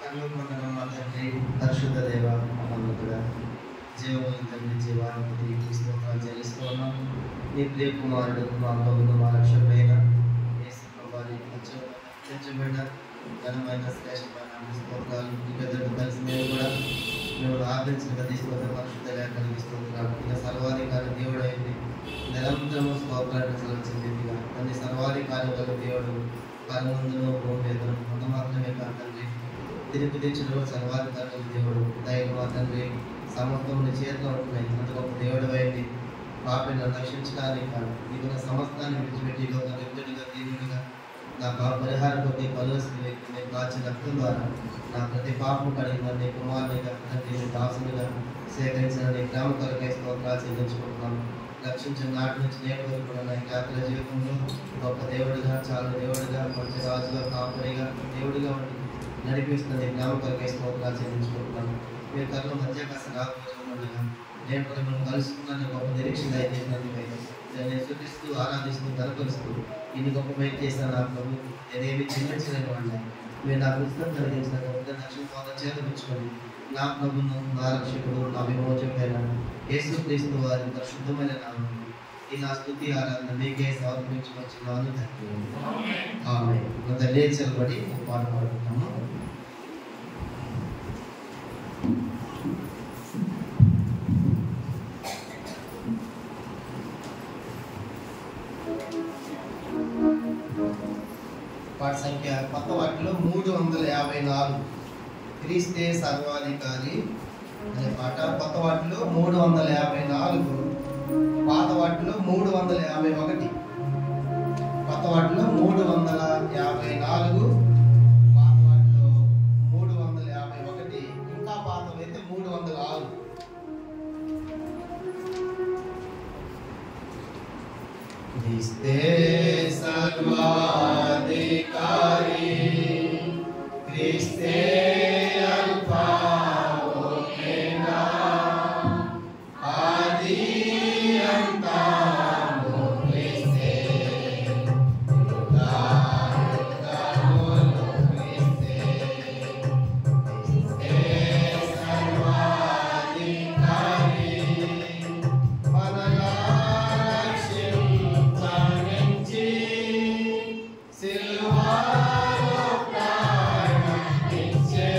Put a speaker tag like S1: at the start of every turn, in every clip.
S1: సర్వమంగళం మా తండ్రి, పరిశుద్ధ దేవ మహోన్నతుడా, జీవముల తండ్రి, జీవానికి స్తోత్రాలు చెల్లిస్తూ ఉన్నాం. నీ ప్రియ కుమారుడు మా ప్రభువు మా రక్షకుడైన యేసు ప్రభువారి తెచ్చబడిన ఘనమైన శ్రేష్టమైన స్తోత్రాలు ఈ పెద్దలు కలిసి మేము ఆదరించిన ప్రతి స్తోత్ర పరిశుద్ధ లేఖనికి స్తోత్రాలు. ఇలా సర్వాధికారి దేవుడు అయింది నిరంతరము స్తోత్రాన్ని చెల్లించిందిగా తండ్రి. సర్వాధికారి గల దేవుడు పరమందును భూమి మీదను అంత మాత్రమే కాదు తండ్రి, తిరిగి తెచ్చిన సర్వాధికారుల దేవుడు దయలు మా తండ్రి సమస్తం చేతిలో ఉంటున్నాయి. అంత గొప్ప దేవుడు అయింది పాపిని రక్షించడానికి కాదు, నీకు నా సమస్తాన్ని విడిచిపెట్టి వ్యక్తుడిగా దేవుడిగా నా పరిహారం కొద్ది కలువసిన వ్యక్తి నేను కాచిన రక్తం ద్వారా నా ప్రతి పాపం కడిగిన నీ కుమారునిగా తండ్రి దాసునిగా సేకరించిన నీ గ్రామ కొరకై స్తోత్రాలు చెల్లించుకుంటున్నాను. రక్షించిన నాటి నుంచి నేటి వరకు కూడా నా యాత్ర జీవితంలో గొప్ప దేవుడిగా, చాలా దేవుడిగా, మంచి రాజుగా, కాపురిగా, దేవుడిగా ఉండి నడిపిస్తున్న నీ గ్రామ కొరకై స్తోత్రాలు చెల్లించుకుంటున్నాను. మీరు కళ్ళు మధ్యాకాశ రాకపోతుండగా నేను కూడా మనం కలుసుకున్నాను గొప్ప నిరీక్షణ దయచేసినందుకైనా నేను శుద్ధిస్తూ ఆరాధిస్తూ కనపరుస్తూ ఇన్ని గొప్ప బయట చేసిన నా ప్రభు నేనేమి చెల్లించలేని వాడిని. మీరు నాకు ఉచితం కలిగించిన రక్షణ పాదం చేతపించుకొని నా ప్రభును, నా రక్షకుడు, నా విమోచకుడైన యేసుక్రీస్తు వారి పరిశుద్ధమైన నామమున ఈ నా స్తుతి ఆరాధన మీకే సమర్పించుకొచ్చున్నాను తండ్రి. ఆమేన్. మనం లేచబడి పాట పాడుకుంటాము. పాట సంఖ్య కొత్త వాటిలో 354 క్రీస్తే సర్వాధికారి అనే పాట. కొత్త వాటిలో 354, పాత వాటిలో 351. కొత్త వాటిలో 354, పాత వాటిలో 351, ఇంకా పాతవైతే 306. క్రీస్తే సర్వాధికారి, క్రీస్తే అల్ఫా ఓమెగా, ఆది అంతము క్రీస్తే, యుగయుగములు క్రీస్తే. క్రీస్తే సర్వాధికారి, మనలా రక్షించనించి సిలువలో ప్రాణమిచ్చే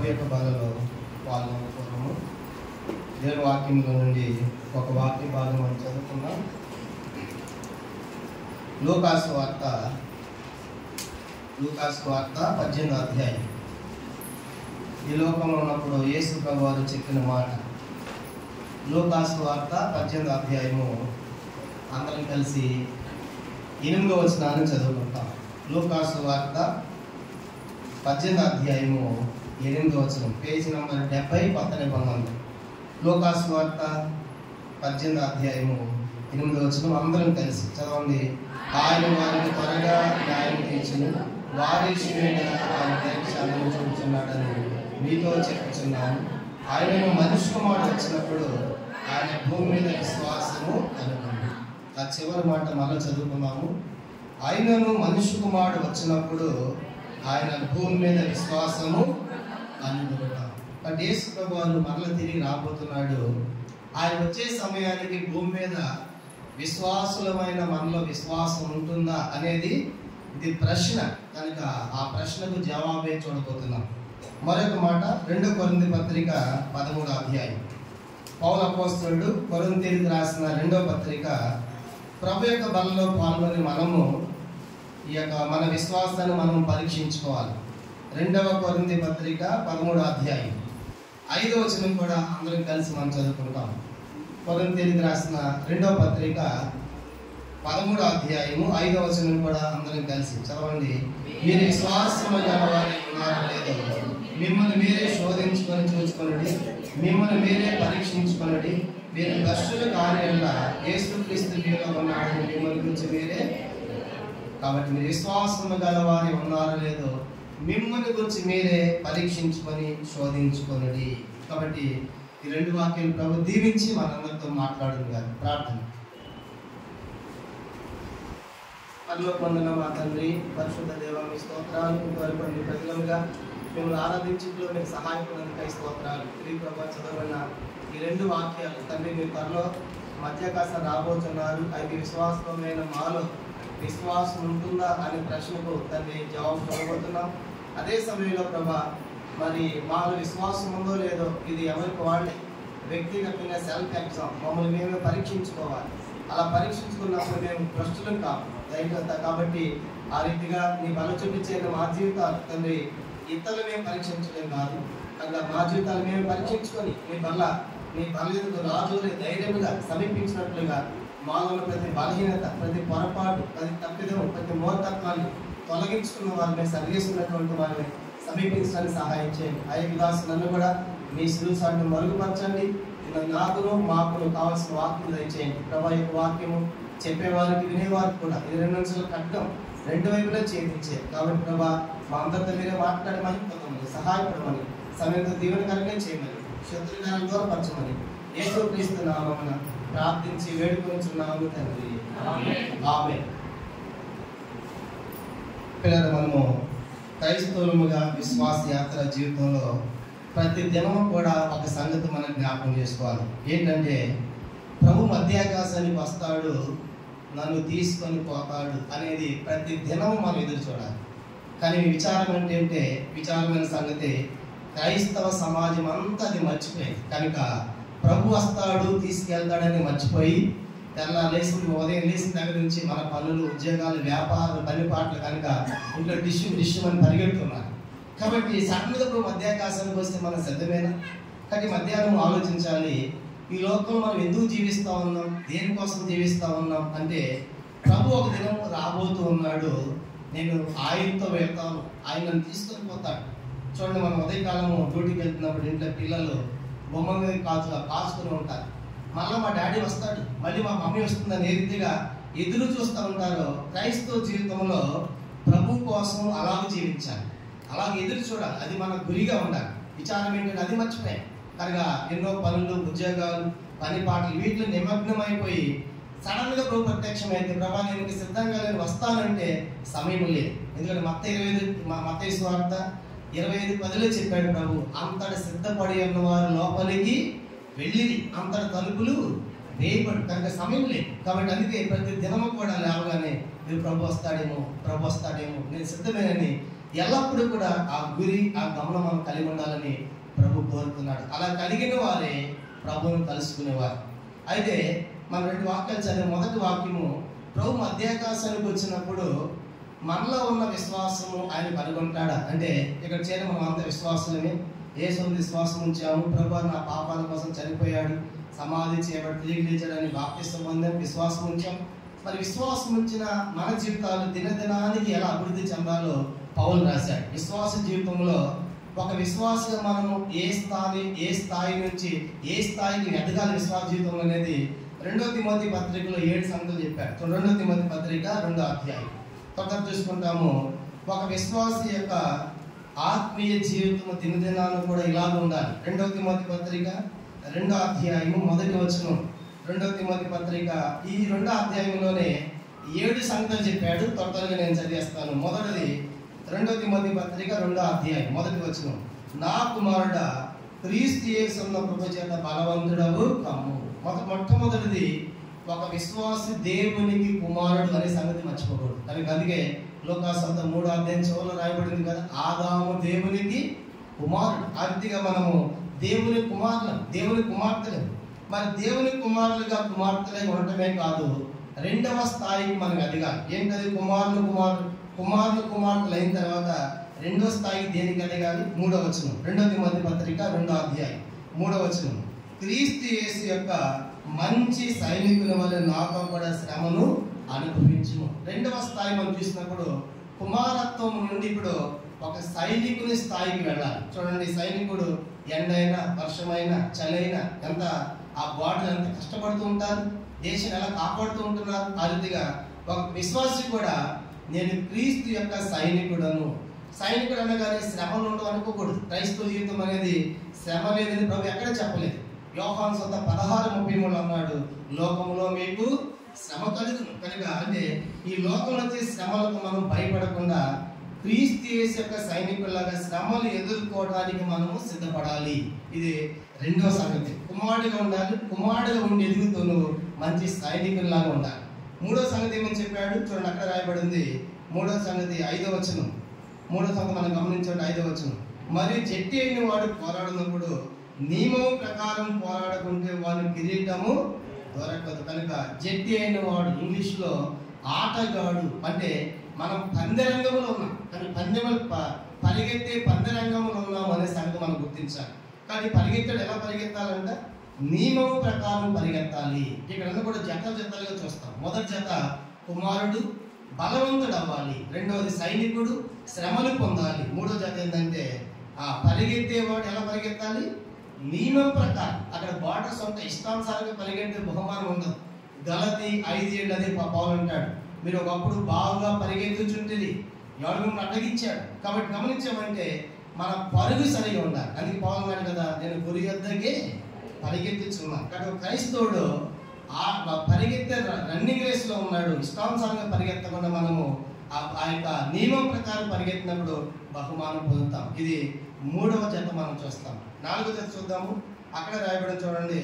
S1: ప్రభు యొక్క బలలో పాల్గొనము. దేవుని వాక్యంలో నుండి ఒక వాక్య భాగం మనం చదువుకున్నాం. లూకాసు వార్త 18వ అధ్యాయం. ఈ లోకంలో ఉన్నప్పుడు యేసు ప్రభు వారు చెప్పిన మాట. లూకాసు వార్త 18వ అధ్యాయము అందరం కలిసి 8వ వచనాన్ని చదువుకుంటాం. లూకాసు వార్త 18వ అధ్యాయము 8వ వచనం, పేజీ నంబర్ 70, కొత్త నిబంధనలు. లూకాసు వార్త 18వ అధ్యాయము 8వ వచనం అందరం కలిసి చదవండి. ఆయన వారిని త్వరగా న్యాయం తీర్చును, వారి ఆయన దైవశాలను చూపుచున్నాడని మీతో చెప్పుచున్నాను. ఆయనను మనుష్య కుమారుడు వచ్చినప్పుడు ఆయన భూమి మీద విశ్వాసము కనుగొను. ఆ చివరి మాట మళ్ళీ చదువుకున్నాము. ఆయనను మనుష్య కుమారుడు వచ్చినప్పుడు ఆయన భూమి మీద విశ్వాసము కనుగొనుట. బట్ యేసు ప్రభువు మరల తిరిగి రాబోతున్నాడు. ఆయన వచ్చే సమయానికి భూమి మీద విశ్వాసులమైన మనలో విశ్వాసం ఉంటుందా అనేది ఇది ప్రశ్న. కనుక ఆ ప్రశ్నకు జవాబే చూడబోతున్నాం. మరొక మాట, 2 కొరింథీ పత్రిక 13వ అధ్యాయం. పౌలు అపోస్తలుడు కొరింథీయులకు రాసిన 2వ పత్రిక. ప్రభు యొక్క బలలో పాల్గొని మనము ఈ యొక్క మన విశ్వాసాన్ని మనం పరీక్షించుకోవాలి. 2వ కొరింథీ పత్రిక 13వ అధ్యాయం 5వ వచనం కూడా అందరం కలిసి మనం చదువుకుంటాం. కొరింథీయులకు రాసిన 2వ పత్రిక 13వ అధ్యాయము 5వ వచనం కూడా అందరం కలిసి చదవండి. మీరు విశ్వాసము గలవారై ఉన్నారో లేదో మిమ్మల్ని మీరే శోధించుకొని చూసుకొనుడి, మిమ్మల్ని మీరే పరీక్షించుకొనుడి. మీరు భ్రష్టుల కార్యంలో యేసుక్రీస్తు మీలో ఉన్నాడని మిమ్మల్ని గురించి మీరే. కాబట్టి మీరు విశ్వాసము గలవారై ఉన్నారో లేదో మిమ్మల్ని గురించి మీరే పరీక్షించుకొని శోధించుకొనుడి. కాబట్టి ఈ 2 వాక్యాలు ప్రభు దీవించి మనందరితో మాట్లాడును గారు. ప్రార్థన. పరలోకమందున్న మా తండ్రి, పరిశుద్ధ దేవ, మీ స్తోత్రాలు. వరపడి ప్రజలుగా మిమ్మల్ని ఆరాధించుట్లో మీకు సహాయపడినందుకై స్తోత్రాలు. తిరిగి ప్రభు చదవబడిన ఈ 2 వాక్యాలు తండ్రి, మీ త్వరలో మధ్యాకాశం రాబోతున్నారు. అయితే విశ్వాసమైన మాలో విశ్వాసం ఉంటుందా అనే ప్రశ్నకు తండ్రి జవాబు చూడబోతున్నాం. అదే సమయంలో ప్రభా మరి మాలో విశ్వాసం ఉందో లేదో ఇది ఎవరికి వాళ్ళే వ్యక్తిగతంగా సెల్ఫ్ ఎగ్జామ్ మమ్మల్ని మేమే పరీక్షించుకోవాలి. అలా పరీక్షించుకున్నప్పుడు మేము భ్రష్టులం కాము దైవత. కాబట్టి ఆ రీతిగా నీ బల చూపించే మా జీవితాలు తండ్రి ఇతరులు మేము పరీక్షించలేం కాదు. అలా మా జీవితాలు మేము పరీక్షించుకొని నీ బలహీనత రాజుని ధైర్యంగా సమీపించినట్లుగా మాలో ప్రతి బలహీనత, ప్రతి పొరపాటు, ప్రతి తప్పిదం, ప్రతి మూర్ఖత్వాన్ని తొలగించుకున్న వారిని సరిచేస్తున్నటువంటి వారిని సమీపించడానికి సహాయం చేయండి. అయ్యే దాసు నన్ను కూడా మీ శిలుసాన్ని మరుగుపరచండి. నాకును మాకును కావాల్సిన వాక్యం దయచేయండి. ప్రభా యొక్క వాక్యము చెప్పేవారికి వినేవారికి కూడా 2 నిమిషాలు కట్టడం 2 వైపులా ఛేదించే. కాబట్టి ప్రభా మా అందరితో మీరే మాట్లాడమని సహాయపడమని సమయంతో దీవెనకరంగా చేయమని శత్రుగాలను దూరపరచమని యేసుక్రీస్తు నామమున ప్రార్థించి వేడుకొంచున్నాము తండ్రి. ఆమేన్. పిల్లలు, మనము క్రైస్తవులుగా విశ్వాస యాత్ర జీవితంలో ప్రతి దినము కూడా ఒక సంగతి మనం జ్ఞాపకం చేసుకోవాలి. ఏంటంటే ప్రభు మధ్యాకాశానికి వస్తాడు, నన్ను తీసుకొని పోతాడు అనేది ప్రతి దినము మనం ఎదురు చూడాలి. కానీ విచారం ఏంటంటే విచారమైన సంగతి క్రైస్తవ సమాజం అంతా అది మర్చిపోయింది. కనుక ప్రభు వస్తాడు తీసుకెళ్తాడని మర్చిపోయి తెల్లారేసి ఉదయం లేచిన దగ్గర నుంచి మన పనులు, ఉద్యోగాలు, వ్యాపారాలు, పనిపాట్లు కనుక ఇంట్లో డిష్ అని పరిగెడుతున్నారు. కాబట్టి సడన్గా మధ్యాకాశానికి వస్తే మనం సిద్ధమేనా? కానీ మధ్యాహ్నం ఆలోచించాలి, ఈ లోకంలో మనం ఎందుకు జీవిస్తూ ఉన్నాం, దేనికోసం జీవిస్తూ ఉన్నాం అంటే ప్రభు ఒక దినం రాబోతూ ఉన్నాడు. నేను ఆయనతో వెళ్తాను, ఆయన నన్ను తీసుకొని పోతాడు. చూడండి, మనం ఉదయకాలము డ్యూటీకి వెళ్తున్నప్పుడు ఇంట్లో పిల్లలు బొమ్మ మీద కాచుకొని ఉంటారు. మళ్ళీ మా డాడీ వస్తాడు, మళ్ళీ మా మమ్మీ వస్తుందని ఏ రీతిగా ఎదురు చూస్తూ ఉంటారో క్రైస్తవ జీవితంలో ప్రభు కోసం అలాగ జీవించాలి, అలాగ ఎదురు చూడాలి. అది మన గురిగా ఉండాలి. విచారం ఏంటంటే అది మర్చిపోయాయి కనుక ఎన్నో పనులు, ఉద్యోగాలు, పని పాటలు వీటిలో నిమగ్నం అయిపోయి సడన్గా ప్రభు ప్రత్యక్షమైతే ప్రభా నేను సిద్ధంగా నేను వస్తానంటే సమయం లేదు. ఎందుకంటే మత్తయి సువార్త 25:10 చెప్పాడు ప్రభు, అంతటి సిద్ధపడి ఉన్నవారు లోపలికి వెళ్ళిరి, అంతటి తలుపులు వేయబడు. కనుక సమయం లేదు. కాబట్టి అందుకే ప్రతి దినము కూడా లేవగానే మీరు ప్రభు వస్తాడేమో నేను సిద్ధమేనని ఎల్లప్పుడూ కూడా ఆ గురి, ఆ గమనం మనం కలిగి ఉండాలని ప్రభు కోరుతున్నాడు. అలా కలిగిన వారే ప్రభువును కలుసుకునేవారు. అయితే మనం 2 వాక్యాలు చదివే మొదటి వాక్యము, ప్రభు మధ్యాకాశానికి వచ్చినప్పుడు మనలో ఉన్న విశ్వాసము ఆయన కనుగొంటాడా అంటే, ఇక్కడ చేరి మనం అంత విశ్వాసమే, యేసుని విశ్వాసం ఉంచాము, ప్రభు నా పాపాల కోసం చనిపోయాడు, సమాధి చేయబడి తిరిగి లేచాడని బాప్తిసం పొందాం, విశ్వాసం ఉంచాం. మరి విశ్వాసం ఉంచిన మన జీవితాలు దినదినానికి ఎలా అభివృద్ధి చెందాలో పౌలు రాశాడు. విశ్వాస జీవితంలో ఒక విశ్వాసంగా మనము ఏ స్థాయి నుంచి ఏ స్థాయికి ఎదగాలి విశ్వాస జీవితం అనేది 2 తిమోతి పత్రికలో 7 సంగతులు చెప్పారు. 2 తిమోతి పత్రిక 2వ అధ్యాయం తొందర చూసుకుంటాము. ఒక విశ్వాసి యొక్క ఆత్మీయ జీవితం దినదినాలు కూడా ఇలాగ ఉండాలి. 2 తిమోతి పత్రిక 2వ అధ్యాయము 1వ వచనం. 2 తిమోతి పత్రిక ఈ 2వ అధ్యాయంలోనే 7 సంగతులు చెప్పాడు. త్వరగా నేను చదివేస్తాను. మొదటిది 2 తిమోతి పత్రిక 2వ అధ్యాయం 1వ వచనం. నా కుమారుడా, క్రీస్తు యేసున్న కృప చేత బలవంతుడవు కమ్ము. మొట్టమొదటిది ఒక విశ్వాసి దేవునికి కుమారుడు అనే సంగతి మర్చిపోకూడదు. దానికి అందుకే లోకాసువార్త 3వ అధ్యాయం చివరిలో రాయబడింది కదా, ఆదాము దేవునికి కుమారుడు. అతిగా మనము దేవుని కుమారులు, దేవుని కుమార్తెలు. మరి దేవుని కుమారులుగా కుమార్తెలై ఉండటమే కాదు, 2వ స్థాయికి మనం ఎదగాలి. ఏంటది? కుమారులు అయిన తర్వాత 2వ స్థాయికి దేనికి ఎదగాలి? 3వ వచనం. 2 తిమోతి పత్రిక 2వ అధ్యాయం 3వ వచనం. క్రీస్తు యేసు యొక్క మంచి సైనికుల వల్ల నాతో కూడా శ్రమను అనుభవించుము. 2వ స్థాయి మనం చూసినప్పుడు కుమారత్వం నుండి ఇప్పుడు ఒక సైనికుని స్థాయికి వెళ్ళాలి. చూడండి, సైనికుడు ఎండైనా వర్షమైనా చలైనా ఎంత ఆ బాడీలు ఎంత కష్టపడుతూ ఉంటారు, దేశం ఎలా కాపాడుతూ ఉంటున్నారు. ఆ రీతిగా ఒక విశ్వాసి కూడా నేను క్రీస్తు యొక్క సైనికుడను. సైనికుడు అనగానే శ్రమలు ఉండవు అనుకోకూడదు. క్రైస్తవ జీవితం అనేది శ్రమ లేదని ప్రభు ఎక్కడ చెప్పలేదు. యోహాను సువార్త 16:33 అన్నాడు, లోకంలో మీకు శ్రమ కలుగును. కనుక అంటే ఈ లోకంలో వచ్చే శ్రమలకు మనం భయపడకుండా క్రీస్తు యేసు యొక్క సైనికుల్లాగా శ్రమలు ఎదుర్కోవడానికి మనము సిద్ధపడాలి. ఇది 2వ సంగతి. కుమారుడిగా ఉండాలి. కుమారుడిగా ఉండి ఎదుగుతూ మంచి సైనికుల్లాగా ఉండాలి. 3వ సంగతి ఏమని చెప్పాడు చూడండి, అక్కడ రాయబడింది. 3వ సంగతి 5వ వచనం. 3వ సంగతి మనం గమనించండి, 5వ వచనం. మరి జట్టి అయిన వాడు పోరాడినప్పుడు నియమం ప్రకారం పోరాడుకుంటే వాడి కిరీటము దొరకదు. కనుక జట్టి అయిన వాడు ఇంగ్లీష్లో ఆటగాడు. అంటే మనం పందెరంగంలో ఉన్నాం, కానీ పరిగెత్తే పందెరంగంలో ఉన్నాం అనే సంగతి మనం గుర్తించాలి. కానీ పరిగెత్తాడు ఎలా పరిగెత్తాలంట? నియమం ప్రకారం పరిగెత్తాలి. ఇక్కడ కూడా జతలుగా చూస్తాం. మొదటి జత కుమారుడు బలవంతుడు అవ్వాలి, 2వది సైనికుడు శ్రమలు పొందాలి, 3వ జత ఏంటంటే ఆ పరిగెత్తేవాడు ఎలా పరిగెత్తాలి? నియమం ప్రకారం. అక్కడ బార్డర్స్ ఉంటాయి, ఇష్టానుసారంగా పరిగెత్తే బహుమానం ఉండదు. గలతీ 5:7 అదే పౌలు అంటాడు, మీరు ఒకప్పుడు బాగా పరిగెత్తుచుంటుంది, ఎవరు మిమ్మల్ని అడ్డగించాడు. కాబట్టి గమనించామంటే మన పరుగు సరిగా ఉండాలి. అందుకే పౌలు అన్నాడు కదా, నేను గురి వద్దకే పరిగెత్తుచున్నాను. కాబట్టి క్రైస్తవుడు ఆ పరిగెత్తే రన్నింగ్ రేస్లో ఉన్నాడు. ఇష్టానుసారంగా పరిగెత్తకుండా మనము ఆ యొక్క నియమం ప్రకారం పరిగెత్తినప్పుడు బహుమానం పొందుతాం. ఇది 3వ జత మనం చూస్తాం. 4వ జత చూద్దాము. అక్కడ రాయబడి చూడండి,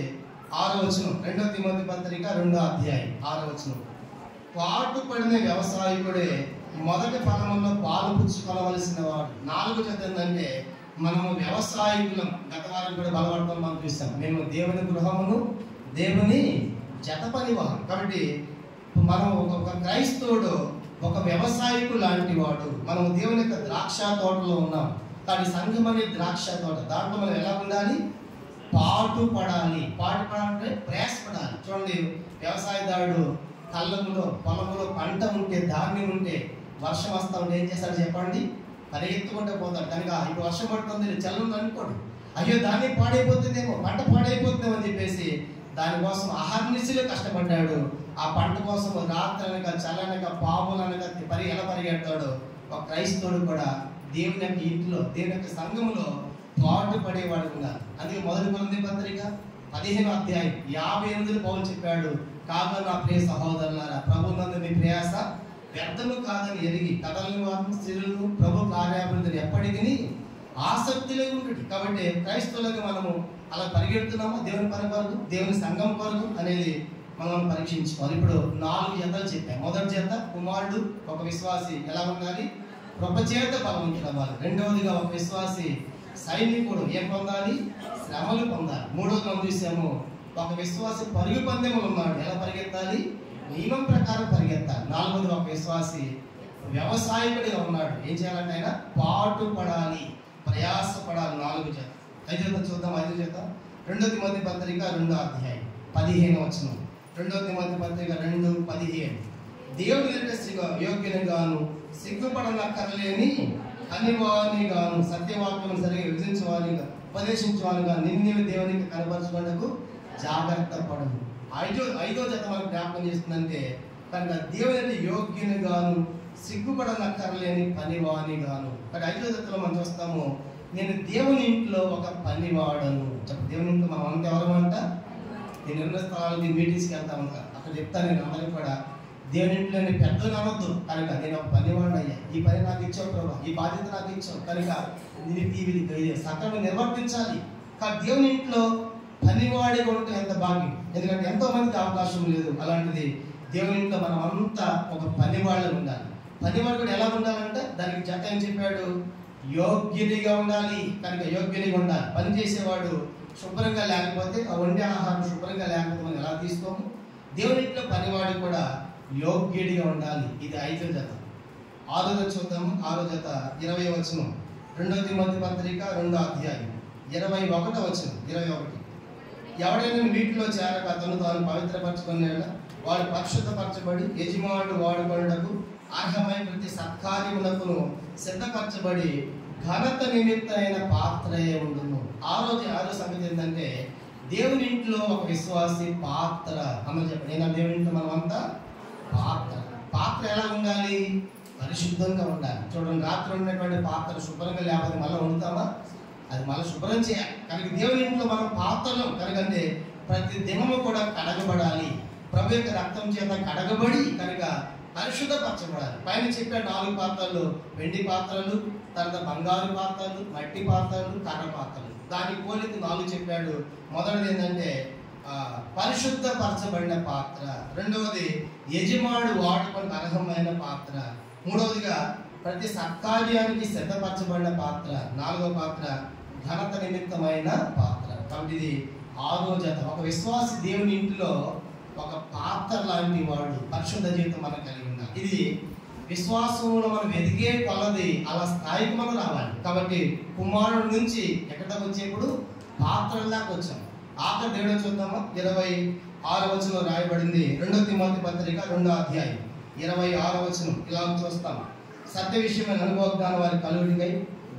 S1: 6వ వచనం. 2 తిమోతి పత్రిక 2వ అధ్యాయం 6వ వచనం. పాటుపడిన వ్యవసాయకుడే మొదటి ఫలములో పాలు పుచ్చుకొనవలసిన వాడు. 4వ జత ఏంటంటే మనము వ్యవసాయకులం. గత వారం కూడా బలపడతాం మనం చూస్తాం. మేము దేవుని గృహమును దేవుని జత పనివాహం. కాబట్టి మనం ఒక క్రైస్తవుడు ఒక వ్యవసాయకు లాంటి వాడు. మనం దేవుని యొక్క ద్రాక్ష తోటలో ఉన్నాం. కానీ సంఘం అనే ద్రాక్ష తోట, దాంట్లో మనం ఎలా ఉండాలి? పాటు పడాలి. పాటు పడాలంటే ప్రయాసపడాలి. చూడండి, వ్యవసాయదారుడు కళ్ళములో పొలంలో పంట ఉంటే, ధాన్యం ఉంటే, వర్షం వస్తా ఉంటే ఏం చేస్తాడు చెప్పండి? పరిగెత్తుకుంటే పోతాడు. కనుక ఇప్పుడు వర్షం పడుతుంది, చల్లని అనుకోడు, అయ్యో ధాన్యం పాడైపోతుందేమో, పంట పాడైపోతుందేమో అని చెప్పేసి దానికోసం అహర్నిశలు కష్టపడ్డాడు. ఆ పంట కోసం రాత్రి అనక చల్లనక పాములు అనక ఎలా పరిగెడతాడు. ఒక క్రైస్తవుడు కూడా దేవుని యొక్క ఇంట్లో, దేవుని యొక్క సంఘంలో పాటు పడేవాడు ఉన్నారు. అందుకే మొదటి కొరింథీ పత్రిక 15వ అధ్యాయం 58 పౌలు చెప్పాడు, కాగా నా ప్రియ సహోదరులారా, ప్రభునందు మీ ప్రయాస వ్యర్థము కాదని ఎరిగి కథలను వారు స్త్రీలను ప్రభు కార్యాభివృద్ధిని ఎప్పటికీ ఆసక్తిలో ఉంటుంది. కాబట్టి క్రైస్తవులకు మనము అలా పరిగెడుతున్నామా దేవుని పని కొరకు, దేవుని సంఘం కొరకు అనేది మనం పరీక్షించుకోవాలి. ఇప్పుడు 4 జతలు చెప్పాం. మొదటి జత కుమారుడు, ఒక విశ్వాసి ఎలా ఉండాలి? కృపచేత బలవంతుడు అవ్వాలి. రెండవదిగా ఒక విశ్వాసి సైనికుడు ఏం పొందాలి? శ్రమలు పొందాలి. మూడవది మనం చూసాము, ఒక విశ్వాసి పరుగు పందెములు ఉన్నాడు. ఎలా పరిగెత్తాలి? నియమం ప్రకారం పరిగెత్తాలి. నాలుగవది ఒక విశ్వాసి వ్యవసాయకుడిగా ఉన్నాడు. ఏం చేయాలంటే ఆయన పాటు పడాలి, ప్రయాసపడాలి. 4 చేత. 5 చూద్దాం. 5 చేత 2 తిమోతి పత్రిక 2వ అధ్యాయం 15వ వచనం. 2 తిమోతి పత్రిక 2:15. దేవుని ఎదుట యోగ్యునిగాను సిగ్గుపడనక్కర్లేని అనివాని గాను సత్యవాక్యం సరిగా విభజించవానిగా ఉపదేశించవానిగా నిన్ను దేవునికి కనపరచుకున్నకు జాగ్రత్త పడము. 5వ చేత మనకు జ్ఞాపకం చేస్తుందంటే కనుక దేవుని యోగ్యుని గాను సిగ్గుపడనక్కర్లేని పనివాని గాను. కానీ 5వ చేతలో మనం చూస్తాము, నేను దేవుని ఇంట్లో ఒక పనివాడను. దేవుని ఇంట్లో మనం అంతా ఎవరమంట? నేను ఎన్నో స్థలాలకి మీటింగ్స్కి వెళ్తా ఉంటాను. అక్కడ చెప్తాను నేను అందరికీ కూడా, దేవుని ఇంట్లో నేను పెద్దలు అనొద్దు కనుక నేను ఒక పనివాడిని అయ్యా, ఈ పని నాకు ఇచ్చావు ప్రభా, ఈ బాధ్యత నాకు ఇచ్చావు కనుక ఇది సక్రమంగా నిర్వర్తించాలి. కానీ దేవుని ఇంట్లో పనివాడిగా ఉంటే ఎంత భాగ్యం. ఎందుకంటే ఎంతో మందికి అవకాశం లేదు. అలాంటిది దేవుని ఇంట్లో మనం అంతా ఒక పనివాళ్ళగా ఉండాలి. పనివాడు కూడా ఎలా ఉండాలంటే దానికి జత ఏం చెప్పాడు? యోగ్యునిగా ఉండాలి. కనుక యోగ్యునిగా ఉండాలి. పని చేసేవాడు శుభ్రంగా లేకపోతే, ఆ వండే ఆహారం శుభ్రంగా లేకపోతే మనం ఎలా తీసుకోము? దేవుని ఇంట్లో పనివాడు కూడా యోగ్యుడిగా ఉండాలి. ఇది 5వ జత. 6వ జత చూద్దాము. 6వ జత 20వ వచనం. 2 తిమోతి పత్రిక 2వ అధ్యాయం 21వ వచనం. 21. ఎవడైనా వీటిలో చేరక తను తాను పవిత్రపరచుకునే వాడు పరిశుద్ధపరచబడి యజమానుడు వాడుకొనుటకు అర్హమైన ప్రతి సత్కార్యములకు సిద్ధపరచబడి ఘనత నిమిత్తమైన పాత్రయే ఉండును. ఆరో సంగతి ఏంటంటే దేవుని ఇంట్లో ఒక విశ్వాసి పాత్ర. అమ్మ చెప్పండి, నేను దేవుని ఇంట్లో మనం అంతా పాత్ర. పాత్ర ఎలా ఉండాలి? పరిశుద్ధంగా ఉండాలి. చూడండి, రాత్రి ఉన్నటువంటి పాత్ర శుభ్రంగా లేకపోతే మళ్ళీ వండుతామా? అది మళ్ళీ శుభ్రం చేయాలి. కనుక దేవుని ఇంట్లో మనం పాత్రలు కనుకంటే ప్రతి దినము కూడా కడగబడాలి. ప్రభు యొక్క రక్తం చేత కడగబడి కనుక పరిశుద్ధపరచబడాలి. పైన చెప్పే 4 పాత్రలు వెండి పాత్రలు, తర్వాత బంగారు పాత్రలు, మట్టి పాత్రలు, కర్ర పాత్రలు. దానికి పోలిక 4 చెప్పాడు. మొదటిది ఏంటంటే పరిశుద్ధపరచబడిన పాత్ర. రెండవది యజమానుడు వాడుకొని అర్హమైన పాత్ర. మూడవదిగా ప్రతి సత్కార్యానికి సిద్ధపరచబడిన పాత్ర. 4వ పాత్ర ఘనత నిమిత్తమైన పాత్ర. కాబట్టి ఇది 6వ జత. ఒక విశ్వాసి దేవుని ఇంట్లో ఒక పాత్ర లాంటి వాడు. పరిశుద్ధ జీవితం మనం కలిగి ఉన్నాం. ఇది విశ్వాసంలో మనం ఎదిగే కొలది అలా స్థాయికి మనం రావాలి. కాబట్టి కుమారుడు నుంచి ఎక్కడికి వచ్చేప్పుడు పాత్రలాగా వచ్చాం. ఆఖరి దేవుడు చూద్దామా? 26వ వచనం రాయబడింది. 2 తిమోతి పత్రిక 2వ అధ్యాయం 26వ వచనం. ఇలా చూస్తాం, సత్య విషయమైన అనుభవజ్ఞానం వారికి కలుగుడికై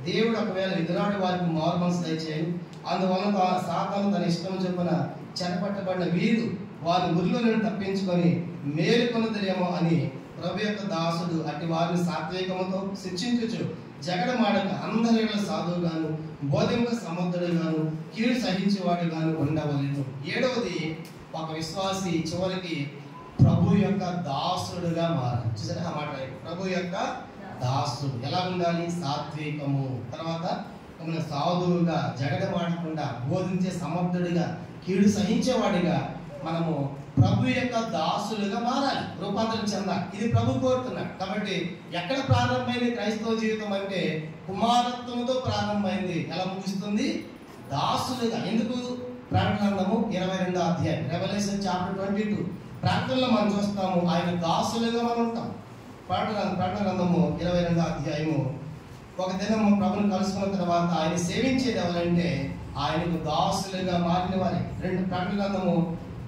S1: దేవుడు ఒకవేళ ఎదురాడు వారికి మారు మనసు దయచేయను. అందువలన సాతాను తన ఇష్టం చొప్పున చెరపట్టబడిన వీరు వారి ఊరిలో నేను తప్పించుకొని మేలుకొనదేమో అని ప్రభు యొక్క దాసుడు అట్టి వారిని సాత్వికముతో శిక్షించుచు జగడమాడక అందరిలో సాధువుగాను బోధింప సమర్థుడుగాను కీడు సహించేవాడుగాను ఉండవలెను. 7వది ఒక విశ్వాసి చివరికి ప్రభు యొక్క దాసుడుగా మారాలి. చూసారా ఆ మాట? ప్రభు యొక్క దాసుడు ఎలా ఉండాలి? సాత్వికము, తర్వాత సాధువుగా, జగడమాడకుండా, బోధించే సమర్థుడిగా, కీడు సహించేవాడిగా మనము ప్రభు యొక్క దాసులుగా మారాలి, రూపాంతరం చెందాలి. ఇది ప్రభు కోరుతున్నాడు. కాబట్టి ఎక్కడ ప్రారంభమైంది క్రైస్తవ జీవితం అంటే కుమారత్వంతో ప్రారంభమైంది. ఎలా ముగుస్తుంది? దాసులుగా. ఎందుకు? ప్రకటన గ్రంథము 22వ అధ్యాయం, రెవల్యూషన్ చాప్టర్ 22 ప్రార్థనలో మనం చూస్తాము ఆయన దాసులుగా మనం ఉంటాం. ప్రకటన గ్రంథము 22వ అధ్యాయము. ఒక దినము ప్రభుని కలుసుకున్న తర్వాత ఆయన సేవించేది ఎవరంటే ఆయనకు దాసులుగా మారిన వారే. ప్రకటన గ్రంథము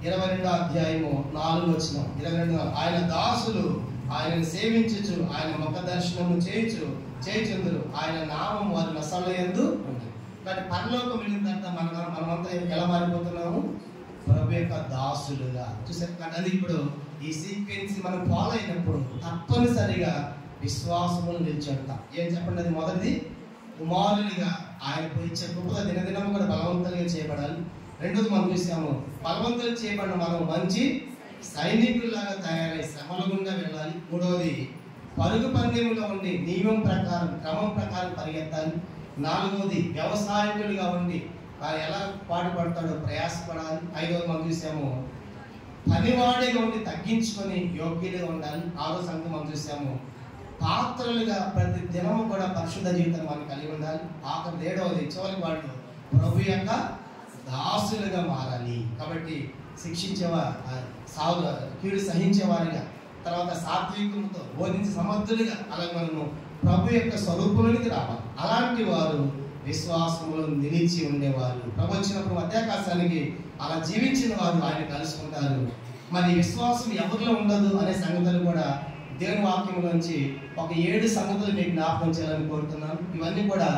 S1: 22వ అధ్యాయము 4వ వచనం. 22 ఆయన దాసులు ఆయనను సేవించుచు ఆయన ముఖ దర్శనము చేయుచుందురు ఆయన నామం వారి నసలయందు ఉంది. కాబట్టి పరలోకం వెళ్ళిందంట మనమంతా ఎలా మారిపోతున్నాము? ప్రభు యొక్క దాసులుగా. చూసారు కదా? అది ఇప్పుడు ఈ సీక్వెన్స్ మనం ఫాలో అయినప్పుడు తప్పనిసరిగా విశ్వాసములు నిలిచేంటాం. ఏం చెప్పండి? అది మొదటిది కుమారునిగా ఆయన ఇచ్చే కృప దినదినం కూడా బలవంతులుగా చేయబడాలి. రెండోది మనం చూసాము బలవంతులు చేయబడిన మనం మంచి సైనికుల్లాగా తయారై శ్రమల గుండా వెళ్ళాలి. మూడవది పరుగు పందెములో ఉండి నియమం ప్రకారం క్రమం ప్రకారం పరిగెత్తాలి. నాలుగవది వ్యవసాయకులుగా ఉండి ఆయన ఎలా పాటుపడతాడో ప్రయాసపడాలి. ఐదవది మనం చూసాము పనివాడిగా ఉండి తగ్గించుకొని యోగ్యులుగా ఉండాలి. ఆరో సంగతి మనం చూసాము
S2: పాత్రలుగా ప్రతి దినము కూడా పరిశుద్ధ జీవితాన్ని మనం కలిగి ఉండాలి. ఆఖరి 7వది చివరి వాళ్ళు ప్రభు యొక్క దాసులుగా మారాలి. కాబట్టి కీడు సహించేవారిగా, తర్వాత సాత్వికంతో బోధించే సమర్థులుగా, అలాగే మనము ప్రభు యొక్క స్వరూపంలోనికి రావాలి. అలాంటి వారు విశ్వాసంలో నిలిచి ఉండేవారు. ప్రభు వచ్చినప్పుడు మధ్యాకాశానికి అలా జీవించిన వారు ఆయన కలుసుకుంటారు. మరి విశ్వాసం ఎవరిలో ఉండదు అనే సంగతులు కూడా దేవుని వాక్యంలోంచి ఒక 7 సంగతులు మీకు జ్ఞాపకం చేయాలని కోరుతున్నాను. ఇవన్నీ కూడా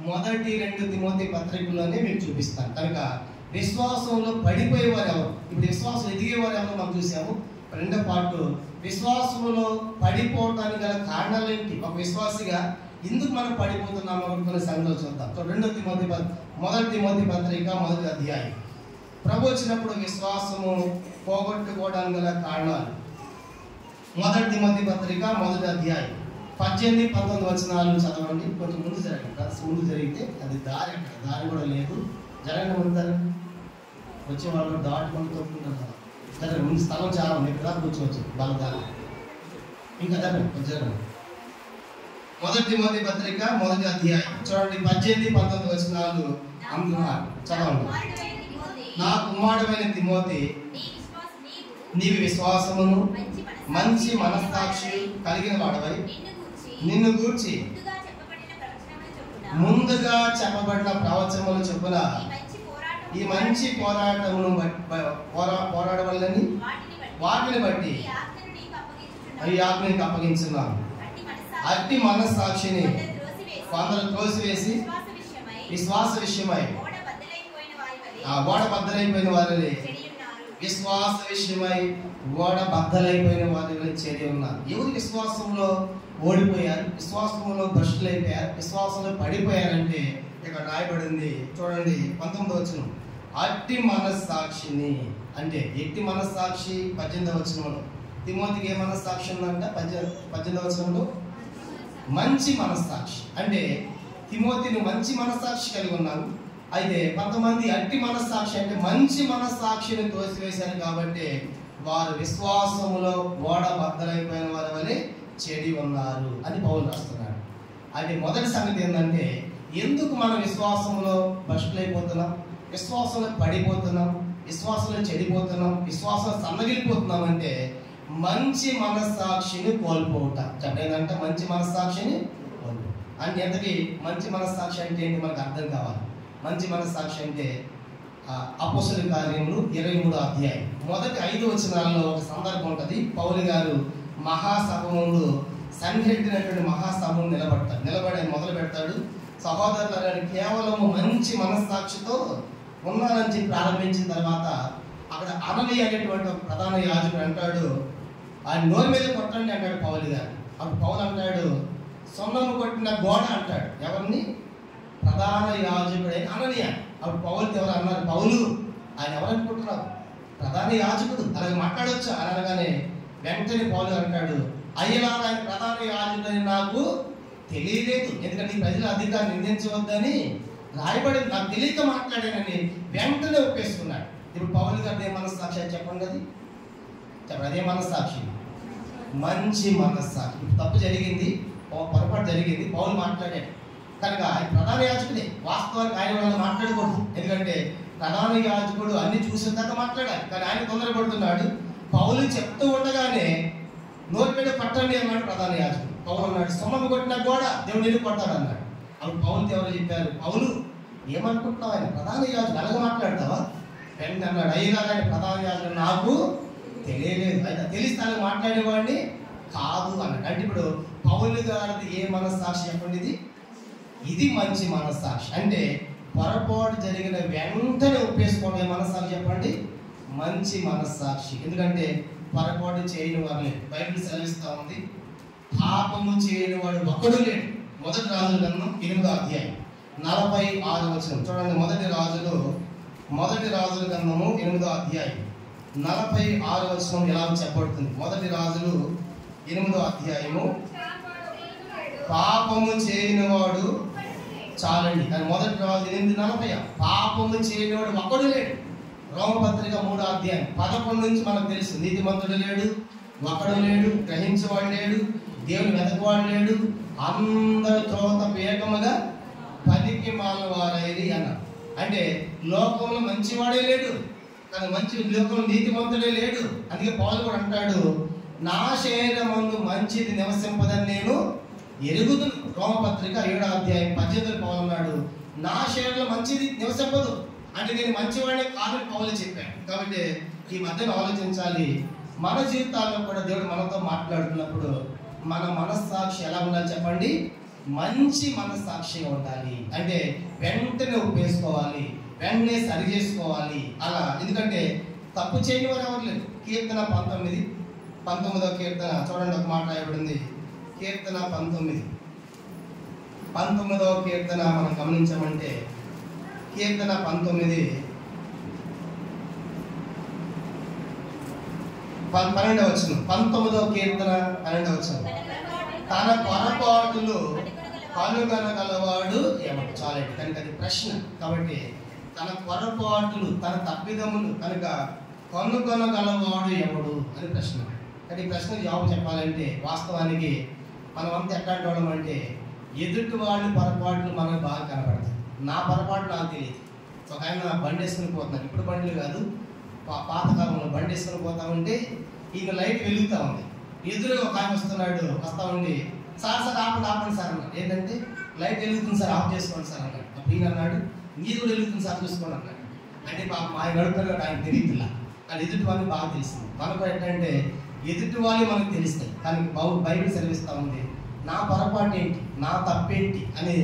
S2: మొదటి 2 తిమోతి పత్రికలోనే మీకు చూపిస్తాను. కనుక విశ్వాసంలో పడిపోయేవారు ఎవరు, ఇప్పుడు విశ్వాసం ఎదిగేవారు ఎవరు మనం చూసాము. రెండో పార్ట్ విశ్వాసంలో పడిపోవటానికి గల కారణాలు ఏంటి, ఒక విశ్వాసిగా ఎందుకు మనం పడిపోతున్నాము కొన్ని సంగతులు చూద్దాం. మొదటి తిమోతి పత్రిక 1వ అధ్యాయం. ప్రభు వచ్చినప్పుడు విశ్వాసము పోగొట్టుకోవడానికి గల కారణాలు. మొదటి తిమోతి పత్రిక 1వ అధ్యాయం 18-19 వచనాలు చదవండి. కొంచెం ముందు జరగండి. ముందు జరిగితే అది దారి కూడా లేదు. జరగండి, ఉంటారు వచ్చేవాళ్ళు దాటుకొని తొక్కుకుంటారు. సరే, ముందు స్థలం చాలా ఉంది, ఇక్కడ కూర్చోవచ్చు బలదారి. ఇంకా జరగండి. మొదటి తిమోతి పత్రిక 1వ అధ్యాయం చూడండి, 18-19 వచనాలు చదవండి. నా కుమారుడైన తిమోతి, నీవి విశ్వాసమును మంచి మనస్సాక్షి కలిగిన వాడవై నిన్ను గూర్చి ముందుగా చెప్పబడిన ప్రవచనముల చొప్పున ఈ మంచి పోరాటమును పోరాడవలని వాటిని బట్టి ఈ ఆజ్ఞకి అప్పగించున్నాను. అట్టి మనస్సాక్షిని కొందరు త్రోసివేసి విశ్వాస విషయమై ఓడ బద్దలైపోయిన వారిని విశ్వాస విషయమై ఓడ బద్దలైపోయిన వారిని చేరి ఉన్నారు. ఎవరు విశ్వాసంలో ఓడిపోయారు, విశ్వాసంలో భ్రష్టులైపోయారు, విశ్వాసంలో పడిపోయారంటే ఇక్కడ రాయబడింది చూడండి 19వ వచనం. అట్టి మనస్సాక్షిని అంటే ఎట్టి మనస్సాక్షి 18వ వచనంలో. తిమోతికి ఏ మనస్సాక్షి ఉందంట 18వ వచనంలో? మంచి మనస్సాక్షి. అంటే తిమోతిని మంచి మనస్సాక్షి కలిగి ఉన్నాను. అయితే కొంతమంది అట్టి మనస్సాక్షి అంటే మంచి మనస్సాక్షిని తోసివేశారు కాబట్టి వారు విశ్వాసములో ఓడ బద్దలైపోయిన వారి వలె చెడి ఉన్నారు అని పౌలు రాస్తున్నాడు. అయితే మొదటి సంగతి ఏంటంటే, ఎందుకు మనం విశ్వాసంలో భ్రష్టులైపోతున్నాం, విశ్వాసంలో పడిపోతున్నాం, విశ్వాసంలో చెడిపోతున్నాం, విశ్వాసంలో సన్నగిలిపోతున్నాం అంటే మంచి మనస్సాక్షిని కోల్పోవట. చెప్పేదంటే మంచి మనస్సాక్షిని కోల్పో అంటే ఎంతకి మంచి మనస్సాక్షి అంటే ఏంటి మనకు అర్థం కావాలి. మంచి మనస్సాక్షి అంటే అపోస్తలుల కార్యములు 23వ అధ్యాయం మొదటి 5 వచనాల్లో ఒక సందర్భం ఉంటుంది. పౌలు గారు మహాసభ ముందు సంఘటినటువంటి మహాసభను నిలబడి మొదలు పెడతాడు. సహోదరులు కేవలము మంచి మనస్సాక్షితో ఉన్నారని చెప్పి ప్రారంభించిన తర్వాత అక్కడ అననీయ అనేటువంటి ఒక ప్రధాన యాజకుడు అంటాడు, ఆయన నోరు మీద కొట్టండి అంటాడు పౌలు గారు. అప్పుడు పౌలు అంటాడు, సొన్నము కొట్టిన గోడ అంటాడు. ఎవరిని? ప్రధాన యాజకుడైన అననీయ. అప్పుడు పౌలుకి ఎవరు అన్నారు, పౌలు ఆయన ఎవరనుకుంటున్నారు? ప్రధాన యాజకుడు, అలాగే మాట్లాడవచ్చు అని అనగానే వెంటనే పౌలు అంటాడు, అయ్యలా ఆయన ప్రధాన యాజకుడని నాకు తెలియలేదు, ఎందుకంటే ఈ ప్రజల అధికారాన్ని నిందించవద్దని రాయబడి నాకు తెలియక మాట్లాడానని వెంటనే ఒప్పేసుకున్నాడు. ఇప్పుడు పౌలు గారు ఏ మనస్సాక్షి అని చెప్పండి, అది చెప్పండి, అదే మనస్సాక్షి, మంచి మనస్సాక్షి. ఇప్పుడు తప్పు జరిగింది, పొరపాటు జరిగింది, పౌలు మాట్లాడాడు కనుక ఆయన ప్రధాన యాజకుడే. వాస్తవానికి ఆయన వాళ్ళని మాట్లాడకూడదు, ఎందుకంటే ప్రధాన యాజకుడు అన్ని చూసిన తర్వాత మాట్లాడాలి. కానీ ఆయన తొందరపడుతున్నాడు. పౌలు చెప్తూ ఉండగానే నోటి మీద పట్టండి అన్నాడు ప్రధాన యాజకుడు. పౌలు అన్నాడు, సొమ్మను కొట్టిన కూడా దేవుడు నీళ్ళు కొడతాడు అన్నాడు. అప్పుడు పౌలుకి ఎవరు చెప్పారు, పౌలు ఏమనుకుంటున్నావు, ఆయన ప్రధాన యాజకుడు అలాగే మాట్లాడతావా? వెంటనే అన్నాడు, అయ్యగా ఆయన ప్రధాన యాజకుడు నాకు తెలియలేదు, అయితే తెలిస్తే అలా మాట్లాడేవాడిని కాదు అన్నాడు. అంటే ఇప్పుడు పౌలు గారిది ఏ మనస్సాక్షి చెప్పండి, ఇది మంచి మనస్సాక్షి. అంటే పొరపాటు జరిగిన వెంటనే ఒప్పేసుకోవడం మనస్సాక్షి చెప్పండి, మంచి మనస్సాక్షి. ఎందుకంటే పొరపాటు చేయని వారు లేడు. బైబిల్ సెలవిస్తూ ఉంది, పాపము చేయని వాడు ఒక్కడు లేడు. మొదటి రాజుల గ్రంథం 8వ అధ్యాయం 46వ వచనం చూడండి. మొదటి రాజుల గ్రంథము 8వ అధ్యాయం 46వ వచనం ఎలా చెప్పబడుతుంది. మొదటి రాజులు 8వ అధ్యాయము, పాపము చేయని వాడు చాలండి. కానీ మొదటి రాజు 8:40 పాపము చేయనివాడు ఒక్కడు లేడు. రోమపత్రిక 3వ అధ్యాయం 11 నుంచి మనకు తెలుసు, నీతిమంతుడు లేడు, ఒక్కడు లేడు, గ్రహించేవాడు లేడు, దేవుని వెతకవాడు లేడు, అందరు త్రోత వేగముగా పనికి మాలవారైరి అన్నారు. అంటే లోకంలో మంచివాడే లేడు, కానీ మంచి లోకంలో నీతిమంతుడే లేడు. అందుకే పౌలు కూడా అంటాడు, నా శరీరమందు మంచిది నివసింపదని నేను ఎరుగుదును. రోమపత్రిక 7వ అధ్యాయం 18 పౌలు అన్నాడు, నా శరీరంలో మంచిది నివసింపదు. అంటే నేను మంచివాడిని కాదని పౌలు చెప్పాను. కాబట్టి ఈ మధ్యన ఆలోచించాలి, మన జీవితాల్లో కూడా దేవుడు మనతో మాట్లాడుతున్నప్పుడు మన మనస్సాక్షి ఎలా ఉండాలి చెప్పండి? మంచి మనస్సాక్షిగా ఉండాలి. అంటే వెంటనే ఒప్పేసుకోవాలి, వెంటనే సరి చేసుకోవాలి అలా. ఎందుకంటే తప్పు చేయని వారు ఎవరు లేరు. కీర్తన 19వ కీర్తన చూడండి, ఒక మాట రాయబడింది. కీర్తన 19వ కీర్తన మనం గమనించమంటే, కీర్తన 12వ వచనం, 19వ కీర్తన 12వ వచనం, తన పొరపాటులు కనుగొనగలవాడు ఎవడు? చాలండి. కనుక అది ప్రశ్న. కాబట్టి తన పొరపాటులు, తన తప్పిదములు కనుక కనుగొనగలవాడు ఎవడు అని ప్రశ్న. కానీ ఈ ప్రశ్నకు జవాబు చెప్పాలంటే వాస్తవానికి మనం అంతా ఎట్లాంటి వాళ్ళం అంటే, ఎదుటి వాళ్ళు పొరపాట్లు మనకు బాగా కనపడతాయి. నా పొరపాటు నాకు తెలియదు. ఒక ఆయన బండి వేసుకుని పోతున్నాడు, ఇప్పుడు బండ్లు కాదు, పాతకాలంలో బండి వేసుకుని పోతా ఉంటే ఈయన లైట్ వెలుగుతూ ఉంది. ఎదురుగా ఒక ఆయన వస్తా ఉండి, సార్ ఆపండి సార్ అన్నాడు. ఏంటంటే లైట్ వెలుగుతుంది సార్, ఆఫ్ చేసుకోండి సార్ అన్నాడు. అప్పుడు ఈయన అన్నాడు, నీది కూడా వెలుగుతుంది సార్ చూసుకోండి అన్నాడు. అంటే పాపం ఆయన నడుపుతారు, ఆయన తెలియదులా. కానీ ఎదుటి వాళ్ళకి బాగా తెలిసింది. మనకు ఏంటంటే ఎదుటి వాళ్ళు మనకు తెలుస్తాయి, కానీ బైబిల్ సెలవిస్తూ ఉంది, నా పొరపాటు ఏంటి, నా తప్పేంటి అని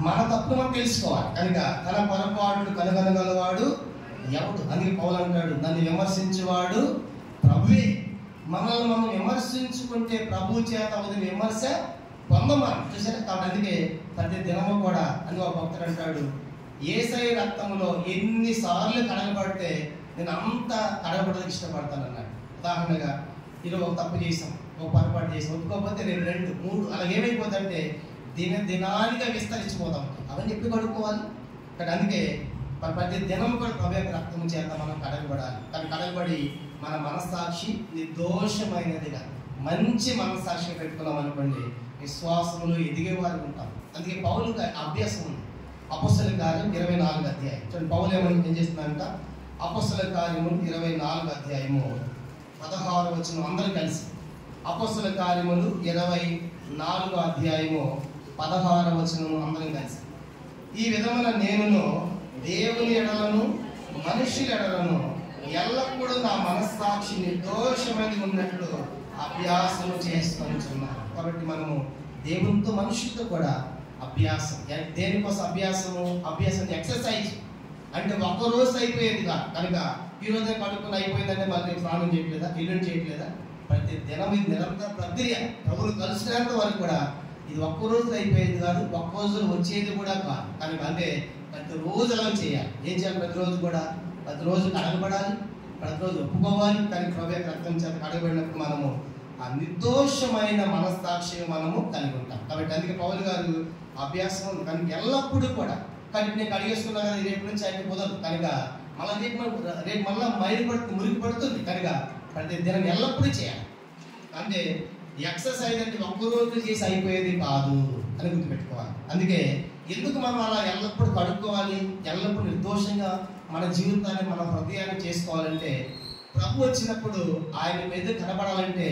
S2: మన తప్పు మనం తెలుసుకోవాలి. కనుక తన పొరపాట్లు కనుగొనగలవాడు ఎవడు? అందుకే పౌలు అంటాడు, నన్ను విమర్శించేవాడు ప్రభువే. మనల్ని మనం విమర్శించుకుంటే ప్రభు చేత వదిలి విమర్శ పొందమని చూసారా. కాబట్టి అందుకే ప్రతి దినము కూడా అని ఒక భక్తుడు అంటాడు, యేసయ్య రక్తములో ఎన్నిసార్లు కడగబడితే నేను అంత కడగబడడానికి ఇష్టపడతాను అన్నాడు. ఉదాహరణగా ఈరోజు ఒక తప్పు చేసాం, ఒక పొరపాటు చేసాం, ఒప్పుకోకపోతే రేపు 2, 3 అలా ఏమైపోతుందంటే దినానిగా విస్తరించిపోతాం. అవన్నీ ఎప్పుడు కడుక్కోవాలి? కానీ అందుకే ప్రతి దినం కూడా ప్రభు యొక్క రక్తం చేత మనం కడగబడాలి. కానీ కడగబడి మన మనస్సాక్షి నిర్దోషమైనదిగా మంచి మనస్సాక్షి పెట్టుకున్నాం అనుకోండి, విశ్వాసంలో ఎదిగేవారు ఉంటాం. అందుకే పౌలు అభ్యాసం ఉంది. అపొస్తలుల కార్యం 24వ అధ్యాయం చూడండి. పౌలు ఏం చేస్తుందంట? అపొస్తలుల కార్యము 24వ అధ్యాయము 16వ వచనం అందరూ కలిసి. అపొస్తలుల కార్యములు 24వ అధ్యాయము 16వ వచనం అందరం కలిసి. ఈ విధమైన నేనును దేవుని ఎడలను మనుషుల ఎడలను ఎల్లప్పుడూ నా మనస్సాక్షి నిర్దోషమైనది ఉన్నట్లు అభ్యాసం చేసుకుంటున్నాను. కాబట్టి మనము దేవునితో మనుషులతో కూడా అభ్యాసం. దేనికోసం అభ్యాసం ఎక్సర్సైజ్. అంటే ఒక్కరోజు అయిపోయేది కాదు. కనుక ఈ రోజే కడుక్కుని అయిపోయిందంటే మళ్ళీ స్నానం చేయట్లేదా, ఇల్లు చేయట్లేదా? ప్రతి దినం ఇది నిరంతర ప్రక్రియ. ప్రభువును కలుసుకునేంత వరకు కూడా ఇది ఒక్కరోజు అయిపోయేది కాదు, ఒక్క రోజులు వచ్చేది కూడా కాదు. కనుక అంటే ప్రతిరోజు అలా చేయాలి. ఏం చేయాలి? ప్రతిరోజు కడగబడాలి, ప్రతిరోజు ఒప్పుకోవాలి. కానీ ప్రభు యొక్క రక్తం చేత కడగబడినప్పుడు మనము ఆ నిర్దోషమైన మనస్సాక్షి మనము కలిగి ఉంటాం. కాబట్టి అందుకే పౌలు గారు అభ్యాసం కనుక ఎల్లప్పుడూ కూడా, కానీ నేను కడిగేసుకున్నా కదా రేపు నుంచి అయితే కుదరదు. కనుక మళ్ళీ రేపు మళ్ళీ మురికి పడుతుంది. కనుక ప్రతి దినం ఎల్లప్పుడూ చేయాలి. అంటే ఎక్సర్సైజ్ అంటే ఒక్కరోజు చేసి అయిపోయేది కాదు అని గుర్తుపెట్టుకోవాలి. అందుకే ఎందుకు మనం అలా ఎల్లప్పుడూ కడుక్కోవాలి, ఎల్లప్పుడూ నిర్దోషంగా మన జీవితాన్ని, మన హృదయాన్ని చేసుకోవాలంటే, ప్రభు వచ్చినప్పుడు ఆయన మీద కనబడాలంటే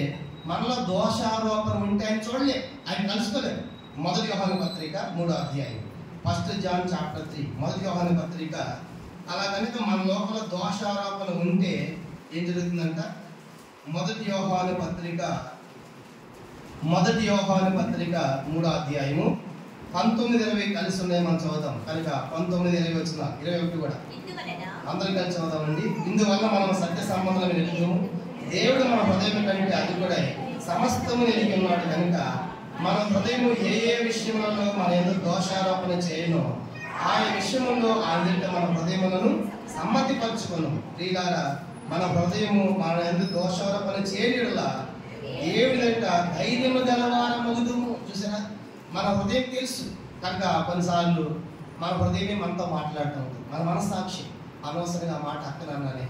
S2: మనలో దోషారోపణ ఉంటే ఆయన చూడలేదు, ఆయన కలుసుకోలేదు. 1 యోహాను పత్రిక 3వ అధ్యాయం 1 John chapter 3 1 యోహాను పత్రిక. అలా కనుక మన లోపల దోషారోపణ ఉంటే ఏం జరుగుతుందంట? 1 యోహాను పత్రిక 3వ అధ్యాయము 19-20 కలిసి ఉన్నాయి, మనం చదువుతాం. కనుక 19-20 వచ్చిన 21 కూడా అందరం కలిసి చదువుతామండి. ఇందువల్ల మనం సత్య సంబంధాలు నిలుపుతాము. దేవుడు మన హృదయం కంటే అది కూడా సమస్తము నిలిగి ఉన్నాడు. కనుక మన హృదయము ఏ విషయములలో మన ఎందుకు దోషారోపణ చేయను, ఆ విషయములో ఆయన మన హృదయములను సమ్మతిపరచుకును. ప్రియులారా, మన హృదయము మన ఎందుకు దోషారోపణ చేయనిలా దేవుడంట ధైర్యము గలవారమగుదుము. చూసారా, మన హృదయం తెలుసు. కనుక కొన్నిసార్లు మన హృదయమే మనతో మాట్లాడుతూ ఉంటుంది. మన మనస్సాక్షి అనవసరంగా మాట అక్కనన్నానే,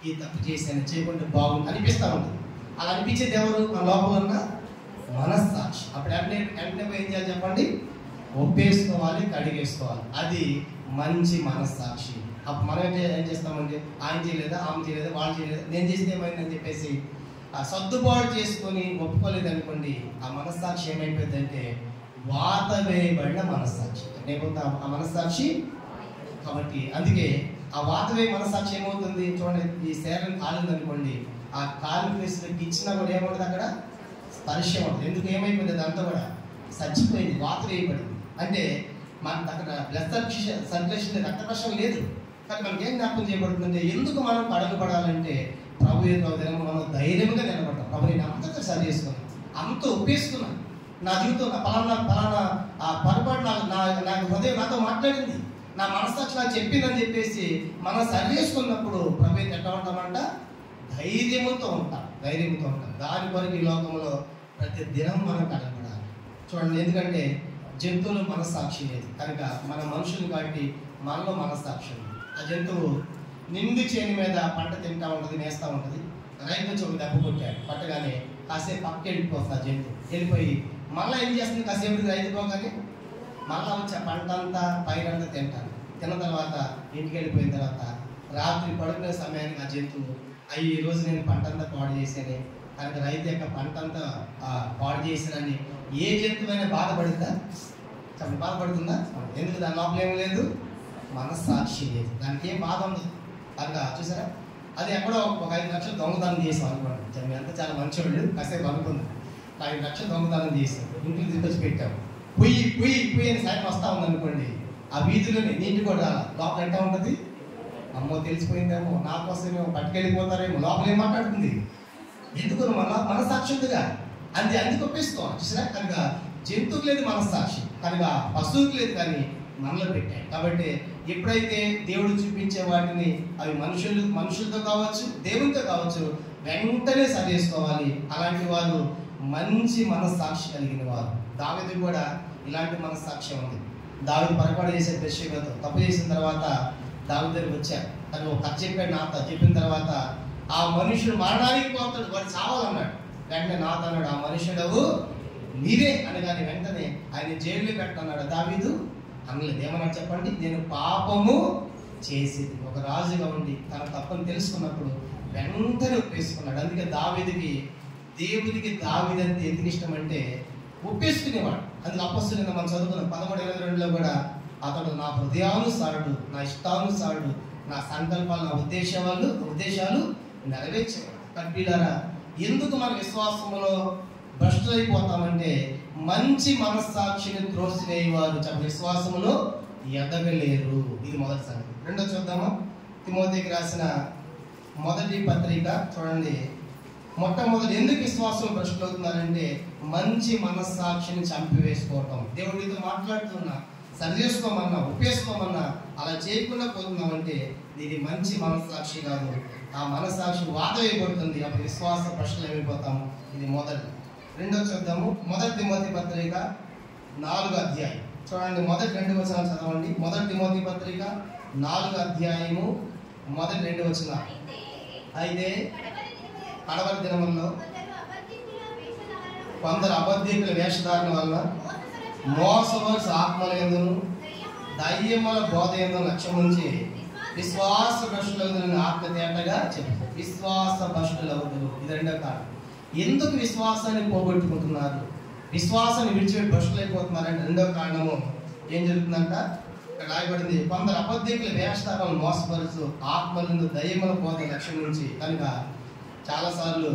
S2: ఈ తప్పు చేశాను, చేయకుండా బాగుంది అనిపిస్తూ ఉంటుంది. అలా అనిపించేది ఎవరు? మన లోపల ఉన్న మనస్సాక్షి. అప్పుడు వెంటనే ఏం చేయాలి చెప్పండి? ఒప్పేసుకోవాలి, కడిగేసుకోవాలి. అది మంచి మనస్సాక్షి. అప్పుడు మనం ఏం చేస్తామంటే ఆయన చేయలేదా, ఆమె చేయలేదా, వాళ్ళు చేయలేదా, నేను చేస్తే ఏమైందని చెప్పేసి ఆ సర్దుబాటు చేసుకొని ఒప్పుకోలేదు అనుకోండి, ఆ మనస్సాక్షి ఏమైపోయిందంటే వాత వేయబడిన మనస్సాక్షి. లేకపోతే ఆ మనస్సాక్షి కాబట్టి అందుకే ఆ వాత వేయ మనస్సాక్షి ఏమవుతుంది చూడండి, ఈ శరీరం కాలింది అనుకోండి, ఆ కాలు ప్లేస్లోకి ఇచ్చినా కూడా ఏమవుతుంది, అక్కడ స్పర్శ ఉంటుంది. ఎందుకు ఏమైపోయింది, అదంతా కూడా చచ్చిపోయింది, వాత వేయబడింది. అంటే మనకు అక్కడ బ్లడ్ సర్క్యులేషన్ రక్త ప్రసరణ లేదు. కానీ మనకి ఏం జ్ఞాపకం చేయబడుతుందంటే ఎందుకు మనం కడగబడాలంటే ప్రభు యొక్క మనం ధైర్యంగా నిలబడ్డాం. ప్రభు నేను అంతగా సరి చేసుకున్నాను, అంత ఒప్పేసుకున్నాను. నా జీవితం పలానా ఆ పొరపాటు నాకు హృదయం నాతో మాట్లాడింది, నా మనస్సాక్షి నాకు చెప్పిందని చెప్పేసి మనం సరి చేసుకున్నప్పుడు ప్రభు ఎట్లా ఉంటామంట, ధైర్యంతో ఉంటాం. దాని కొరకు ఈ లోకంలో ప్రతి దినం మనం కడగబడాలి. చూడండి, ఎందుకంటే జంతువులు మనస్సాక్షి లేదు కనుక మన మనుషులు కాబట్టి మనలో మనస్సాక్షి ఉంది. ఆ జంతువు నిండు చేని మీద పంట తింటా ఉంటుంది, వేస్తూ ఉంటుంది. రైతు వచ్చి ఒక దెబ్బ కొట్టాడు, పట్టగానే కాసేపు పక్కకి వెళ్ళిపోతుంది. ఆ జంతువు వెళ్ళిపోయి మళ్ళీ ఏం చేస్తుంది, కాసేపు రైతు పోగానే మళ్ళీ వచ్చి ఆ పంట అంతా పైరంతా తింటాను. తిన్న తర్వాత ఇంటికి వెళ్ళిపోయిన తర్వాత రాత్రి పడుకునే సమయానికి ఆ జంతువు ఈ రోజు నేను పంట అంతా పాడు చేశాను కనుక రైతు యొక్క పంట అంతా పాడు చేశానని ఏ జంతువైనా బాధపడుతుందా? చెప్పండి, బాధపడుతుందా? ఎందుకు? దాని లోపల ఏం లేదు, మనస్సాక్షి లేదు, దానికి ఏం బాధ ఉండదు. కనుక చూసారా, అది ఎక్కడో ఒక 5 లక్షలు దొంగతనం చేసాం అనుకోండి, మీ అంతా చాలా మంచివాళ్ళు, కాసేపు అనుకుంది 5 లక్షలు దొంగతనం చేసాం, ఇంటికి తీసుకొచ్చి పెట్టాం, పొయ్యి అని సాయం వస్తూ ఉందనుకోండి, ఆ వీధిలోనే నీటి కూడా లోపల ఎంత ఉంటుంది, అమ్మో తెలిసిపోయిందేమో, నా కోసమేమో పట్టుకెళ్ళిపోతారేమో, లోపల ఏం మాట్లాడుతుంది, ఎందుకు మనస్సాక్షి ఉందిగా, అందుకు ఒప్పిస్తాం. చూసారా, కనుక జంతువుకు లేదు మనస్సాక్షి, కనుక పశువుకి లేదు, కానీ మనలో పెట్టాయి. కాబట్టి ఎప్పుడైతే దేవుడు చూపించే వాటిని అవి మనుషులతో కావచ్చు, దేవునితో కావచ్చు, వెంటనే సరి చేసుకోవాలి. అలాంటి వారు మంచి మనస్సాక్షి కలిగిన వారు. దావీదు కూడా ఇలాంటి మనస్సాక్షి ఉంది. దావీదు పొరపాటు చేసే బెత్షెబతో తప్పు చేసిన తర్వాత దావీదు దగ్గరికి వచ్చారు. తను ఒక కథ చెప్పాడు, నాతో చెప్పిన తర్వాత ఆ మనుషుడు మరణానికి పోతాడు, వాడు చావాలన్నాడు. వెంటనే నాతో అన్నాడు, ఆ మనుషుడు నీవే అనగానే వెంటనే ఆయన జైల్లో పెట్టన్నాడు. దావీదు అనలేదు, ఏమన్నాడు చెప్పండి, నేను పాపము చేసి ఒక రాజుగా ఉండి తన తప్పని తెలుసుకున్నప్పుడు వెంటనే ఒప్పేసుకున్నాడు. అందుకే దేవుడికి దావీదంటే ఎందుకు ఇష్టం అంటే ఒప్పేసుకునేవాడు. అందులో అపొస్తలులుగా మనం చదువుకున్నాం 13:22లో కూడా అతడు నా హృదయానుసారుడు, నా ఇష్టానుసారుడు, నా సంకల్పాలు, నా ఉద్దేశాలు నెరవేర్చేవాడు. కట్టిలారా, ఎందుకు మన విశ్వాసంలో భ్రష్టులైపోతామంటే మంచి మనస్సాక్షిని త్రోసివేయవారు విశ్వాసములో ఎదగలేరు. ఇది మొదటి సంగతి. రెండో చూద్దామా, తిమోతికి రాసిన మొదటి పత్రిక చూడండి. మొట్టమొదటి ఎందుకు విశ్వాసం భ్రష్టులవుతున్నారంటే మంచి మనస్సాక్షిని చంపివేసుకోవటం. దేవుడితో మాట్లాడుతున్నా, సరి చేసుకోమన్నా, ఒప్పేసుకోమన్నా అలా చేయకుండా పోతున్నామంటే ఇది మంచి మనస్సాక్షి కాదు. ఆ మనస్సాక్షి వాత వేయబడుతుంది, అప్పుడు విశ్వాస భ్రష్టులు అయిపోతాము. ఇది మొదటి. రెండో చూద్దాము, మొదటి తిమోతి పత్రిక 4వ అధ్యాయం చూడండి. మొదటి 2 వచనాలు చదవండి. మొదటి తిమోతి పత్రిక 4వ అధ్యాయము మొదటి 2 వచనాలు. అయితే కడవరి దినముల్లో కొందరు అబద్ధికుల వేషధారణ వలన మోసవలసి ఆత్మల యందును దయ్యముల బోధ యందును లక్ష్యముంచి విశ్వాస భ్రష్టులవుదురని ఆత్మ తేటగా చెప్పారు. విశ్వాస భ్రష్టులవుదురు. ఇది రెండో కారణం. ఎందుకు విశ్వాసాన్ని పోగొట్టుకుంటున్నారు, విశ్వాసాన్ని విడిచిపెట్టి భ్రష్టులైపోతున్నారంటే రెండో కారణము ఏం జరుగుతుందంట, ఇక్కడ రాయబడింది, కొందరు అబద్ధికుల వేషధారణను మోసపరుచు ఆత్మలందు దయ్యముల బోధ లక్ష్యం నుంచి. కనుక చాలాసార్లు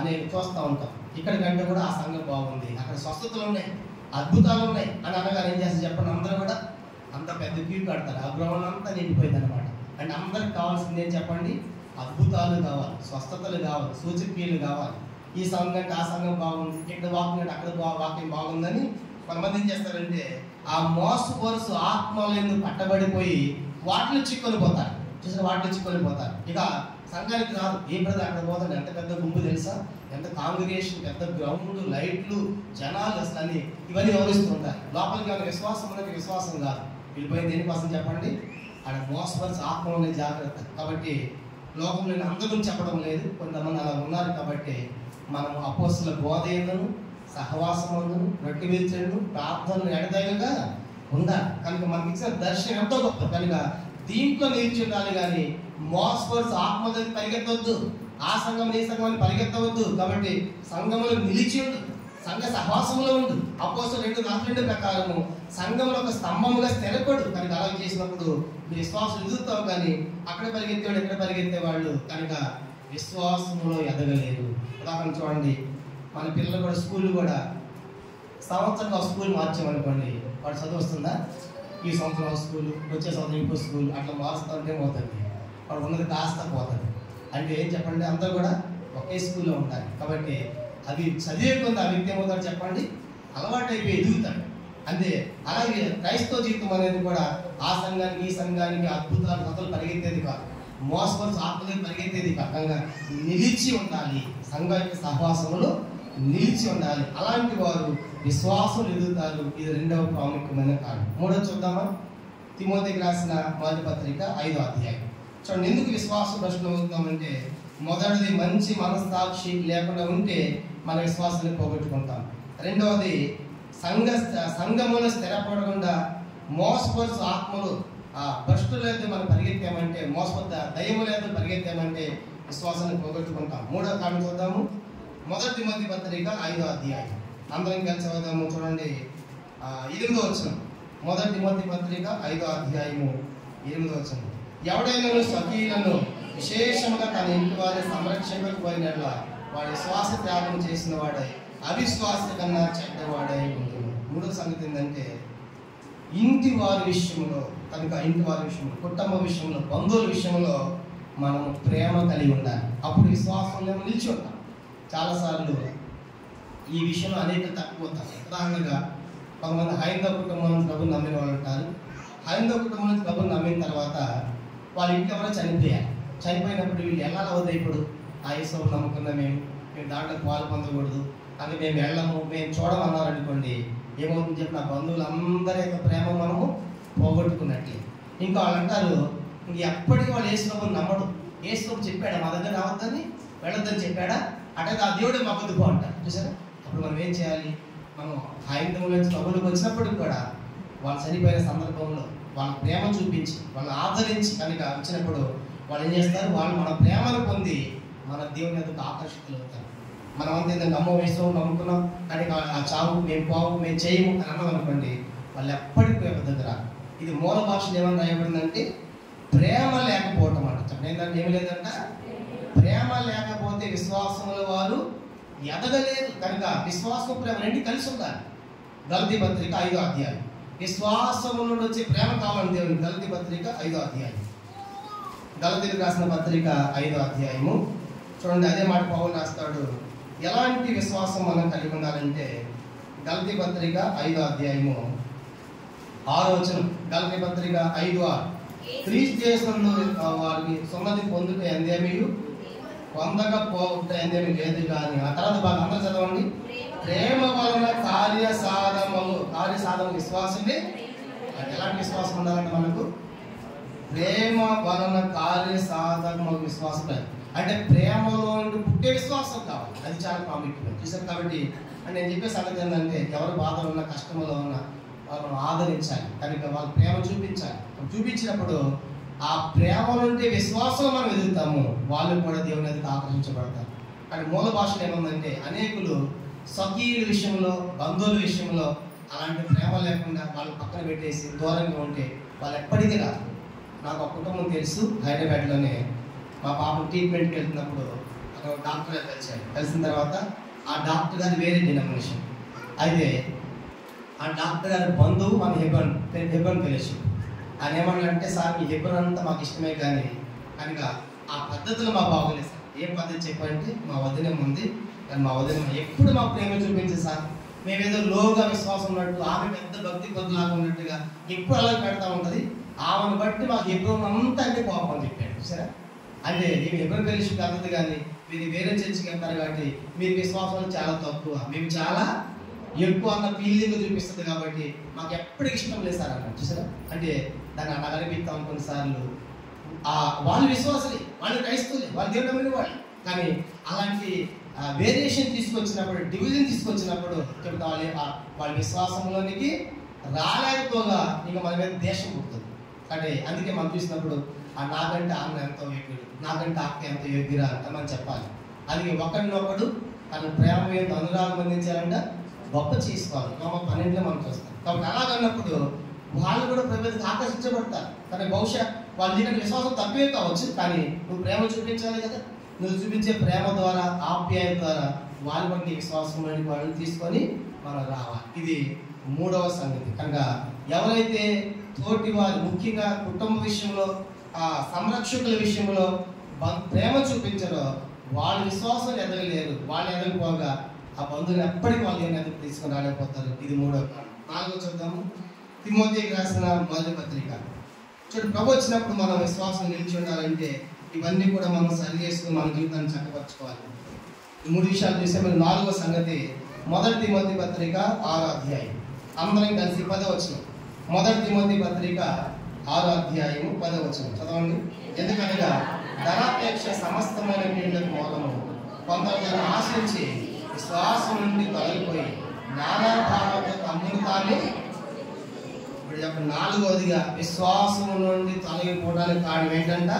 S2: నేను చూస్తూ ఉంటాం, ఇక్కడికంటే కూడా ఆ సంఘం బాగుంది, అక్కడ స్వస్థతలు ఉన్నాయి, అద్భుతాలు ఉన్నాయి అని అనగానే ఏం చేస్తారు చెప్పండి, అందరూ కూడా అంత పెద్ద క్యూ కడతారు, ఆ గ్రౌండ్ అంతా నిండిపోయింది అనమాట. అంటే అందరికి కావాల్సింది ఏం చెప్పండి, అద్భుతాలు కావాలి, స్వస్థతలు కావాలి, సూచక్రియలు కావాలి. ఈ సంఘం కంటే ఆ సంఘం బాగుంది, ఇక్కడ వాక్యం అంటే అక్కడ వాక్యం బాగుందని కొంతమంది ఏం చేస్తారంటే ఆ మోసపోరుసు ఆత్మలందు పట్టబడిపోయి వాటిలో చిక్కుని పోతారు. చూసిన వాటిలో చిక్కుని పోతారు. ఇక సంఘానికి రాదు, ఏ బ్రదర్ అక్కడ పోతాడు, ఎంత పెద్ద గుంపు తెలుసా, ఎంత కాంగ్రిగేషన్, పెద్ద గ్రౌండ్, లైట్లు, జనాలు, అసలు అన్ని ఇవన్నీ వివరిస్తూ ఉంటారు. లోపలికి వాళ్ళ విశ్వాసం ఉన్నది విశ్వాసం కాదు. వెళ్ళిపోయింది దేనికోసం చెప్పండి, అక్కడ మోసపరిచి ఆత్మ అనేది జాగ్రత్త. కాబట్టి లోకంలో అందరూ చెప్పడం లేదు, కొంతమంది అలా ఉన్నారు. కాబట్టి మనం అపోస్తుల బోధ యందును సహవాసం అందును, రొట్టె విరిచెను, ప్రార్థనలు ఎడతెగగా ఉండాలి. కనుక మనకి ఇచ్చిన దర్శనం ఎంతో గొప్ప. కనుక దీంట్లో నిలిచి ఉండాలి. కానీ మోసపరుచు ఆత్మహత్య పరిగెత్తవద్దు. ఆ సంఘం ఈ సంఘం అని పరిగెత్తవద్దు. కాబట్టి సంఘంలో నిలిచి ఉండు, సంఘ సహవాసంలో ఉండు. అపోస్తలుల 2:42 ప్రకారము సంఘంలో ఒక స్తంభముగా స్థిరపడు. కనుక అలా చేసినప్పుడు నీ విశ్వాసం ఎదుగుతావు. కానీ అక్కడ పరిగెత్తేవాడు ఎక్కడ పరిగెత్తేవాళ్ళు కనుక విశ్వాసంలో ఎదగలేరు. ఉదాహరణ చూడండి, మన పిల్లలు కూడా స్కూల్ కూడా సంవత్సరం ఒక స్కూల్ మార్చామనుకోండి, వాడు చదువు వస్తుందా? ఈ సంవత్సరం స్కూల్, వచ్చే సంవత్సరం ఇంకో స్కూల్, అట్లా మారుస్తూ ఉంటే పోతుంది. వాడు ఉన్నది కాస్త పోతుంది. అంటే ఏం చెప్పండి, అందరూ కూడా ఒకే స్కూల్లో ఉండాలి. కాబట్టి అది చదివే కొంత ఆ వ్యక్తి ఏమవుతాడు చెప్పండి, అలవాటు అయిపోయి ఎదుగుతాడు. అంతే. అలాగే క్రైస్తవ జీవితం అనేది కూడా ఆ సంఘానికి ఈ సంఘానికి అద్భుతాలు కథలు పరిగెత్తేది కాదు, మోసపరుచు ఆత్మలకు పరిగెత్తేది కాకుండా నిలిచి ఉండాలి. సంఘం యొక్క సహవాసంలో నిలిచి ఉండాలి. అలాంటి వారు విశ్వాసం ఎదుగుతారు. ఇది రెండవ ప్రాముఖ్యమైన కారణం. మూడోది చూద్దామా? తిమోతికి రాసిన మొదటి పత్రిక 5వ అధ్యాయం చూడండి. ఎందుకు విశ్వాసం ప్రశ్న అవుతామంటే, మొదటిది మంచి మనస్సాక్షి లేకుండా ఉంటే మన విశ్వాసాన్ని పోగొట్టుకుంటాం. రెండవది సంఘములో స్థిరపడకుండా మోసపరుచు ఆత్మలు భ్రష్టులు అయితే మనం పరిగెత్తామంటే, మోసపడ్డ దయ్యము లేదు పరిగెత్తామంటే విశ్వాసాన్ని పోగొట్టుకుంటాం. మూడవ కారణం చూద్దాము. మొదటి తిమోతి పత్రిక 5వ అధ్యాయం అందరం కలిసి చదువుదాము. చూడండి 8వ వచనం. మొదటి తిమోతి పత్రిక 5వ అధ్యాయము 8వ వచనం. ఎవడైనా స్వకీయులను విశేషంగా తన ఇంటి వారిని సంరక్షించకపోయినట్ల వాడి విశ్వాస త్యాగం చేసిన వాడై అవిశ్వాస కన్నా చెడ్డవాడై ఉంటుంది. మూడో సంగతి ఏంటంటే, ఇంటి వారి విషయంలో, కనుక ఇంటి వారి విషయంలో, కుటుంబ విషయంలో, బంధువుల విషయంలో మనం ప్రేమ కలిగి ఉండాలి. అప్పుడు విశ్వాసంలో నిలిచి ఉంటాం. చాలాసార్లు ఈ విషయంలో అనేక తక్కువతాం. ఉదాహరణగా కొంతమంది హైందవ కుటుంబంలో ప్రభుని నమ్మిన వాళ్ళు ఉంటారు. హైందవ కుటుంబంలో ప్రభుని నమ్మిన తర్వాత వాళ్ళ ఇంట్లో ఎవరో చనిపోయారు. చనిపోయినప్పుడు వీళ్ళు ఎలా అవుతాయి? ఇప్పుడు ఆ యేసుని నమ్ముకున్న మేము దాంట్లో పాలు పొందకూడదు అని మేము వెళ్ళము, మేము చూడమన్నారనుకోండి, ఏమవుతుంది చెప్పి నా బంధువులందరి యొక్క ప్రేమ మనము పోగొట్టుకున్నట్లే. ఇంకా వాళ్ళు అంటారు, ఇంక ఎప్పటికీ వాళ్ళు యేసుని నమ్మడు. యేసు చెప్పాడా మా దగ్గర రావద్దని, వెళ్ళొద్దని చెప్పాడా? అంటే ఆ దేవుడే మా బతుకు అంటారు. చూసారా? అప్పుడు మనం ఏం చేయాలి? మనం హైందవుల నుంచి ప్రభువులకు వచ్చినప్పటికి కూడా వాళ్ళు చనిపోయిన సందర్భంలో వాళ్ళ ప్రేమ చూపించి, వాళ్ళని ఆదరించి కనుక వచ్చినప్పుడు వాళ్ళు ఏం చేస్తారు? వాళ్ళు మన ప్రేమను పొంది మన దేవుని ఎదుగు ఆకర్షితులు అవుతారు. మనం అంతా ఏంటంటే నమ్మో వేసాం, నమ్ముకున్నాం కానీ ఆ చావు మేము పోవు, మేము చేయము అని అన్నాం అనుకోండి, వాళ్ళు ఎప్పటికీ దగ్గర. ఇది మూల భాషలో ఏమన్నా రాయబడిందంటే ప్రేమ లేకపోవటం అంట. ఏంటంటే ఏమి లేదంట, ప్రేమ లేకపోతే విశ్వాసముల వారు ఎదగలేదు. కనుక విశ్వాసం ప్రేమ రెండు కలిసి ఉండాలి. గలతీ పత్రిక 5వ అధ్యాయం. విశ్వాసము నుండి వచ్చే ప్రేమ కావాలని దేవుని. గలతీ పత్రిక 5వ అధ్యాయం. గలతీలకు రాసిన పత్రిక 5వ అధ్యాయము చూడండి. అదే మాట పౌలు రాస్తాడు. ఎలాంటి విశ్వాసం మనం కలిగి ఉండాలంటే, గలతీ పత్రిక 5వ అధ్యాయము 6వ వచనం. గలతీ పత్రిక 5:6. క్రీస్తు యేసునందు వారికి సున్నతి పొందుట ఎందేమీ పొందకపోవట ఎందేమీ లేదు కానీ. ఆ తర్వాత బాగా అందరూ చదవండి. ప్రేమ వలన కార్యసాధము విశ్వాసమే. ఎలాంటి విశ్వాసం ఉండాలంటే మనకు? ప్రేమ వలన కార్యసాధము విశ్వాసం. అంటే ప్రేమలో పుట్టే విశ్వాసం కావాలి. అది చాలా ప్రాముఖ్యం. చూసారు? కాబట్టి అంటే నేను చెప్పే సంగతి ఏంటంటే, ఎవరు బాధలు ఉన్నా, కష్టంలో ఉన్నా వాళ్ళను ఆదరించాలి. కనుక వాళ్ళ ప్రేమ చూపించాలి. చూపించినప్పుడు ఆ ప్రేమ నుండి విశ్వాసం మనం ఎదుగుతాము. వాళ్ళు కూడా దేవుని ఎదుగు ఆకర్షించబడతారు. కానీ మూల భాషలో ఏముందంటే, అనేకులు స్వకీయుల విషయంలో, బంధువుల విషయంలో అలాంటి ప్రేమ లేకుండా వాళ్ళు పక్కన పెట్టేసి దూరంగా ఉంటే వాళ్ళు ఎప్పటికీ రాదు. నాకు ఒక కుటుంబం తెలుసు, హైదరాబాద్లోనే. మా పాప ట్రీట్మెంట్కి వెళ్తున్నప్పుడు అక్కడ డాక్టర్ గారు కలిశారు. కలిసిన తర్వాత ఆ డాక్టర్ గారు వేరే డినామినేషన్. అయితే ఆ డాక్టర్ గారి బంధువు మన హెబన్ ఫెలోషిప్. ఆయన ఏమన్నాడంటే, సార్ మీ హెబన్ అంతా మాకు ఇష్టమే కానీ కనుక ఆ పద్ధతులు మాకు బాగోలేదు సార్. ఏం పద్ధతి చెప్పాలంటే, మా వదిన ఉంది కానీ మా వదిన ఎప్పుడు మాకు ప్రేమ చూపించింది సార్. మేమేదో లోగా విశ్వాసం ఉన్నట్టు, ఆమె పెద్ద భక్తి పొద్దులాగా ఉన్నట్టుగా ఎప్పుడు అలా పెడతా ఉంటుంది. ఆమెను బట్టి మాకు హెబ్రోన్ అంతా అంటే కోపం అని చెప్పాడు. సరే, అంటే మేము హెబ్రోన్ ఫెలోషిప్ కాదు కానీ మీరు వేరే చర్చికి వెళ్తారు కాబట్టి మీరు విశ్వాసాలు చాలా తక్కువ, మేము చాలా ఎక్కువ అన్న ఫీలింగ్ చూపిస్తుంది కాబట్టి మాకు ఎప్పటికి ఇష్టం లేదు సార్ అన్నట్టు. చూసారా? అంటే దాన్ని అలా అనిపిస్తాం కొన్నిసార్లు. వాళ్ళు విశ్వాసలే వాళ్ళు క్రైస్తవులే, వాళ్ళు దేవుడు నమ్మిన వాళ్ళు. కానీ అలాంటి వేరియేషన్ తీసుకొచ్చినప్పుడు, డివిజన్ తీసుకొచ్చినప్పుడు చెప్తా వాళ్ళ విశ్వాసంలోనికి రాలేకపోగా ఇంకా మన మీద దేశం పుడుతుంది. అంటే అందుకే మనం చూసినప్పుడు నాకంటే ఆమె ఎంతో యోగ్యుడు, నాకంటే అక్క ఎంతో యోగ్యురా అని మనం చెప్పాలి. అందుకే ఒకరినొకడు తన ప్రేమ మీద అనురాగం అందించాలంట గొప్ప చేసుకోవాలి. 12 మనం చూస్తాం. కాబట్టి అలాగన్నప్పుడు వాళ్ళు కూడా ప్రభుత్వం ఆకర్షించబడతారు. కానీ బహుశా వాళ్ళ దగ్గర విశ్వాసం తక్కువే కావచ్చు, కానీ నువ్వు ప్రేమ చూపించాలి కదా. నువ్వు చూపించే ప్రేమ ద్వారా, ఆప్యాయత ద్వారా వాళ్ళు కూడా నీ విశ్వాసంలోని వాళ్ళని తీసుకొని మనం రావాలి. ఇది 3వ సంగతి. కనుక ఎవరైతే తోటి వారు, ముఖ్యంగా కుటుంబ విషయంలో, సంరక్షకుల విషయంలో ప్రేమ చూపించారో వాళ్ళు విశ్వాసం ఎదగలేరు. వాళ్ళు ఎదగపోగా ఆ బంధువులు ఎప్పటికీ వాళ్ళు ఏం ఎదుగు తీసుకొని రాలేకపోతారు. ఇది 3వ కారణం. 4వ చూద్దాము. తిమోతికి రాసిన మొదటి పత్రిక. చూడు, ప్రభు వచ్చినప్పుడు మనం విశ్వాసం నిలిచి ఉండాలంటే ఇవన్నీ కూడా మనం సరి చేసుకుని మన జీవితాన్ని చక్కపరచుకోవాలి. ఈ 3 విషయాలు చూస్తే మీరు 4వ సంగతి మొదటి తిమోతి పత్రిక 6వ అధ్యాయం. అందరం కలిసి 10వ వచనం. మొదటి తిమోతి పత్రిక 6వ అధ్యాయము 10వ వచనం చదవండి. ఎందుకనగా ధనాపేక్ష సమస్తమైన కీళ్లకు మూలము, కొందరు ఆశించి విశ్వాసం నుండి తొలగిపోయి నానా భావాలతో తమ్మును తానే. ఇప్పుడు చెప్పండి, 4వదిగా విశ్వాసం నుండి తొలగిపోవడానికి కారణం ఏంటంట?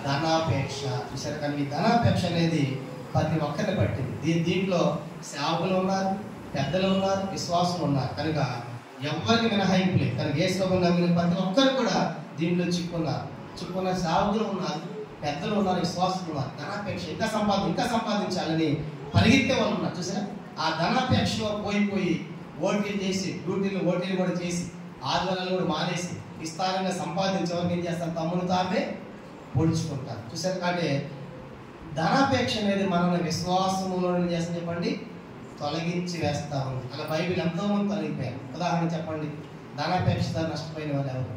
S2: ధనాపేక్ష. చూసారు? కానీ ఈ ధనాపేక్ష అనేది ప్రతి ఒక్కరిని పట్టింది. దీంట్లో సేవకులు ఉన్నారు, పెద్దలు ఉన్నారు, విశ్వాసులు ఉన్నారు. కనుక ఎవరికి మినహాయింపు లేదు. కనుక యేసుప్రభువుని నమ్మిన ప్రతి ఒక్కరు కూడా దీంట్లో చిక్కున్న సేవకులు ఉన్నారు, పెద్దలు ఉన్నారు, విశ్వాసులు ఉన్నారు. ధనాపేక్ష ఇంకా సంపాదించాలని పరిగెత్తే వాళ్ళు ఉన్నారు. చూసారా? ఆ ధనాపేక్షలో పోయి ఓటీలు చేసి, ఓటీలు కూడా చేసి, ఆదివారాలు కూడా మానేసి విస్తారంగా సంపాదించేవారికి ఏం చేస్తారు? తమ్మును తామే పొడుచుకుంటారు. చూసారు? అంటే ధనాపేక్ష అనేది మనల్ని విశ్వాసంలో చేస్తుంది చెప్పండి, తొలగించి వేస్తా ఉంది. అలా బైబిల్ ఎంతో మంది తొలగిపోయారు. ఉదాహరణ చెప్పండి, ధనాపేక్ష నష్టపోయిన వాళ్ళు ఎవరు?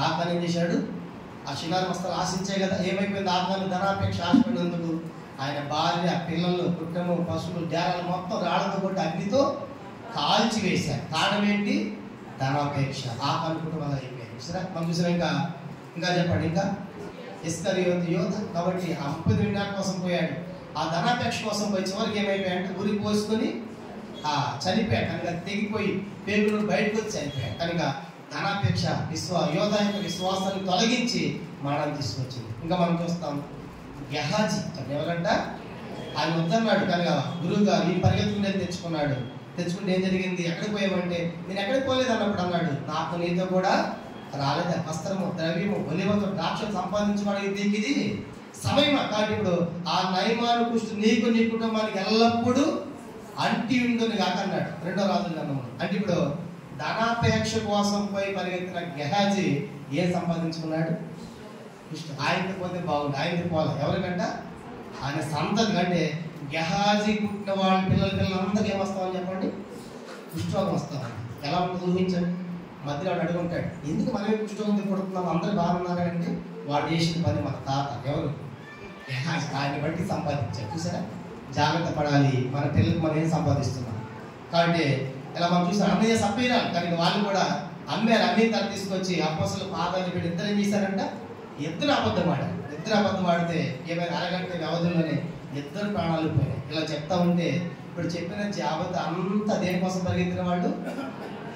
S2: ఆకాను ఏం చేశాడు? ఆ షినార్ వస్త్రాలు ఆశించే కదా. ఏమైపోయింది? ఆకాను ధనాపేక్ష ఆశపడినందుకు ఆయన భార్య, పిల్లలు, కుటుంబం, పశువులు, డేరాలు మొత్తం రాళ్లతో కొట్టి అగ్నితో కాల్చి వేశారు. కారణం ఏంటి? ధనాపేక్ష. ఆకాను కుటుంబాలు అయిపోయాయి. సరే, మనం చూసాం. ఇంకా చెప్పండి, ఇంకా ఇస్కరియోతు యోధ. కాబట్టి ఆ 30 దినాల కోసం పోయాడు. ఆ ధనాపేక్ష కోసం పోయి చివరికి ఏమైపోయాడంటే ఉరి పోసుకొని చనిపోయాడు. కనుక తెగిపోయి పేగులు బయటకు వచ్చి చనిపోయాడు. కనుక ధనాపేక్ష యోధ యొక్క విశ్వాసాన్ని తొలగించి మరణం తీసుకొచ్చింది. ఇంకా మనం చూస్తాం గెహాజీ. ఎవరంట? ఆయన వద్దన్నాడు. కనుక గురువు గారు ఈ పరిగెత్తుకునేది తెచ్చుకుంటే ఏం జరిగింది? ఎక్కడికి పోయామంటే, నేను ఎక్కడికి పోలేదు అన్నప్పుడు అన్నాడు, నాకు నీతో కూడా రాలేదా? వస్త్రము, ద్రవ్యము, ఒలివతో ద్రాక్ష సంపాదించుకోవడానికి దీనికి ఇది సమయం. కాబట్టి ఇప్పుడు ఆ నయమాను కుష్టు నీకు, నీ కుటుంబానికి ఎల్లప్పుడూ అంటి ఉండుని కాక అన్నాడు 2వ రాజుల గ్రంథంలో. అంటే ఇప్పుడు ధనాపేక్ష కోసం పోయి పరిగెత్తిన గెహాజీ ఏం సంపాదించుకున్నాడు? ఆయనకి పోతే బాగుంది, ఆయనకి పోలే. ఎవరికంట? ఆయన సంతతి. అంటే గెహాజీ పుట్టిన వాళ్ళ పిల్లలందరికీ ఏమొస్తామని చెప్పండి? కుష్ఠరోగం వస్తామని. ఎలా ఉంటుంది ఊహించండి. మధ్యలో వాడు అడుగుంటాడు, ఎందుకు మనమే కుష్ఠరోగం పుడుతున్నాం, అందరూ బాగున్నారంటే వాడు చేసిన పని మన తాత ఎవరు? గెహాజీ. ఆయన బట్టి సంపాదించాడు. చూసారా? జాగ్రత్త పడాలి, మన పిల్లలకు మనం ఏం సంపాదిస్తున్నాం. కాబట్టి ఇలా మనం చూసాం, అన్నయ్య సపీరాలు. కానీ వాళ్ళు కూడా అమ్మారు. అన్ని తన తీసుకొచ్చి అపోస్తలుల పాదాలు పెట్టి ఇద్దరు ఏం చేశారంట? ఇద్దరు అబద్ధం ఆడితే ఏమైనా అరగంట వ్యవధిలోనే 2 ప్రాణాలు పోయినాయి. ఇలా చెప్తా ఉంటే ఇప్పుడు చెప్పిన జాబిత అంతా దేనికోసం పరిగెత్తిన వాళ్ళు?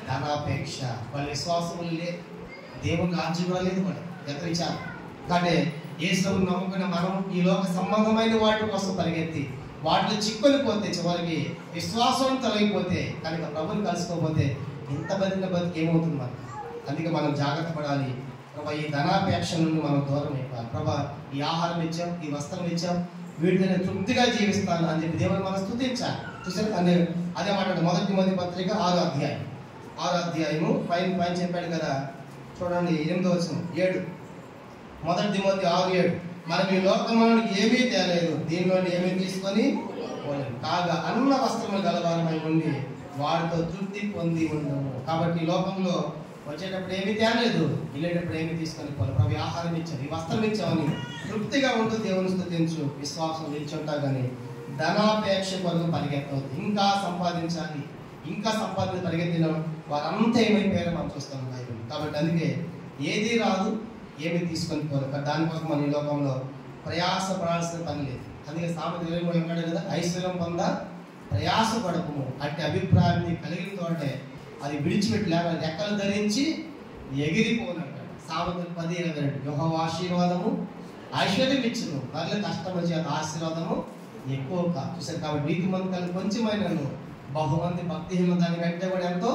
S2: ధనాపేక్ష. వాళ్ళ విశ్వాసములు లేదు, దేవుని రాజ్యం కూడా లేదు. వాళ్ళు ఎంత విచారం. కాబట్టి యేసుని నమ్ముకున్న మనం ఈ లోక సంబంధమైన వాటి కోసం పరిగెత్తి వాటిలో చిక్కుని పోతే, చివరికి విశ్వాసం తొలగిపోతే, కనుక ప్రభుని కలుసుకోకపోతే ఇంత బతికి ఏమవుతుంది మనం? అందుకే మనం జాగ్రత్త పడాలి. ప్రభా, ఈ ధనాపేక్ష నుండి మనం దూరం అయిపోవాలి. ప్రభా, ఈ ఆహారం ఇచ్చాం, ఈ వస్త్రం ఇచ్చాం, వీటిని తృప్తిగా జీవిస్తాను అని చెప్పి దేవుని మనం స్తుతించాలి. చూసారు? అదే మాట్లాడు. మొదటి తిమోతి పత్రిక 6వ అధ్యాయము పైన చెప్పాడు కదా. చూడండి 8వ వచనం 7. మొదటి తిమోతి 6:7. మనం ఈ లోకములను ఏమీ తేలేదు, దీనిలోని ఏమీ తీసుకొని పోలేదు. కాగా అన్న వస్త్రములు గలవారమై ఉండి వాటితో తృప్తి పొంది ఉండము. కాబట్టి ఈ లోకంలో వచ్చేటప్పుడు ఏమీ తేలేదు, వెళ్ళేటప్పుడు ఏమీ తీసుకొని పోలేదు. ప్రభు ఆహారం ఇచ్చావు, ఈ వస్త్రం ఇచ్చావని తృప్తిగా ఉంటూ దేవుని స్తుతించు, విశ్వాసం నిలిచుంటా. కానీ ధనాపేక్ష కొరకు పరిగెత్తవద్దు. ఇంకా సంపాదించాలి, పరిగెత్తిన వారంతా ఏమైపోయారో మనం చూస్తాం బైబిల్. కాబట్టి అందుకే ఏది రాదు, ఏమి తీసుకొని పోరు. దానికోసం మన ఈ లోకంలో ప్రయాసపడాల్సిన పని లేదు. అందుకే సామెత 23 అంటాడు కదా, ఐశ్వర్యం పొంద ప్రయాసపడకము. అట్టి అభిప్రాయాన్ని కలిగిన తోటే అది విడిచిపెట్టి లేక రెక్కలు ధరించి ఎగిరిపోనంటాడు. సామెతలు 10:22 యెహోవా ఆశీర్వాదము ఐశ్వర్యం ఇచ్చును, మరల కష్టం చేత ఆశీర్వాదము ఎక్కువ కాదు. చూసారు కాబట్టి నీతిమంతులు కొంచెమైనను బహుమంది భక్తిహీన దానికంటే కూడా ఎంతో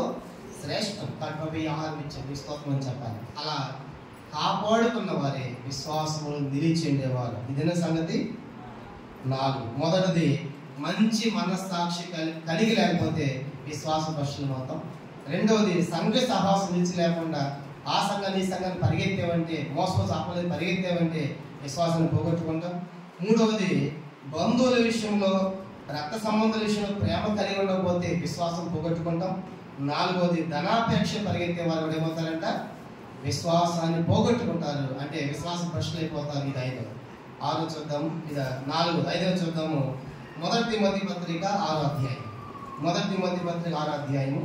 S2: శ్రేష్టం. కాబట్టి ఆహారం ఇచ్చింది స్తోత్రం అని చెప్పాలి. అలా కాపాడుకున్న వారే విశ్వాసములు నిలిచి ఉండేవారు. ఇదిన సంగతి 4. మొదటిది మంచి మనస్సాక్షి కలిగి లేకపోతే విశ్వాస పక్షులు మొత్తం. రెండవది సంఘ సహవాసం నిలిచి లేకుండా ఆ సంఘాన్ని ఈ సంఘాన్ని పరిగెత్తేవంటే, మోసపోసి అప్పలేదు పరిగెత్తేవంటే విశ్వాసాన్ని పోగొట్టుకుంటాం. మూడవది బంధువుల విషయంలో, రక్త సంబంధాల విషయంలో ప్రేమ కలిగి ఉండకపోతే విశ్వాసం పోగొట్టుకుంటాం. నాలుగవది ధనాపేక్ష పరిగెత్తే వారు కూడా ఏమవుతారంట, విశ్వాసాన్ని పోగొట్టుకుంటారు, అంటే విశ్వాస భ్రష్టులు అయిపోతారు. ఇది 5. 6 చూద్దాము, ఇది 4. 5 చూద్దాము. మొదటి తిమోతి పత్రిక 6వ అధ్యాయం. మొదటి తిమోతి పత్రిక 6వ అధ్యాయము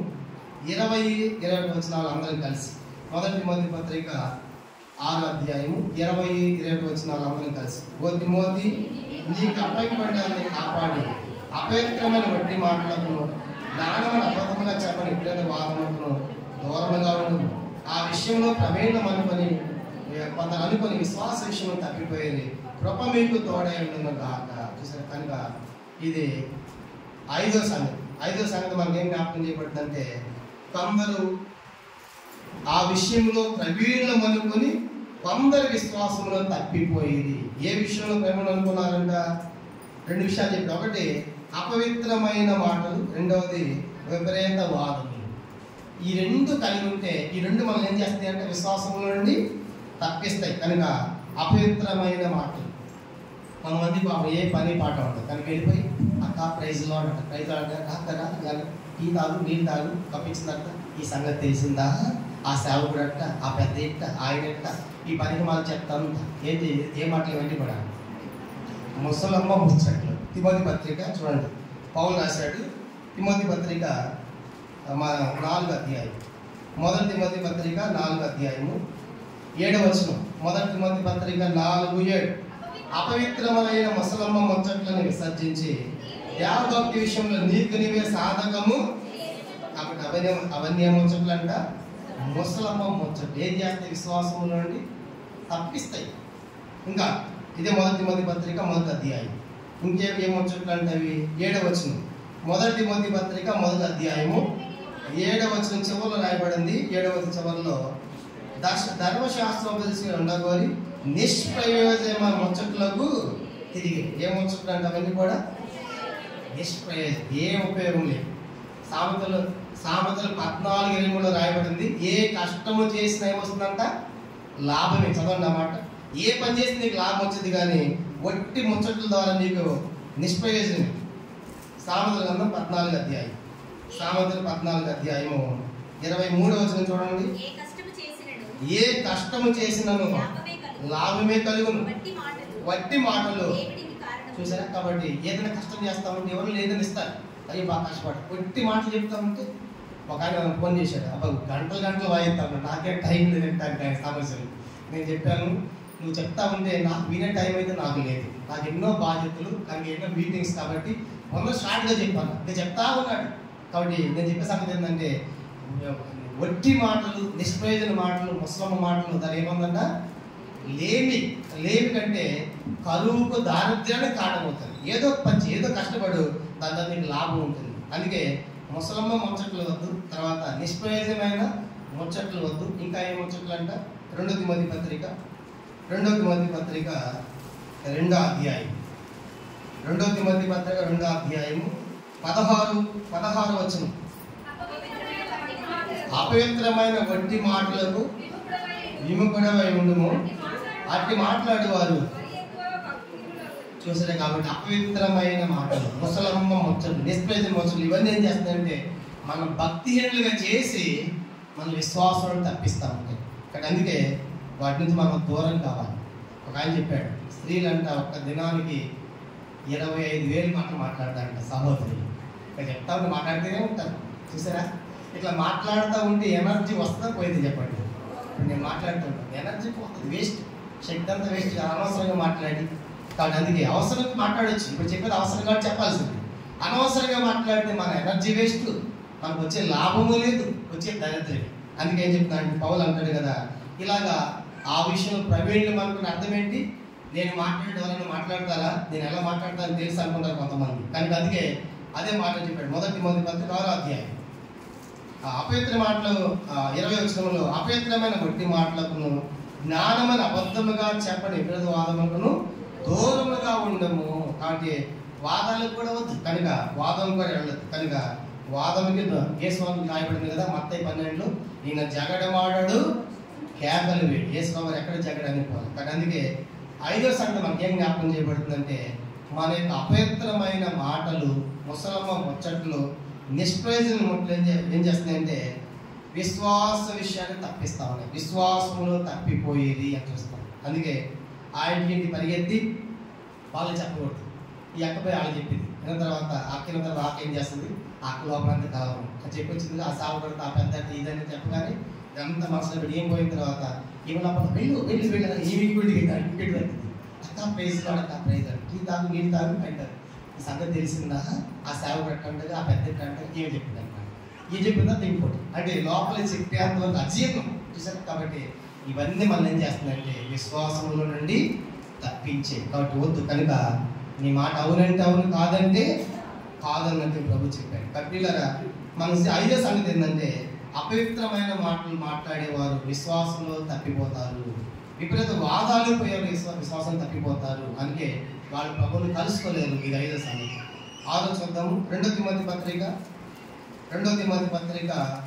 S2: 20-21 వచనాలు అందరం కలిసి. మొదటి తిమోతి పత్రిక 6వ అధ్యాయము 20-21 వచనాలు అందరం కలిసి. ఓ తిమోతి, నీకు అప్పగింపబడిన కాపాడి అపవిత్రమైన వడ్డీ మాటలను, జ్ఞానమైన అబద్ధముగా చెప్పని ఇప్పుడైన వాదములను దూరంగా ఉండు. ఆ విషయంలో ప్రమేయం అనుకొని కొందరు అనుకొని విశ్వాస విషయంలో తప్పిపోయేది. కృప మీకు తోడై ఉండును గాక. చూసారు కనుక ఇది 5వ సంగతి. 5వ సంగతి మనకి ఏం జ్ఞాపకం చేయబడుతుందంటే, కొందరు ఆ విషయంలో ప్రవీణం అనుకొని కొందరు విశ్వాసంలో తప్పిపోయేది. ఏ విషయంలో ప్రవీణం అనుకున్నారంట? 2 విషయాలు చెప్పి. ఒకటి అపవిత్రమైన మాటలు, రెండవది విపరీత వాదములు. ఈ 2 కలిగి ఉంటే ఈ 2 మనం ఏం చేస్తాయి అంటే విశ్వాసంలో నుండి తప్పిస్తాయి. కనుక అపవిత్రమైన మాటలు. కొంతమంది పాపం ఏ పని పాట ఉంటుంది కనుక వెళ్ళిపోయి అక్క ప్రైజ్లో అంట, ప్రైజ్లో అంటే అక్కరా టీ తాగు నీళ్ళు తాగు కప్పించిన తర్వాత ఈ సంగతి తెలిసిందా, ఆ సేవకుడు అట్ట, ఆ పెద్ద ఇట్ట, ఆయన ఇట్ట, ఈ పనికి మనం చెప్తాను. ఏంటి ఏ మాటలు ఇవన్నీ కూడా ముసలమ్మ ముచ్చట్లు. తిమోతి పత్రిక చూడండి, పౌలు రాశాడు. తిమోతి పత్రిక 4వ అధ్యాయం. మొదటి తిమోతి పత్రిక 4వ అధ్యాయము 7వ వచనం. మొదటి తిమోతి పత్రిక 4:7 అపవిత్రమైన ముసలమ్మ ముచ్చట్లను విసర్జించి దేవభక్తి విషయంలో నీకు నీవే సాధకము. కాబట్టి అవన్నీ ముచ్చట్లు అంట ముసలమ్మ ముచ్చట్లు. ఏం చేస్తే విశ్వాసము నుండి తప్పిస్తాయి. ఇంకా ఇదే మొదటి తిమోతి పత్రిక 1వ అధ్యాయం. ఇంకేం ముచ్చట్లు అంటే అవి 7వ వచనం. మొదటి తిమోతి పత్రిక 1వ అధ్యాయము 7వ వచనం చివరిలో రాయబడింది. 7వ వచనం చివరిలో ధర్మశాస్త్రోపదేశం ఉండగోరి నిష్ప్రయోజన ముచ్చట్లకు తిరిగి. ఏ ముచ్చట్లు అంటే అవన్నీ కూడా నిష్ప్రయోజనం, ఏ ఉపయోగం లేదు. సామెతలు 14:23 రాయబడింది. ఏ కష్టము చేసినా ఏమొస్తుందంట, లాభమే. చదవండి అన్నమాట. ఏ పని చేసి నీకు లాభం వచ్చింది, కానీ వట్టి ముచ్చట్ల ద్వారా నీకు నిష్ప్రయోజనం. సామెతల గ్రంథం 14వ అధ్యాయం. సామెతలు 14వ అధ్యాయము 23వ వచనం చూడండి. ఏ కష్టము చేసినను లాభమే కలుగును, వట్టి మాటలు. చూసారా? కాబట్టి ఏదైనా కష్టం చేస్తామంటే ఎవరు లేదని ఇస్తారు. అయ్యి బాగా కష్టపడి వట్టి మాటలు చెప్తామంటే ఒక ఆయన ఫోన్ చేశాడు, అబ్బా గంటలు వాయిస్తాను, నాకే టైం లేదంటే సమస్యలు. నేను చెప్పాను, నువ్వు చెప్తా ఉంటే నాకు వినే టైం అయితే నాకు లేదు, నాకు ఎన్నో బాధ్యతలు, నాకు ఎన్నో మీటింగ్స్. కాబట్టి మొన్న షార్ట్గా చెప్పాను, నేను చెప్తా ఉన్నాడు. కాబట్టి నేను చెప్పే సంగతి ఏంటంటే, వట్టి మాటలు, నిష్ప్రయోజన మాటలు, ముసలమ్మ మాటలు, దాని ఏముందంట లేమి కంటే కరువుకు దారిద్ర్యానికి కారణమవుతుంది. ఏదో పంచి ఏదో కష్టపడు, దాని నీకు లాభం ఉంటుంది. అందుకే ముసలమ్మ ముచ్చట్లు వద్దు, తర్వాత నిష్ప్రయోజనమైన ముచ్చట్లు వద్దు. ఇంకా ఏ ముచ్చట్లు అంట? 2 తిమోతి పత్రిక 2వ తిమోతి పత్రిక 2వ అధ్యాయం. 2వ తిమోతి పత్రిక 2వ అధ్యాయము 16 వచనం. అపవిత్రమైన వట్టి మాటలకు విముఖుడవై ఉండుము, అట్టి మాట్లాడేవారు. చూసారే? కాబట్టి అపవిత్రమైన మాటలు, ముసలమ్మ ముచ్చట్లు, నిష్ప్రయోజన ముచ్చట్లు, ఇవన్నీ ఏం చేస్తాయంటే మనం భక్తిహీనులుగా చేసి మన విశ్వాసాలను తప్పిస్తూ ఉంటాయి. కానీ అందుకే వాటి నుంచి మనం దూరం కావాలి. ఒక ఆయన చెప్పాడు, స్త్రీలంట ఒక్క దినానికి 25,000 మాటలు మాట్లాడతారంట సహోదరులు. ఇక్కడ చెప్తా ఉంటే మాట్లాడితేనే ఉంటారు. చూసారా? ఇట్లా మాట్లాడుతూ ఉంటే ఎనర్జీ వస్తుందా పోయింది చెప్పండి? ఇప్పుడు నేను మాట్లాడుతున్నాను, ఎనర్జీ పోతుంది, వేస్ట్, శక్తి అంతా వేస్ట్, అనవసరంగా మాట్లాడి. కాబట్టి అందుకే అవసరంగా మాట్లాడవచ్చు. ఇప్పుడు చెప్పేది అవసరం కాబట్టి చెప్పాల్సింది. అనవసరంగా మాట్లాడితే మన ఎనర్జీ వేస్ట్, మనకు వచ్చే లాభము లేదు, వచ్చే దరిద్రమే. అందుకే ఏం చెప్తున్నాను, పౌలు అంటాడు కదా, ఇలాగా ఆ విషయంలో ప్రవీణ్లు మనకు అర్థం ఏంటి, నేను మాట్లాడే వాళ్ళని మాట్లాడతారా, నేను ఎలా మాట్లాడతానని తెలుసు అనుకుంటారు కొంతమంది. కనుక అందుకే అదే మాట చెప్పాడు. 1 తిమోతి 6వ అధ్యాయం అపవిత్ర మాటలు 20వ వచనంలో, అపవిత్రమైన వట్టి మాటలకు జ్ఞానమైన అబద్ధముగా చెప్పని విరోధ వాదములను దూరముగా ఉండము. కాబట్టి వాదాలకు కూడా వద్దు, కనుక వాదం కూడా వెళ్ళదు. కనుక వాదముకి యేసువాకు రాయబడింది కదా మత్తయి 12లో, ఈయన జగడమాడాడు కేకలు వేడి. యేసువారు ఎక్కడ జగడని పోవాలి. కానీ అందుకే 5వ సంగతి మనకి ఏం జ్ఞాపకం చేయబడుతుందంటే, మన యొక్క అపవిత్రమైన మాటలు, ముసలమ్మ ముచ్చట్లు, నిష్ప్రయోజనం ముట్లు ఏం చేస్తున్నాయంటే విశ్వాస విషయాన్ని తప్పిస్తా ఉన్నాయి. విశ్వాసంలో తప్పిపోయేది అని చూస్తాం. అందుకే ఆయనకి పరిగెత్తి వాళ్ళు చెప్పకూడదు, ఈ అక్కపై వాళ్ళు చెప్పింది విన్న తర్వాత అక్కిన తర్వాత ఆక ఏం చేస్తుంది, ఆకు లోపలంతా కలవడం అని చెప్పొచ్చింది. ఆ సాగు పడితే ఆ పెద్ద ఇదని చెప్పగానే ఇదంతా మనసులో పెట్టి ఏం పోయిన తర్వాత ఈమె లోపల వెళ్ళి ఈమె ఇంటికి అక్క ప్రైజ్ అక్క ప్రైజ్ టీ తాగు నీళ్ళు తాగు అంటారు. ఈ సంగతి తెలిసిందా, ఆ సేవ పెట్టండి, ఆ పెద్ద అంటే ఏమి చెప్పింది అనమాట. ఏం చెప్పిందా ఇంకోటి అంటే లోపల చెప్పేంతవరకు అజీర్ణం చూసారు. కాబట్టి ఇవన్నీ మనం ఏం చేస్తుందంటే విశ్వాసంలో నుండి తప్పించే. కాబట్టి వద్దు. కనుక నీ మాట అవునంటే అవును, కాదంటే కాదన్నట్టు ప్రభు చెప్పాడు. కపిలరా మన 5వ సంగతి ఏంటంటే, అపవిత్రమైన మాటలు మాట్లాడేవారు విశ్వాసంలో తప్పిపోతారు. విపరీత వాదాలు పోయారు, విశ్వాసం తప్పిపోతారు. అందుకే వాళ్ళు ప్రభువుని కలుసుకోలేరు. ఇది 5వ సంగతి. 6వ చూద్దాము. 2 తిమోతి పత్రిక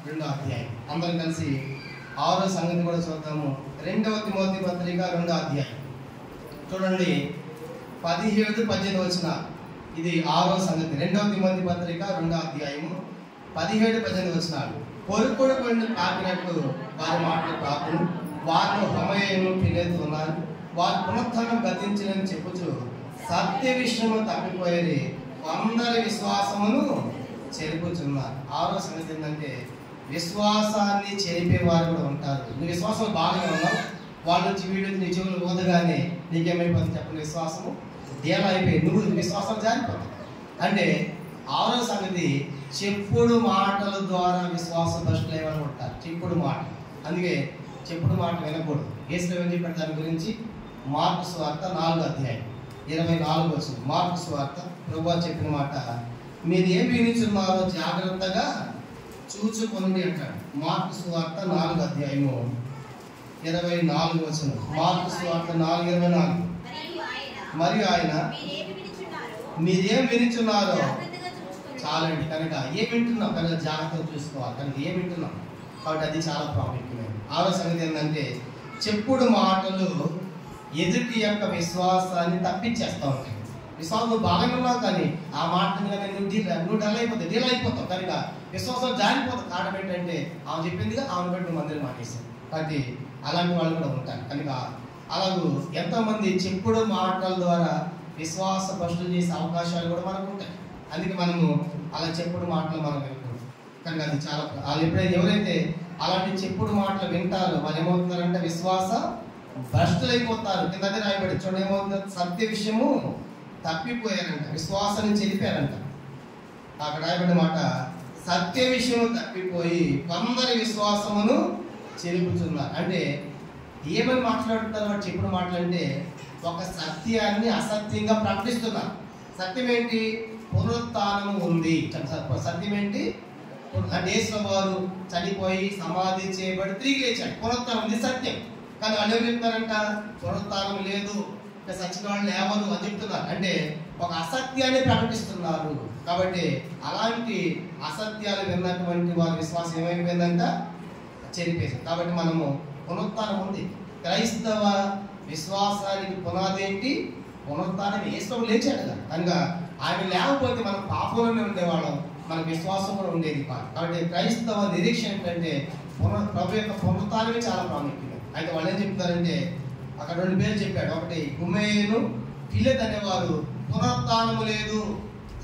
S2: 2వ అధ్యాయం. అందరం కలిసి 6వ సంగతి కూడా చూద్దాము. 2 తిమోతి పత్రిక 2వ అధ్యాయం చూడండి, 17-18 వచనాలు. ఇది 6వ సంగతి. 2 తిమోతి పత్రిక 2వ అధ్యాయము 17-18 వచనాలు. కొరుకుడు పండు కాకినట్టు వారి మాటలు కాకును, వారిలో హమయేను పిలేతు ఉన్నారు. వారి పునరుత్థానం గతించినని చెప్పుచు సత్య విషయము తప్పిపోయేది అందరి విశ్వాసమును చెరిపుచున్నారు. 6వ సంగతి ఏంటంటే, విశ్వాసాన్ని చెరిపే వారు కూడా ఉంటారు. నువ్వు విశ్వాసం బాగానే ఉన్నావు, వాళ్ళు వచ్చి వీడు నీ చెవులు ఊదగానే నీకేమైపోతుంది చెప్పండి, విశ్వాసము ఎలా అయిపోయి నువ్వు విశ్వాసం జారిపోతావు. అంటే 6వ సంగతి, చెప్పుడు మాటల ద్వారా విశ్వాస భ్రష్టులు ఏమైనా ఉంటారు. చెప్పుడు మాట, అందుకే చెప్పుడు మాట వినకూడదు. యేసు ఏం చెప్పాడు దాని గురించి, మార్కు సువార్త 4వ అధ్యాయం 24 వచనం. మార్కు సువార్త ప్రభువు చెప్పిన మాట, మీరు ఏం వినిచున్నారో జాగ్రత్తగా చూచుకొనండి అంటాడు. మార్కు సువార్త 4వ అధ్యాయము 24 వచనం. మార్కు సువార్త 4:24. మరియు ఆయన మీరేం వినిచున్నారో చాలండి. కనుక ఏం వింటున్నాం కనుక జాగ్రత్తగా చూసుకోవాలి. కనుక ఏం వింటున్నాం కాబట్టి అది చాలా ప్రాముఖ్యమైనది. 6వ సంగతి ఏంటంటే, చెప్పుడు మాటలు ఎదుటి యొక్క విశ్వాసాన్ని తప్పించేస్తూ ఉంటాయి. విశ్వాసం బాగానే ఉన్నావు కానీ ఆ మాటను కానీ నువ్వు డల్ అయిపోతావు. కనుక విశ్వాసం జారిపోతావు. కారణం ఏంటంటే ఆమె చెప్పిందిగా ఆమె బట్టి నువ్వు అందరూ మానేసావు. కాబట్టి అలాంటి వాళ్ళు కూడా ఉంటారు. కనుక అలాగూ ఎంతోమంది చెప్పుడు మాటల ద్వారా విశ్వాస భ్రష్టులు చేసే అవకాశాలు కూడా మనకు ఉంటాయి. అందుకే మనము అలా చెప్పుడు మాటలు మనం వినకూడదు. కనుక అది చాలా వాళ్ళు ఎప్పుడైతే ఎవరైతే అలాంటి చెప్పుడు మాటలు వింటారో వాళ్ళు ఏమవుతున్నారంటే విశ్వాస భ్రష్టులైపోతారు. కింద అదే రాయబడి చూడండి, ఏమవుతుంది, సత్య విషయము తప్పిపోయారంట, విశ్వాసాన్ని చెరిపారంట. అక్కడ రాయబడిన మాట, సత్య విషయము తప్పిపోయి కొందరి విశ్వాసమును చెరుపుతున్నారు. అంటే ఏమని మాట్లాడుతున్నారు వాడు చెప్పుడు మాటలంటే, ఒక సత్యాన్ని అసత్యంగా ప్రకటిస్తున్నారు. సత్యం ఏంటి, పునరుత్థానం ఉంది. సత్యం ఏంటి అంటే యేసు వారు చనిపోయి సమాధి చేయబడి తిరిగి లేచాడు, పునరుత్థానం ఉంది సత్యం. కానీ వాళ్ళు ఏం చెప్తారంట, పునరుత్థానం లేదు, సచిన వాళ్ళు లేవరు అని చెప్తున్నారు. అంటే ఒక అసత్యాన్ని ప్రకటిస్తున్నారు. కాబట్టి అలాంటి అసత్యాలు విన్నటువంటి వారి విశ్వాసం ఏమైపోయిందంట, చెరిపేసి. కాబట్టి మనము పునరుత్థానం ఉంది. క్రైస్తవ విశ్వాసానికి పునాది ఏంటి, పునరుత్థానం. యేసు లేచాడు కదా, కనుక ఆయన లేకపోతే మనం పాపంలోనే ఉండేవాళ్ళం, మన విశ్వాసం కూడా ఉండేది కాదు. కాబట్టి క్రైస్తవ నిరీక్షణ ఏంటంటే ప్రభు యొక్క పునరుత్థానమే చాలా ప్రాముఖ్యం. అయితే వాళ్ళు ఏం చెప్తారంటే, అక్కడ 2 పేర్లు చెప్పాడు. ఒకటి హమయేను పిలేతు అనేవారు పునరుత్థానము లేదు,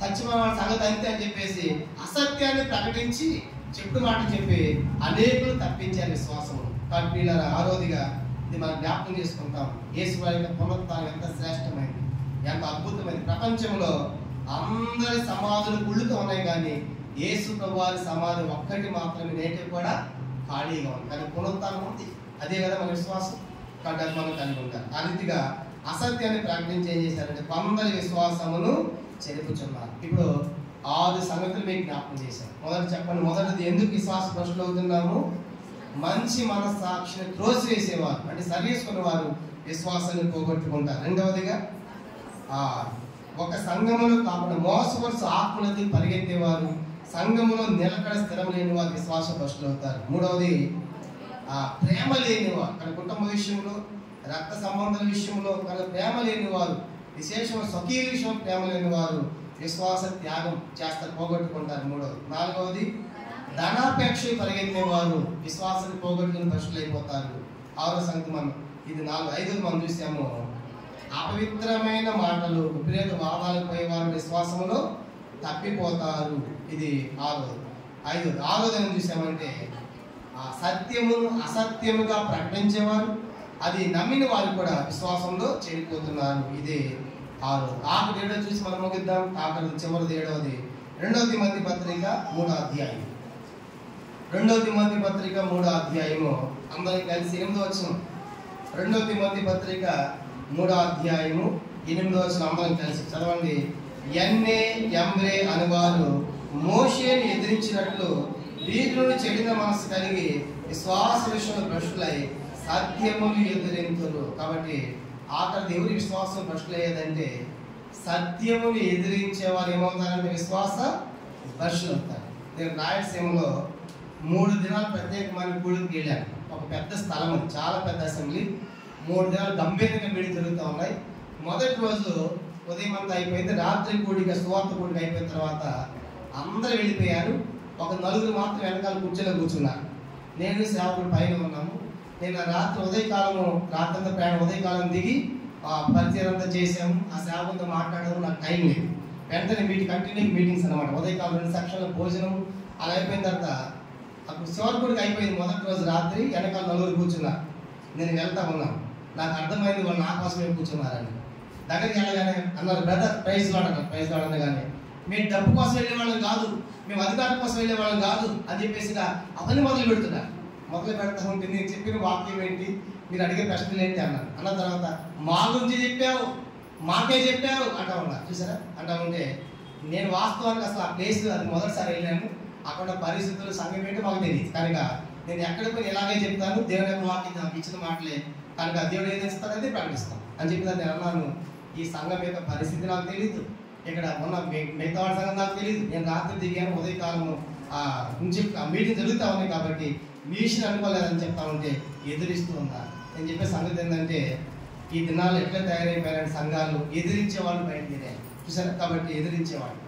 S2: సత్యమైన సంగతి అంతే అని చెప్పేసి అసత్యాన్ని ప్రకటించి చెప్పుడు మాట చెప్పి అనేకులు తప్పించారు విశ్వాసము. కాబట్టి పిల్లల ఆరోదిగా ఇది మనం జ్ఞాపకం చేసుకుంటాం. యేసు వారి యొక్క పునరుత్థానం ఎంత శ్రేష్టమైనది, ఎంత అద్భుతమైనది. ప్రపంచంలో అందరి సమాధులు గుళ్ళుతో ఉన్నాయి, కానీ యేసు ప్రభువారి సమాధి ఒక్కటి మాత్రమే నేటి కూడా ఖాళీగా ఉంది. కానీ పునరుత్థానం ఉంది, అదే కదా మన విశ్వాసం. కాబట్టి అది మనం కలిగి ఉంటాం. ఆ రీతిగా అసత్యాన్ని ప్రకటించి ఏం చేశారంటే కొందరి విశ్వాసమును చెరుపుచున్నారు. ఇప్పుడు 6 సంగతులు మీకు జ్ఞాపకం చేశాను. మొదటి చెప్పండి. మొదటిది, ఎందుకు విశ్వాస భ్రష్టులు అవుతున్నాము? మంచి మనస్సాక్షిని త్రోసివేసేవారు, అంటే సరిచేసుకున్న వారు విశ్వాసాన్ని పోగొట్టుకుంటారు. రెండవదిగా ఒక సంఘములో కాకుండా మోసవలసి ఆత్మలకి పరిగెత్తేవారు, సంఘములో నిలకడ స్థిరం లేని వారు విశ్వాస భ్రష్టులు అవుతారు. మూడవది ప్రేమ లేనివారు, కానీ కుటుంబ విషయంలో, రక్త సంబంధాల విషయంలో కానీ ప్రేమ లేనివారు, విశేషంగా స్వకీయ విషయం ప్రేమ లేనివారు విశ్వాస త్యాగం చేస్తారు, పోగొట్టుకుంటారు. మూడవది. నాలుగవది, ధనాపేక్ష పరిగెత్తేవారు విశ్వాసాన్ని పోగొట్టుకుని భ్రష్టులు అయిపోతారు. 6వ సంగతి మనం ఇది 5వ మనం చూసాము. అపవిత్రమైన మాటలు, విపరీత వాదాలు పోయేవారు విశ్వాసంలో తప్పిపోతారు. ఇది 6వది. 6వది ఏం చూసామంటే సత్యమును అసత్యముగా ప్రకటించేవారు, అది నమ్మిన వారు కూడా విశ్వాసంలో చేరిపోతున్నారు. ఇది 6. ఆఖరి 7 చూసి మనం ముగిద్దాం. ఆఖరి చివరిది 7వది 2వ తిమోతి పత్రిక 3వ అధ్యాయం. 2వ తిమోతి పత్రిక 3వ అధ్యాయము అందరికి కలిసి 8వ వచనం. 2వ తిమోతి పత్రిక 3వ అధ్యాయము 8వ వచనం అందరం కలిసి చదవండి. ఎన్నే ఎంబ్రే అనువారు మోషేని ఎదిరించినట్లు వీరులను చెడిన మనసు కలిగి విశ్వాస విషయంలో భ్రష్టులై సత్యమును ఎదిరింతురు. కాబట్టి ఆఖరి దేవుడి విశ్వాసం భ్రష్టులయ్యేదంటే సత్యమును ఎదిరించేవారు ఏమవుతారంటే విశ్వాస భ్రష్టులు అవుతారు. నేను రాయలసీమలో 3 దినాలు ప్రత్యేకమైన కూడికి వెళ్ళాను. ఒక పెద్ద స్థలం, చాలా పెద్ద అసెంబ్లీ. 3 దినాలు గంభీరంగా మీటింగ్ జరుగుతూ ఉన్నాయి. మొదటి రోజు ఉదయం అంతా అయిపోయింది, రాత్రి కూడిక సువార్త కూడిక అయిపోయిన తర్వాత అందరూ వెళ్ళిపోయారు. ఒక 4 మాత్రం వెనకాల కూర్చొని కూర్చున్నారు. నేను సేవకుడు పైన ఉన్నాము. నేను రాత్రి ఉదయకాలము రాత్రంతా ప్రయాణం ఉదయకాలం దిగి పరిచయం అంతా చేసాము. ఆ సేవకులతో మాట్లాడడం నాకు టైం లేదు. వెంటనే కంటిన్యూ మీటింగ్స్ అనమాట. ఉదయకాలం 2 సెక్షన్ల భోజనం అలా అయిపోయిన తర్వాత అప్పుడు శివకుడికి అయిపోయింది. మొదటి రోజు రాత్రి వెనకాల 4 కూర్చున్నారు. నేను వెళ్తా ఉన్నాను. నాకు అర్థమైంది వాళ్ళు నా కోసమే కూర్చున్నారని. దగ్గరికి వెళ్ళగానే అన్నారు, బ్రదర్ ప్రైజ్ లాడన్నారు. ప్రైజ్ లాడనగానే మేము డబ్బు కోసం వెళ్ళేవాళ్ళం కాదు, మేము అధికారం కోసం వెళ్ళేవాళ్ళం కాదు అని చెప్పేసి అవన్నీ మొదలు పెడుతున్నారు. మొదలు పెడతా ఉంటే నేను చెప్పిన వాక్యం ఏంటి, మీరు అడిగే ప్రశ్నలు ఏంటి అన్నారు. అన్న తర్వాత మా గురించి చెప్పావు, మాకే చెప్పావు అంటా ఉన్నారు. చూసారా? అంటా ఉంటే నేను వాస్తవానికి అసలు ఆ ప్లేస్ అది మొదటిసారి వెళ్ళాను. అక్కడ పరిస్థితులు సంఘం ఏంటో మాకు తెలియదు కనుక నేను ఎక్కడికి పోయి ఇలాగే చెప్తాను. దేవుని యొక్క వాక్యం నాకు ఇచ్చిన మాటలే కనుక దేవుడు ఏది ఇస్తాడైతే ప్రకటిస్తాను అని చెప్పి నేను అన్నాను. ఈ సంఘం యొక్క పరిస్థితి నాకు తెలియదు, ఇక్కడ ఉన్న మిగతా వాళ్ళ సంఘం నాకు తెలియదు. నేను రాత్రి దిగాను, ఉదయకాలము నుంచి మీటింగ్ జరుగుతూ ఉన్నాయి కాబట్టి మీషన్ అనుకోలేదని చెప్తా ఉంటే ఎదురిస్తూ ఉన్నారు. నేను చెప్పే సంగతి ఏంటంటే ఈ దినాలు ఎట్లా తయారైపోయారంటే సంఘాలు ఎదిరించే వాళ్ళు బయలుదేరారు. చూసారు? కాబట్టి ఎదిరించేవాళ్ళు,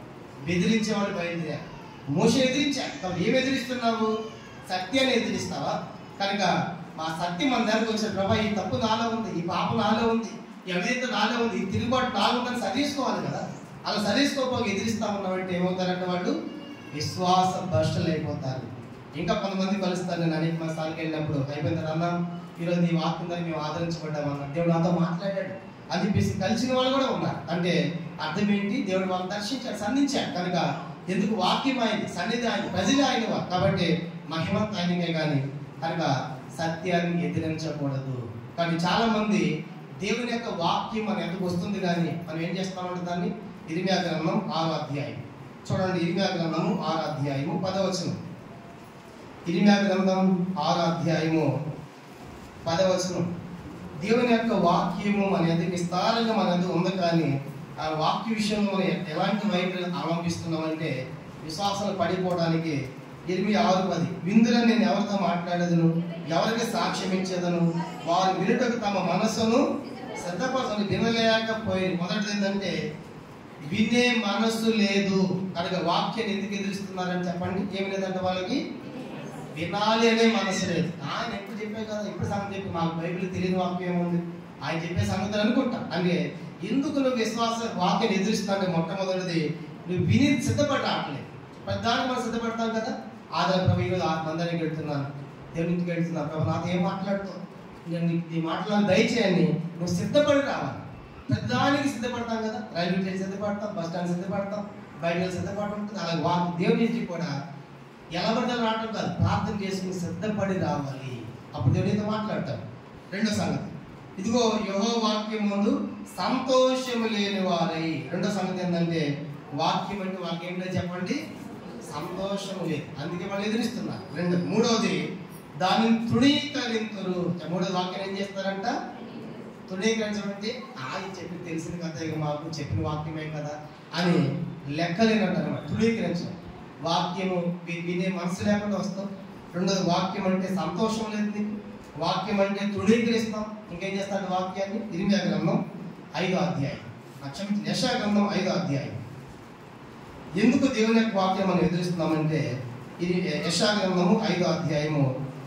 S2: బెదిరించేవాళ్ళు బయలుదేరారు. మోషే ఎదిరించారు. కాబట్టి ఏమి ఎదిరిస్తున్నావు? సత్యాన్ని ఎదిరిస్తావా? కనుక మా సత్యం మన దగ్గరకు వచ్చిన ప్రభా ఈ తప్పు నాలో ఉంది, ఈ పాపం నాలో ఉంది, ఈ అవిధేయత నాలో ఉంది, ఈ తిరుగుబాటు నాలో ఉందని సరిసుకోవాలి కదా. అలా సరిసుకోకపోతే ఎదిరిస్తా ఉన్నామంటే ఏమవుతారంటే వాళ్ళు విశ్వాస భ్రష్టులు అయిపోతారు. ఇంకా కొంతమంది కలుస్తారు. నేను అనేక మంది స్థానికి వెళ్ళినప్పుడు అయిపోయిన తర్వాత అన్నాం, ఈరోజు ఈ వాక్యం ద్వారా మేము ఆదరించబడ్డామన్నా, దేవుడు నాతో మాట్లాడాడు అని చెప్పేసి కలిసిన వాళ్ళు కూడా ఉన్నారు. అంటే అర్థం ఏంటి? దేవుడు వాళ్ళని దర్శించాడు, సంధించాడు. కనుక ఎందుకు వాక్యం అయింది, సన్నిధి ఆయన, ప్రజలు ఆయన వారు కాబట్టి మహిమంత ఆయనకే కానీ కనుక సత్యాన్ని ఎదిరించకూడదు. కానీ చాలా మంది దేవుని యొక్క వాక్యం మన ఎందుకు వస్తుంది కానీ మనం ఏం చేస్తామంటే దాన్ని ఇర్మియా గ్రంథం 6వ అధ్యాయం చూడండి. ఇర్మియా గ్రంథము 6వ అధ్యాయము 10వ వచనం. ఇర్మియా గ్రంథం 6వ అధ్యాయము 10వ వచనం. దేవుని యొక్క వాక్యము మన ఎందుకు విస్తారంగా మన ఎందుకు ఉంది కానీ ఆ వాక్య విషయంలో మనం ఎలాంటి వైఖరి అవలంబిస్తున్నామంటే విశ్వాసాలు పడిపోవడానికి. ఇర్మియా 6:10 విందులను నేను ఎవరితో మాట్లాడేదను, ఎవరికి సాక్ష్యం ఇచ్చేదను, వారు వినుటకు తమ మనస్సును సిద్ధపరచని వినలేకపోయి. మొదటిది ఏంటంటే వినే మనస్సు లేదు. కనుక వాక్యాన్ని ఎందుకు ఎదురుస్తున్నారని చెప్పండి. ఏమి లేదంటే వాళ్ళకి వినాలి అనే మనసు లేదు. ఆయన ఎప్పుడు చెప్పే కదా, ఎప్పుడు సంగతి చెప్పి మాకు బైబిల్ తెలియని వాక్యం ఏముంది, ఆయన చెప్పే సంగతులు అనుకుంటా. అంటే ఎందుకు నువ్వు విశ్వాస వాక్యాన్ని ఎదురుస్తావు? మొట్టమొదటిది నువ్వు విని సిద్ధపడి రావట్లేదు. ప్రతి దానికి మనం సిద్ధపడతాం కదా. ఆధార ప్రభు ఈరోజు 6 మందిని పెడుతున్నాను, దేవుని ఇంటికి వెళ్తున్నా, ప్రభు నాతో ఏం మాట్లాడుతావు, నేను ఈ మాటలను దయచేయని నువ్వు సిద్ధపడి రావాలి. ప్రతిదానికి సిద్ధపడతాం కదా, రైల్వే స్టేషన్ సిద్ధపడతాం, బస్ స్టాండ్ సిద్ధపడతాం, బయట సిద్ధపడటం ఉంటుంది. అలాగే దేవుని ఇంటికి కూడా ఎలా పడితే రావటం కాదు, ప్రార్థన చేసుకుని సిద్ధపడి రావాలి. అప్పుడు దేవునితో మాట్లాడతాం. రెండో సంగతి, ఇదిగో యెహోవా వాక్యం ముందు సంతోషము లేని వారై. రెండో సంగతి ఏంటంటే వాక్యం అంటే వాళ్ళకి ఏం లేదు చెప్పండి, సంతోషము లేదు, అందుకే వాళ్ళు ఎదురిస్తున్నారు. మూడవది దానిని తృణీకరింతురు. మూడోది వాక్యం ఏం చేస్తారంట, తృణీకరించడం అంటే చెప్పి తెలిసిన కదా, ఇక మాకు చెప్పిన వాక్యమే కదా అని లెక్కలేనట్టు అనమాట. తృణీకరించడం, వాక్యము వినే మనసు లేకుండా వస్తాం. రెండోది వాక్యం అంటే సంతోషం లేదు నీకు, వాక్యం అంటే తృణీకరిస్తాం. ఇంకేం చేస్తాడు వాక్యాన్ని? ఇర్మీయా గ్రంథం 5వ అధ్యాయం, యెషయా గ్రంథం 5వ అధ్యాయం. ఎందుకు దేవుని యొక్క వాక్యం మనం ఎదురిస్తున్నామంటే ఇది యెషయా గ్రంథము 5వ అధ్యాయము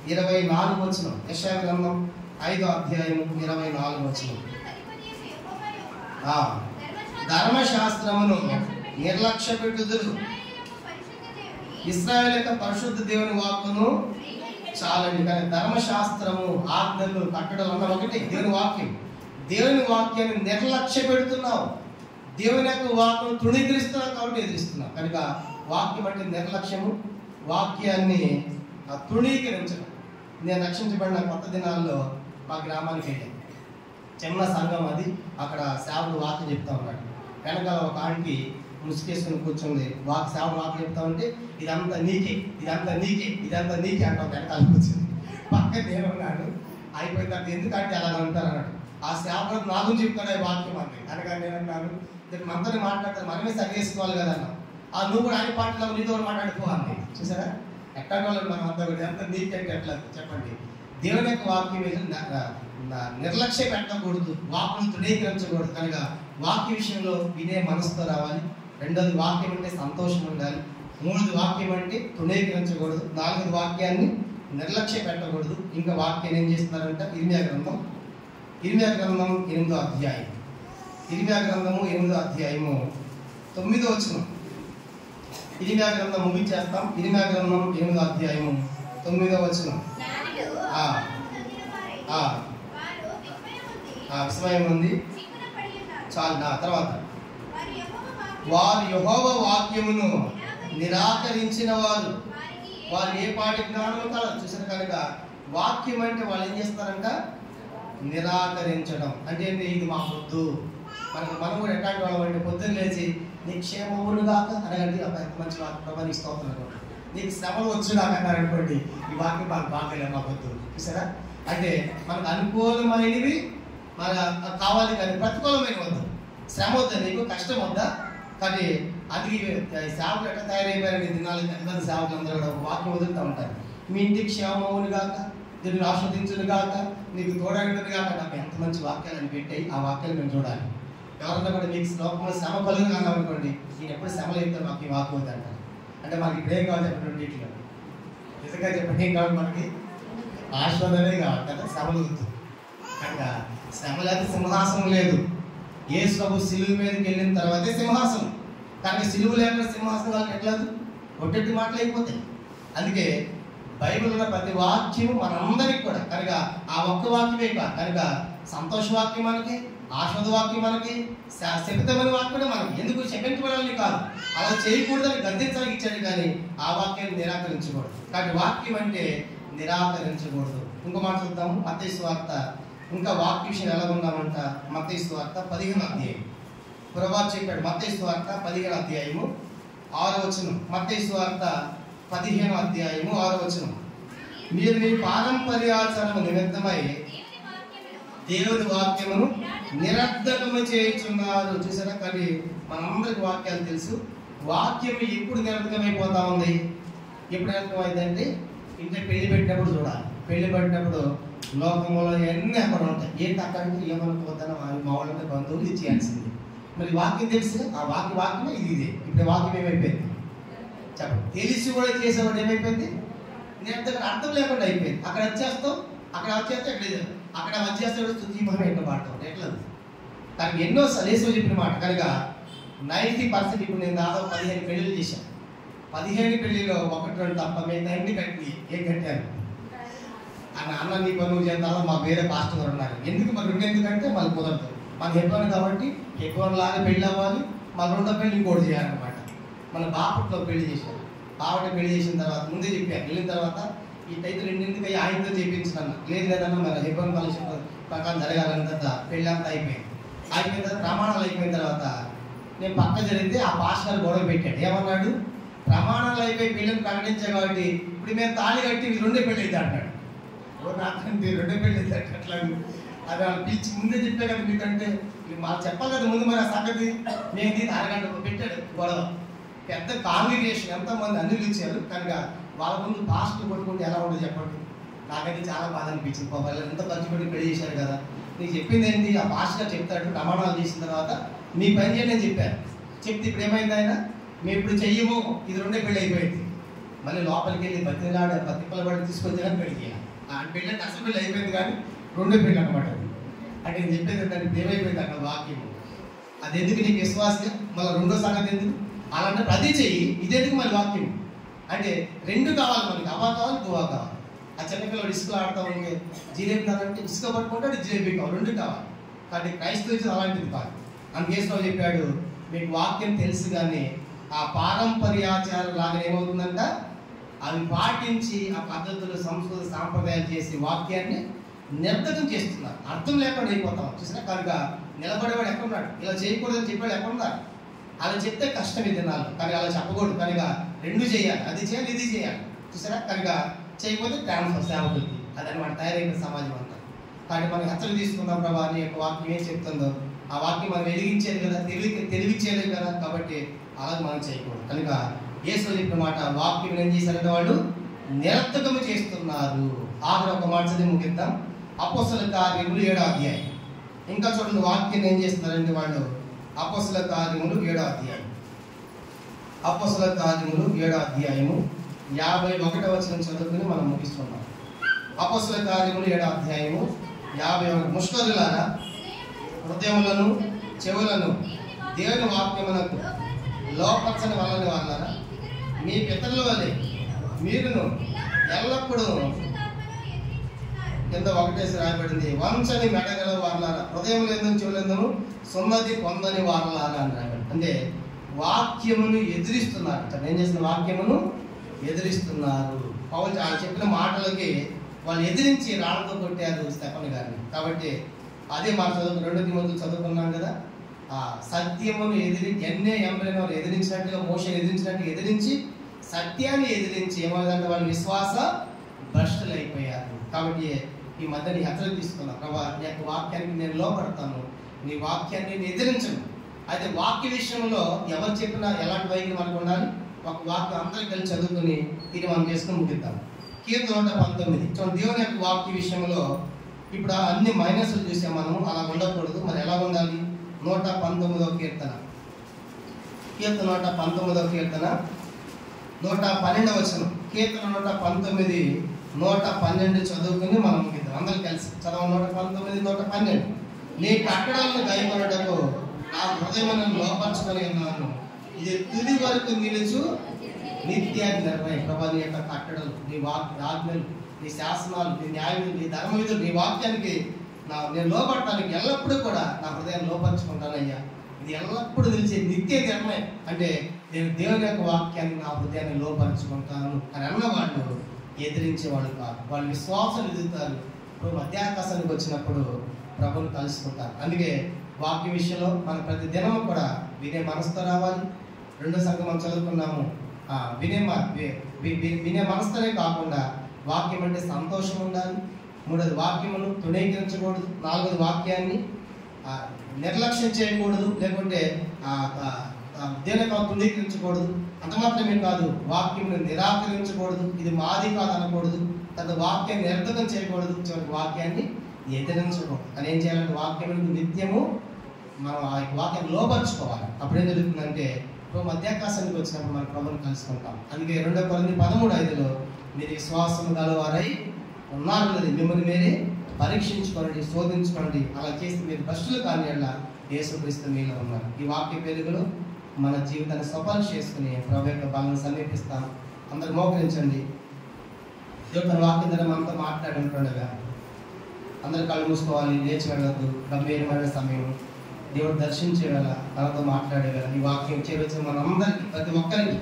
S2: 24వ వచనం. యెషయా గ్రంథం 5వ అధ్యాయము 24వ వచనం. ధర్మశాస్త్రమును నిర్లక్ష్య పెట్టుదురు, ఇశ్రాయేలు యొక్క పరిశుద్ధ దేవుని వాక్కును చాలండి. కానీ ధర్మశాస్త్రము, ఆజ్ఞలు, కట్టడలు అన్న ఒకటి దేవుని వాక్యం. దేవుని వాక్యాన్ని నిర్లక్ష్య పెడుతున్నావు, దేవుని యొక్క వాక్యం తృణీకరిస్తున్నావు కాబట్టి ఎదురిస్తున్నావు. కనుక వాక్యం అంటే నిర్లక్ష్యము, వాక్యాన్ని తృణీకరించడం. నేను రక్షించబడిన కొత్త దినాల్లో మా గ్రామానికి వెళ్ళాను. చిన్న సంఘం అది, అక్కడ సేవలు వాక్యం చెప్తా ఉన్నాడు. వెనకాల ఒక ఆంటీ ముసుకేసుకుని కూర్చుంది, సేవలు వాక్యం చెప్తా ఉంటే ఇదంతా నీకే, ఇదంతా నీకే, ఇదంతా నీకే అంటాం. వెనకాల కూర్చుంది. పక్కన ఏమన్నాడు, అయిపోయిన తర్వాత ఎందుకంటే అలా అంటారు అన్నాడు. ఆ సేవకుడు నా గురించి చెప్తాడు వాక్యం అండి. అనగా నేనన్నాను, మనతో మాట్లాడతారు, మనమే సరి చేసుకోవాలి కదా అన్నా. నువ్వు కూడా ఆయన పాటలో నీతో మాట్లాడుకోవాలి. చూసారా ఎక్కడ వాళ్ళు మనం అంతా కూడా ఎంత నీకంటే ఎట్లా చెప్పండి. దేవుని యొక్క వాక్యం నిర్లక్ష్య పెట్టకూడదు, వాక్యం తృణీకరించకూడదు. కనుక వాక్య విషయంలో వినే మనసుతో రావాలి. రెండోది వాక్యం అంటే సంతోషం ఉండాలి. మూడోది వాక్యం అంటే తృణీకరించకూడదు. నాలుగోది వాక్యాన్ని నిర్లక్ష్య పెట్టకూడదు. ఇంకా వాక్యాన్ని ఏం చేస్తున్నారంట, ఇర్మీయా గ్రంథం 8వ అధ్యాయం, ఇర్మీయా గ్రంథము 8వ అధ్యాయము 9వ వచనం. ఇర్మీయా గ్రంథం ముగించేస్తాం. ఇర్మీయా గ్రంథం 8వ అధ్యాయము 9వ వచనం. విస్మయం ఉంది చాలు. నా తర్వాత వారు యెహోవా వాక్యమును నిరాకరించిన వారు ఏ పాటి జ్ఞానం కాదు. చూసారు కనుక వాక్యం అంటే వాళ్ళు ఏం చేస్తారంట, నిరాకరించడం. అంటే ఇది మా వద్దు. మనం కూడా ఎట్లాంటి వాళ్ళం అంటే పొద్దున్న లేచి నీకు క్షేమమును కాక అనగండి, ఎంత మంచి వాక్యం స్తోత్రం, నీకు శ్రమలు వచ్చుగాక అన్నారనుకోండి, ఈ వాక్యం మాకు బాగలేదు, మాకు వద్దు. చూసారా, అంటే మనకు అనుకూలమైనవి మన కావాలి కానీ ప్రతికూలమైన వద్దు. శ్రమ వద్దా, నీకు కష్టం వద్దా. కానీ అది సేవకులు ఎట్లా తయారైపోయారండి దినాలు, పెద్ద సేవకులు అందరూ కూడా వాక్యం వదులుతూ ఉంటారు. మీ ఇంటికి క్షేమమును కాక, దీన్ని ఆస్వాదించును కాక, నీకు తోడైనది కాక, నాకు ఎంత మంచి వాక్యాలను పెట్టాయి, ఆ వాక్యాలు మేము చూడాలి. ఎవరన్నా కూడా మీకు లోకంలో శ్రమ కలుగు కాదనుకోండి, నేను ఎప్పుడు శ్రమలు చెప్తాను, మాకు ఈ వాక్యం వద్దు అంటారు. అంటే మనకి ఇప్పుడేం కావాలి చెప్పండి, వీటిలో నిజంగా చెప్పండి ఏం కావాలి, మనకి ఆస్వాదనే కావాలి కదా, శ్రమలు వద్దు. కనుక శ్రమ లేకపోతే సింహాసనం లేదు. యేసు ప్రభు సిలువ మీదకి వెళ్ళిన తర్వాతే సింహాసనం. కానీ సిలువ లేకుండా సింహాసనం వాళ్ళకి ఎట్లేదు, ఒట్టెట్టి మాటలు అయిపోతాయి. అందుకే బైబిల్ ఉన్న ప్రతి వాక్యం మనందరికి కూడా, కనుక ఆ ఒక్క వాక్యమే కాదు, కనుక సంతోష వాక్యం మనకి, ఆస్వాద వాక్యం మనకి, శపితమైన వాక్యం మనకి. ఎందుకు శపించబడాలని కాదు, అలా చేయకూడదని గద్దించడానికి ఇచ్చాడు, కానీ ఆ వాక్యాన్ని నిరాకరించకూడదు. కానీ వాక్యం అంటే నిరాకరించకూడదు. ఇంకో మాట చూద్దాము, మత్తయి సువార్త. ఇంకా వాక్య విషయం ఎలా ఉన్నామంట, మత్తయి సువార్త 15వ అధ్యాయం. ప్రభువు చెప్పాడు, మత్తయి సువార్త 15వ అధ్యాయము 6వ వచనం. మత్తయి సువార్త 15వ అధ్యాయము 6వ వచనం. మీరు మీ పారంపర్యాచరణ నిమిత్తమై దేవుని వాక్యమును నిరర్ధకము చేయుచున్నారు. చూసారా, కానీ మనందరికి వాక్యాలు తెలుసు. వాక్యం ఎప్పుడు నిరర్ధకమైపోతా ఉంది, ఎప్పుడు నిరర్ధకమైందంటే ఇంట్లో పెళ్లి పెట్టినప్పుడు చూడాలి. పెళ్లి పెట్టినప్పుడు లోకంలో అన్నీ అక్కడ ఉంటాయి. ఏంటి అక్కడికి ఏమనుకోవద్దన్న మా వాళ్ళంటే బంధువులు ఇచ్చేయాల్సింది. మరి వాక్యం తెలిసి ఆ వాక్యమే ఇదే. ఇప్పుడు వాక్యం ఏమైపోయింది చెప్పండి, తెలిసి కూడా చేసేవాడు ఏమైపోయింది, నేను అర్థం లేకుండా అయిపోయింది. అక్కడ వచ్చేస్తావు, అక్కడ వచ్చేస్తే అక్కడ వచ్చేస్తాడు స్తుతిమహిమ ఎట్లా పాడతాం ఎట్లా. కానీ ఎన్నో సలేసో చెప్పిన మాట. కనుక 90% ఇప్పుడు నేను దాదాపు 15 పెళ్ళిళ్ళు చేశాను. 15 పెళ్లిలో 1-2 తప్ప మిగతా అన్ని కట్టి ఏం కట్టాను. అన్న నీ పని నువ్వు చేద్దామా, మా వేరే పాస్టర్ గారు ఉన్నారు. ఎందుకు మరి ఎందుకంటే మనకు కుదరదు. మన హెబ్రోన్ కాబట్టి హెబ్రోన్ లాగా పెళ్ళి అవ్వాలి, మన రెండో పెళ్ళి ఇంకోటి చేయాలన్నమాట. మన బాపట్లో పెళ్లి చేశారు. బాపట పెళ్లి చేసిన తర్వాత ముందే చెప్పారు. వెళ్ళిన తర్వాత ఇటైతే రెండింటికి ఆయనతో చేయించిన లేదు లేదన్నా మన హెబ్రోన్ కాలేజ్ ప్రకారం జరగాలంత పెళ్ళి అంతా అయిపోయింది. అయిపోయిన తర్వాత ప్రమాణాలు అయిపోయిన తర్వాత నేను పక్క జరిగితే ఆ పాస్టర్ గొడవ పెట్టాడు. ఏమన్నాడు, ప్రమాణాలు అయిపోయి పెళ్ళిని ప్రకటించాం కాబట్టి ఇప్పుడు మేము తాళి కట్టి రెండే పెళ్ళి అయితే అంటాడు. నాకంటే రెండే పెళ్ళి అయితే అట్లా అది వాళ్ళు పిలిచి ముందే చెప్పే కదా మీకంటే మాకు చెప్పాలి కదా ముందు మరి ఆ సంగతి. మేము దీన్ని అరగంట పెట్టాడు గొడవ. పెద్ద కాంగ్రిగేషన్ ఎంతోమంది అన్నిలు ఇచ్చారు కనుక వాళ్ళ ముందు పాస్టర్ కొట్టుకుంటే ఎలా ఉండదు చెప్పండి. నాకైతే చాలా బాధ అనిపించింది. వాళ్ళు ఎంత ఖర్చు పెట్టి పెళ్లి చేశారు కదా. నీకు చెప్పింది ఏంటి, ఆ పాస్టర్ చెప్తాడు ప్రమాణాలు చేసిన తర్వాత మీ పని చేయండి అని చెప్పారు. చెప్తే ఇప్పుడు ఏమైంది ఆయన, మేము ఇప్పుడు చెయ్యము, ఇది రెండే పెళ్ళి అయిపోయింది. మళ్ళీ లోపలికి వెళ్ళి బతిలాడు బతిపల పడి తీసుకొచ్చి కానీ పెళ్లి చేయాలి. ఆ పెళ్ళి అంటే అసలు పెళ్ళి అయిపోయింది కానీ రెండో పెళ్ళి అనమాట. అంటే నేను చెప్పేది దానికి ఏమైపోయింది అక్కడ వాక్యము. అది ఎందుకు నీకు విశ్వాసం, మళ్ళీ రెండో సంగతి ఎందుకు అలాంటి ప్రతి చెయ్యి, ఇదెందుకు మళ్ళీ వాక్యం. అంటే రెండు కావాలి మనకి, అవా కావాలి గువా కావాలి. ఆ చిన్నపిల్లలు ఇసుకలు ఆడుతూ ఉంటే జిలేబీ కావాలంటే ఇసుక పట్టుకుంటాడు, జిలేబీ కావాలి, రెండు కావాలి. కానీ క్రైస్తవ అలాంటిది కాదు. అందుకేసో చెప్పాడు మీకు వాక్యం తెలుసు కానీ ఆ పారంపర్యాచారం లాగా ఏమవుతుందంట, అవి పాటించి ఆ పద్ధతులు సంస్కృతి సాంప్రదాయాలు చేసి వాక్యాన్ని నిర్ధకం చేస్తున్నారు. అర్థం లేకుండా అయిపోతాం చూసినా. కనుక నిలబడేవాడు ఎక్కడున్నాడు, ఇలా చేయకూడదని చెప్పాడు ఎక్కడున్నారు. అలా చెప్తే కష్టం ఇది నాలుగు, కానీ అలా చెప్పకూడదు. కనుక రెండు చేయాలి, అది చేయాలి ఇది చేయాలి చూసారా. కనుక చేయకపోతే ట్రాన్స్ఫర్ సేవకులకి అదనమాట తయారైన సమాజం అంతా. కాబట్టి మనం హెచ్చరిక తీసుకుందాం. ప్రభా నీ యొక్క వాక్యం ఏం చెప్తుందో ఆ వాక్యం మనం వెలిగించేది కదా, తెలివిచ్చేది కదా. కాబట్టి అలాగే మనం చేయకూడదు. కనుక యేసు చెప్పిన మాట వాక్యం ఏం చేశారంటే వాళ్ళు నిరర్థకము చేస్తున్నారు. ఆఖరి ఒక మాట చదివి ముగిద్దాం. అపోస్తల కార్యములు 7వ అధ్యాయం. ఇంకా చూడండి వాక్యం ఏం చేస్తున్నారంటే వాళ్ళు. అపోస్తల కార్యములు 7వ అధ్యాయం. అపోస్తల కార్యములు 7వ అధ్యాయము 51వ వచనం చదువుకుని మనం ముగిస్తున్నాం. అపోస్తల కార్యములు 7వ అధ్యాయము 51. ముష్కరులారా హృదయములను చెవులను దేవుని వాక్యమునకు లోపరచని వాళ్ళని వాళ్ళారా మీ పితరుల వలె మీరును ఎల్లప్పుడూ కింద ఒకటేసి రాయబడింది వంచని మెడగల వాళ్ళారా హృదయములు ఎందుకు చెవులందును సున్నతి పొందని వాళ్ళారా అని రాయబడింది. అంటే వాక్యమును ఎదిరిస్తున్నారు. ఏం చేసిన వాక్యమును ఎదిరిస్తున్నారు. పౌలు చెప్పిన మాటలకి వాళ్ళు ఎదిరించి రాళ్ళతో కొట్టారు స్టెఫన్ గారిని. కాబట్టి అదే మాట చదువు 2 తిమోతిలో చదువుకున్నాం కదా. ఆ సత్యమును ఎంబరైన వాళ్ళు ఎదిరించినట్టుగా మోషే ఎదిరించినట్టుగా ఎదిరించి సత్యాన్ని ఎదిరించి ఏమైందంటే వాళ్ళు విశ్వాస భ్రష్టులు అయిపోయారు. కాబట్టి ఈ మధ్య నీ హెచ్చరిక తీసుకున్నాను. ప్రభా నీ యొక్క వాక్యానికి నేను లోపడతాను, నీ వాక్యాన్ని నేను ఎదిరించను. అయితే వాక్య విషయంలో ఎవరు చెప్పినా ఎలాంటి వైఖరి మనకు ఉండాలి. ఒక వాక్యం అందరికీ కలిసి చదువుకుని ఇది మనం చేసుకుని ముగిద్దాం. కీర్తన 119 చూడండి. దేవుని యొక్క వాక్య విషయంలో ఇప్పుడు అన్ని మైనస్లు చూసాం మనం. అలా ఉండకూడదు. మరి ఎలా ఉండాలి? 119వ కీర్తన. కీర్తన 119వ కీర్తన 112వ వచనం. కీర్తన 119 112 చదువుకుని మనం ముగిద్దాం అందరూ కలిసి చదవ. 119 112. నీ కట్టడాలను గైకొనుటకు నా హృదయమును లోపరుచుకొని ఉన్నాను, ఇది తుది వరకు నిలుచు నిత్య నిర్ణయం. ప్రభా నీ యొక్క కట్టడలు, నీ ఆజ్ఞలు, నీ శాసనాలు, నీ న్యాయములు, నీ ధర్మ విధులు, నీ వాక్యానికి నేను లోపడటానికి ఎల్లప్పుడూ కూడా నా హృదయాన్ని లోపరుచుకుంటానయ్యా. ఇది ఎల్లప్పుడూ నిలిచే నిత్య నిర్ణయం. అంటే నేను దేవుని యొక్క వాక్యాన్ని నా హృదయాన్ని లోపరుచుకుంటాను అని అన్నవాళ్ళు ఎదిరించేవాళ్ళు కాదు. వాళ్ళు విశ్వాసం ఎదుగుతారు. ఇప్పుడు మధ్యాకాశానికి వచ్చినప్పుడు ప్రభుని కలుసుకుంటారు. అందుకే వాక్య విషయంలో మన ప్రతి దినము కూడా వినే మనసుతో రావాలి. రెండో సంఘం మనం చదువుకున్నాము. వినే మనసుతోనే కాకుండా వాక్యం అంటే సంతోషం ఉండాలి. మూడోది వాక్యమును తుణీకరించకూడదు. నాలుగోది వాక్యాన్ని నిర్లక్ష్యం చేయకూడదు, లేకుంటే దేని తుణీకరించకూడదు. అంత మాత్రమే కాదు, వాక్యమును నిరాకరించకూడదు. ఇది మాది కాదు అనకూడదు. తన వాక్యాన్ని నిర్ధకం చేయకూడదు. చివరికి వాక్యాన్ని ఎదిరించకూడదు. అని ఏం చేయాలంటే వాక్యమును నిత్యము మనం ఆ వాక్యాన్ని లోపరుచుకోవాలి. అప్పుడేం జరుగుతుందంటే ఇప్పుడు మధ్యాకాశానికి వచ్చినప్పుడు మనం ప్రభుని కలుసుకుంటాం. అందుకే 2 కొరింథీ 13:5 మీరు విశ్వాసం గలవారై ఉన్నారు లేదు, మిమ్మల్ని మీరే పరీక్షించుకోండి, శోధించుకోండి. అలా చేసి మీరు భ్రష్టులు కాని యెడల యేసుక్రీస్తు మీలో ఉన్నారు. ఈ వాక్య వెలుగులో మన జీవితాన్ని సఫలం చేసుకుని ప్రభు యొక్క బలాన్ని సమీపిస్తాం. అందరు మోకరించండి. దేవుడు తన వాక్యం ద్వారా మనతో మాట్లాడి ఉంటుండగా అందరు కళ్ళు మూసుకోవాలి, లేచి వెళ్ళద్దు. గంభీరమైన సమయం, దేవుడు దర్శించే వేళ, తనతో మాట్లాడే వేళ, ఈ వాక్యం చేరొచ్చిన మనందరికీ, ప్రతి ఒక్కరికి,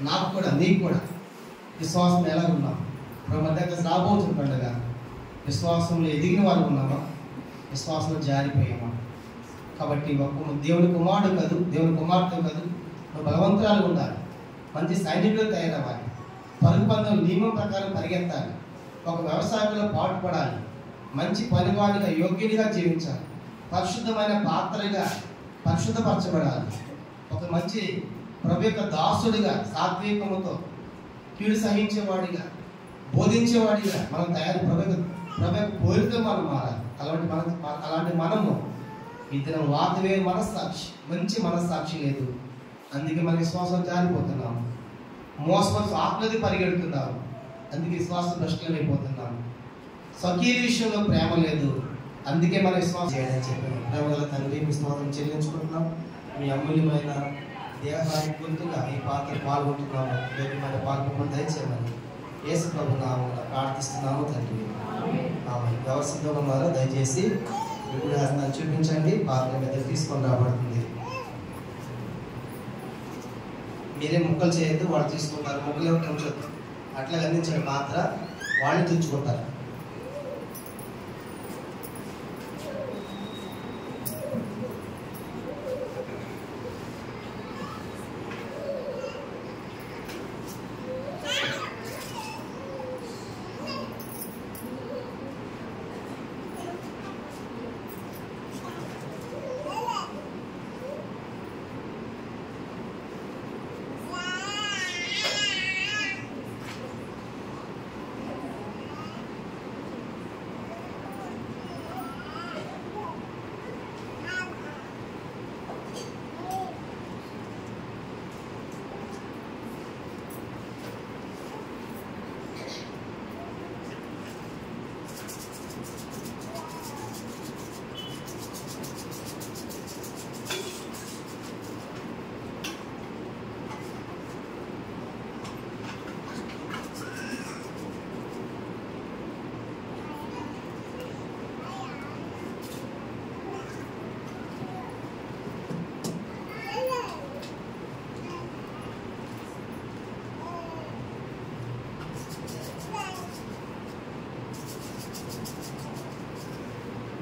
S2: నాకు కూడా, నీకు కూడా విశ్వాసం ఎలా ఉన్నాం? మన దగ్గర రాబోతుండగా విశ్వాసంలో ఎదిగిన వాళ్ళు ఉన్నామా? విశ్వాసంలో జారిపోయామా? కాబట్టి దేవుని కుమారుడు కాదు, దేవుని కుమార్తె కాదు, నువ్వు బలవంతురాలు ఉండాలి, మంచి సైనికులు తయారవ్వాలి, పరుగు పందెం నియమం ప్రకారం పరిగెత్తాలి, ఒక వ్యవసాయంలో పాటుపడాలి, మంచి పనివాడిగా యోగ్యునిగా జీవించాలి, పరిశుద్ధమైన పాత్రగా పరిశుద్ధపరచబడాలి, ఒక మంచి ప్రభు యొక్క దాసుడిగా సాత్వికముతో కీడు సహించేవాడిగా బోధించేవాడిగా మనం తయారు ప్రభు యొక్క కోరిక మనం మారాలి. అలాంటి మనము ఈ దినం వాతవే మనస్సాక్షి, మంచి మనస్సాక్షి లేదు, అందుకే మన విశ్వాసం జారిపోతున్నాము, మోసపరుచు ఆత్మది పరిగెడుతున్నాము, అందుకే విశ్వాసం భ్రష్టులైపోతున్నాము. స్వకీయ విషయంలో ప్రేమ లేదు, అందుకే మన విశ్వాసం చేయడానికి చెప్పాను. ప్రేమగల తండ్రి, మీ స్తోత్రం చెల్లించుకుంటున్నాం. మీ అమూల్యమైన దేహానికి గుర్తుగా ఈ పాత్ర పాల్గొంటున్నాము. వేగమైన పాల్గొని దయచేయమని యేసు ప్రభు నామమున ప్రార్థిస్తున్నాము తండ్రి. ఎవరు సిద్ధంగా ఉన్నారో దయచేసి ఇప్పుడు హస్తాన్ని చూపించండి. పాత్ర మీద తీసుకొని రాబడుతుంది. మీరే ముక్కలు చేయొద్దు, వాళ్ళు తీసుకుంటారు. ముక్కలు ఎవరు ఉంచొద్దు, అట్లా అందించిన పాత్ర వాళ్ళు తెచ్చుకుంటారు.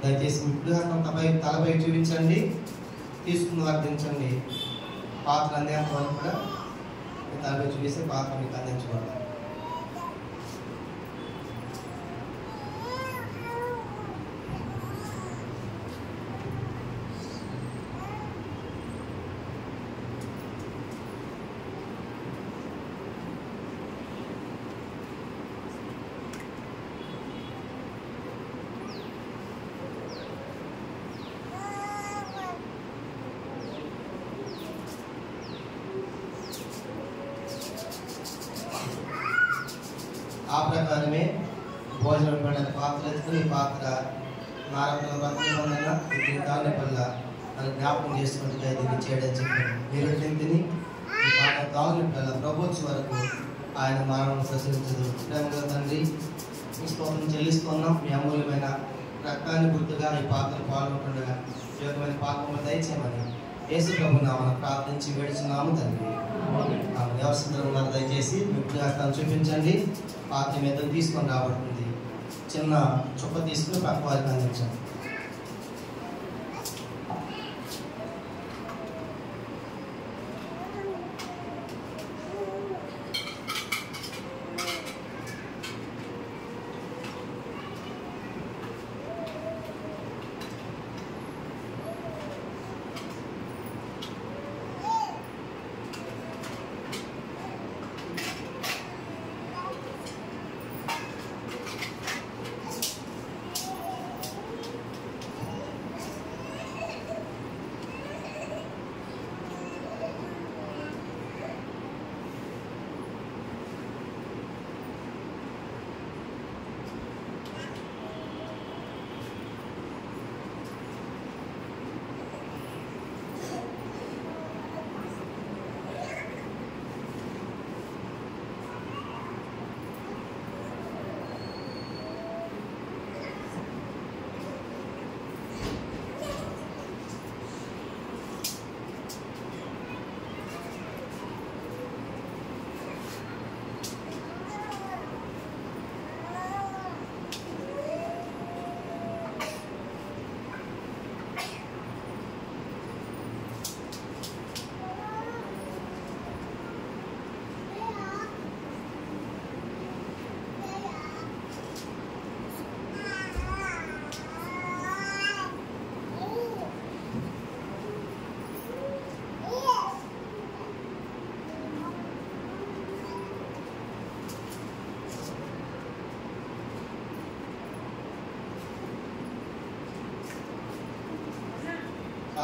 S2: దయచేసి ఇప్పుడు తలపై చూపించండి, తీసుకుని వర్తించండి. పాత్ర అందేంత వరకు కూడా తలపై చూపిస్తే పాత్ర మీకు అందించబడాలి. ఆ ప్రకారమే భోజనం పడిన పాత్ర ఎత్తుకుని ఈ పాత్ర నారకుల బంధన దాని వల్ల మనం జ్ఞాపకం చేసుకున్నట్టుగా దీన్ని చేయడం చెప్పాను. మీరు తిని ఈ పాత్ర తాగినట్ల ప్రభుత్వ వరకు ఆయన మరణం ప్రశ్నించదు. ప్రేమగా తండ్రి, మీ స్తోత్రం చెల్లిస్తున్నాం. మీ అమూల్యమైన రక్తాన్ని గుర్తుగా ఈ పాత్ర పాల్గొంటుండగా యోగమైన పాత్ర దయచేయమని యేసు ప్రభు నామమున ప్రార్థించి వేడుచున్నాము తండ్రి. ఎవరి సిద్ధంగా ఉన్నారు దయచేసి ఇప్పుడు హస్తాన్ని చూపించండి. పాత్ర మీద తీసుకొని రాబడుతుంది. చిన్న చుక్క తీసుకుని పక్క వారికి అందించండి.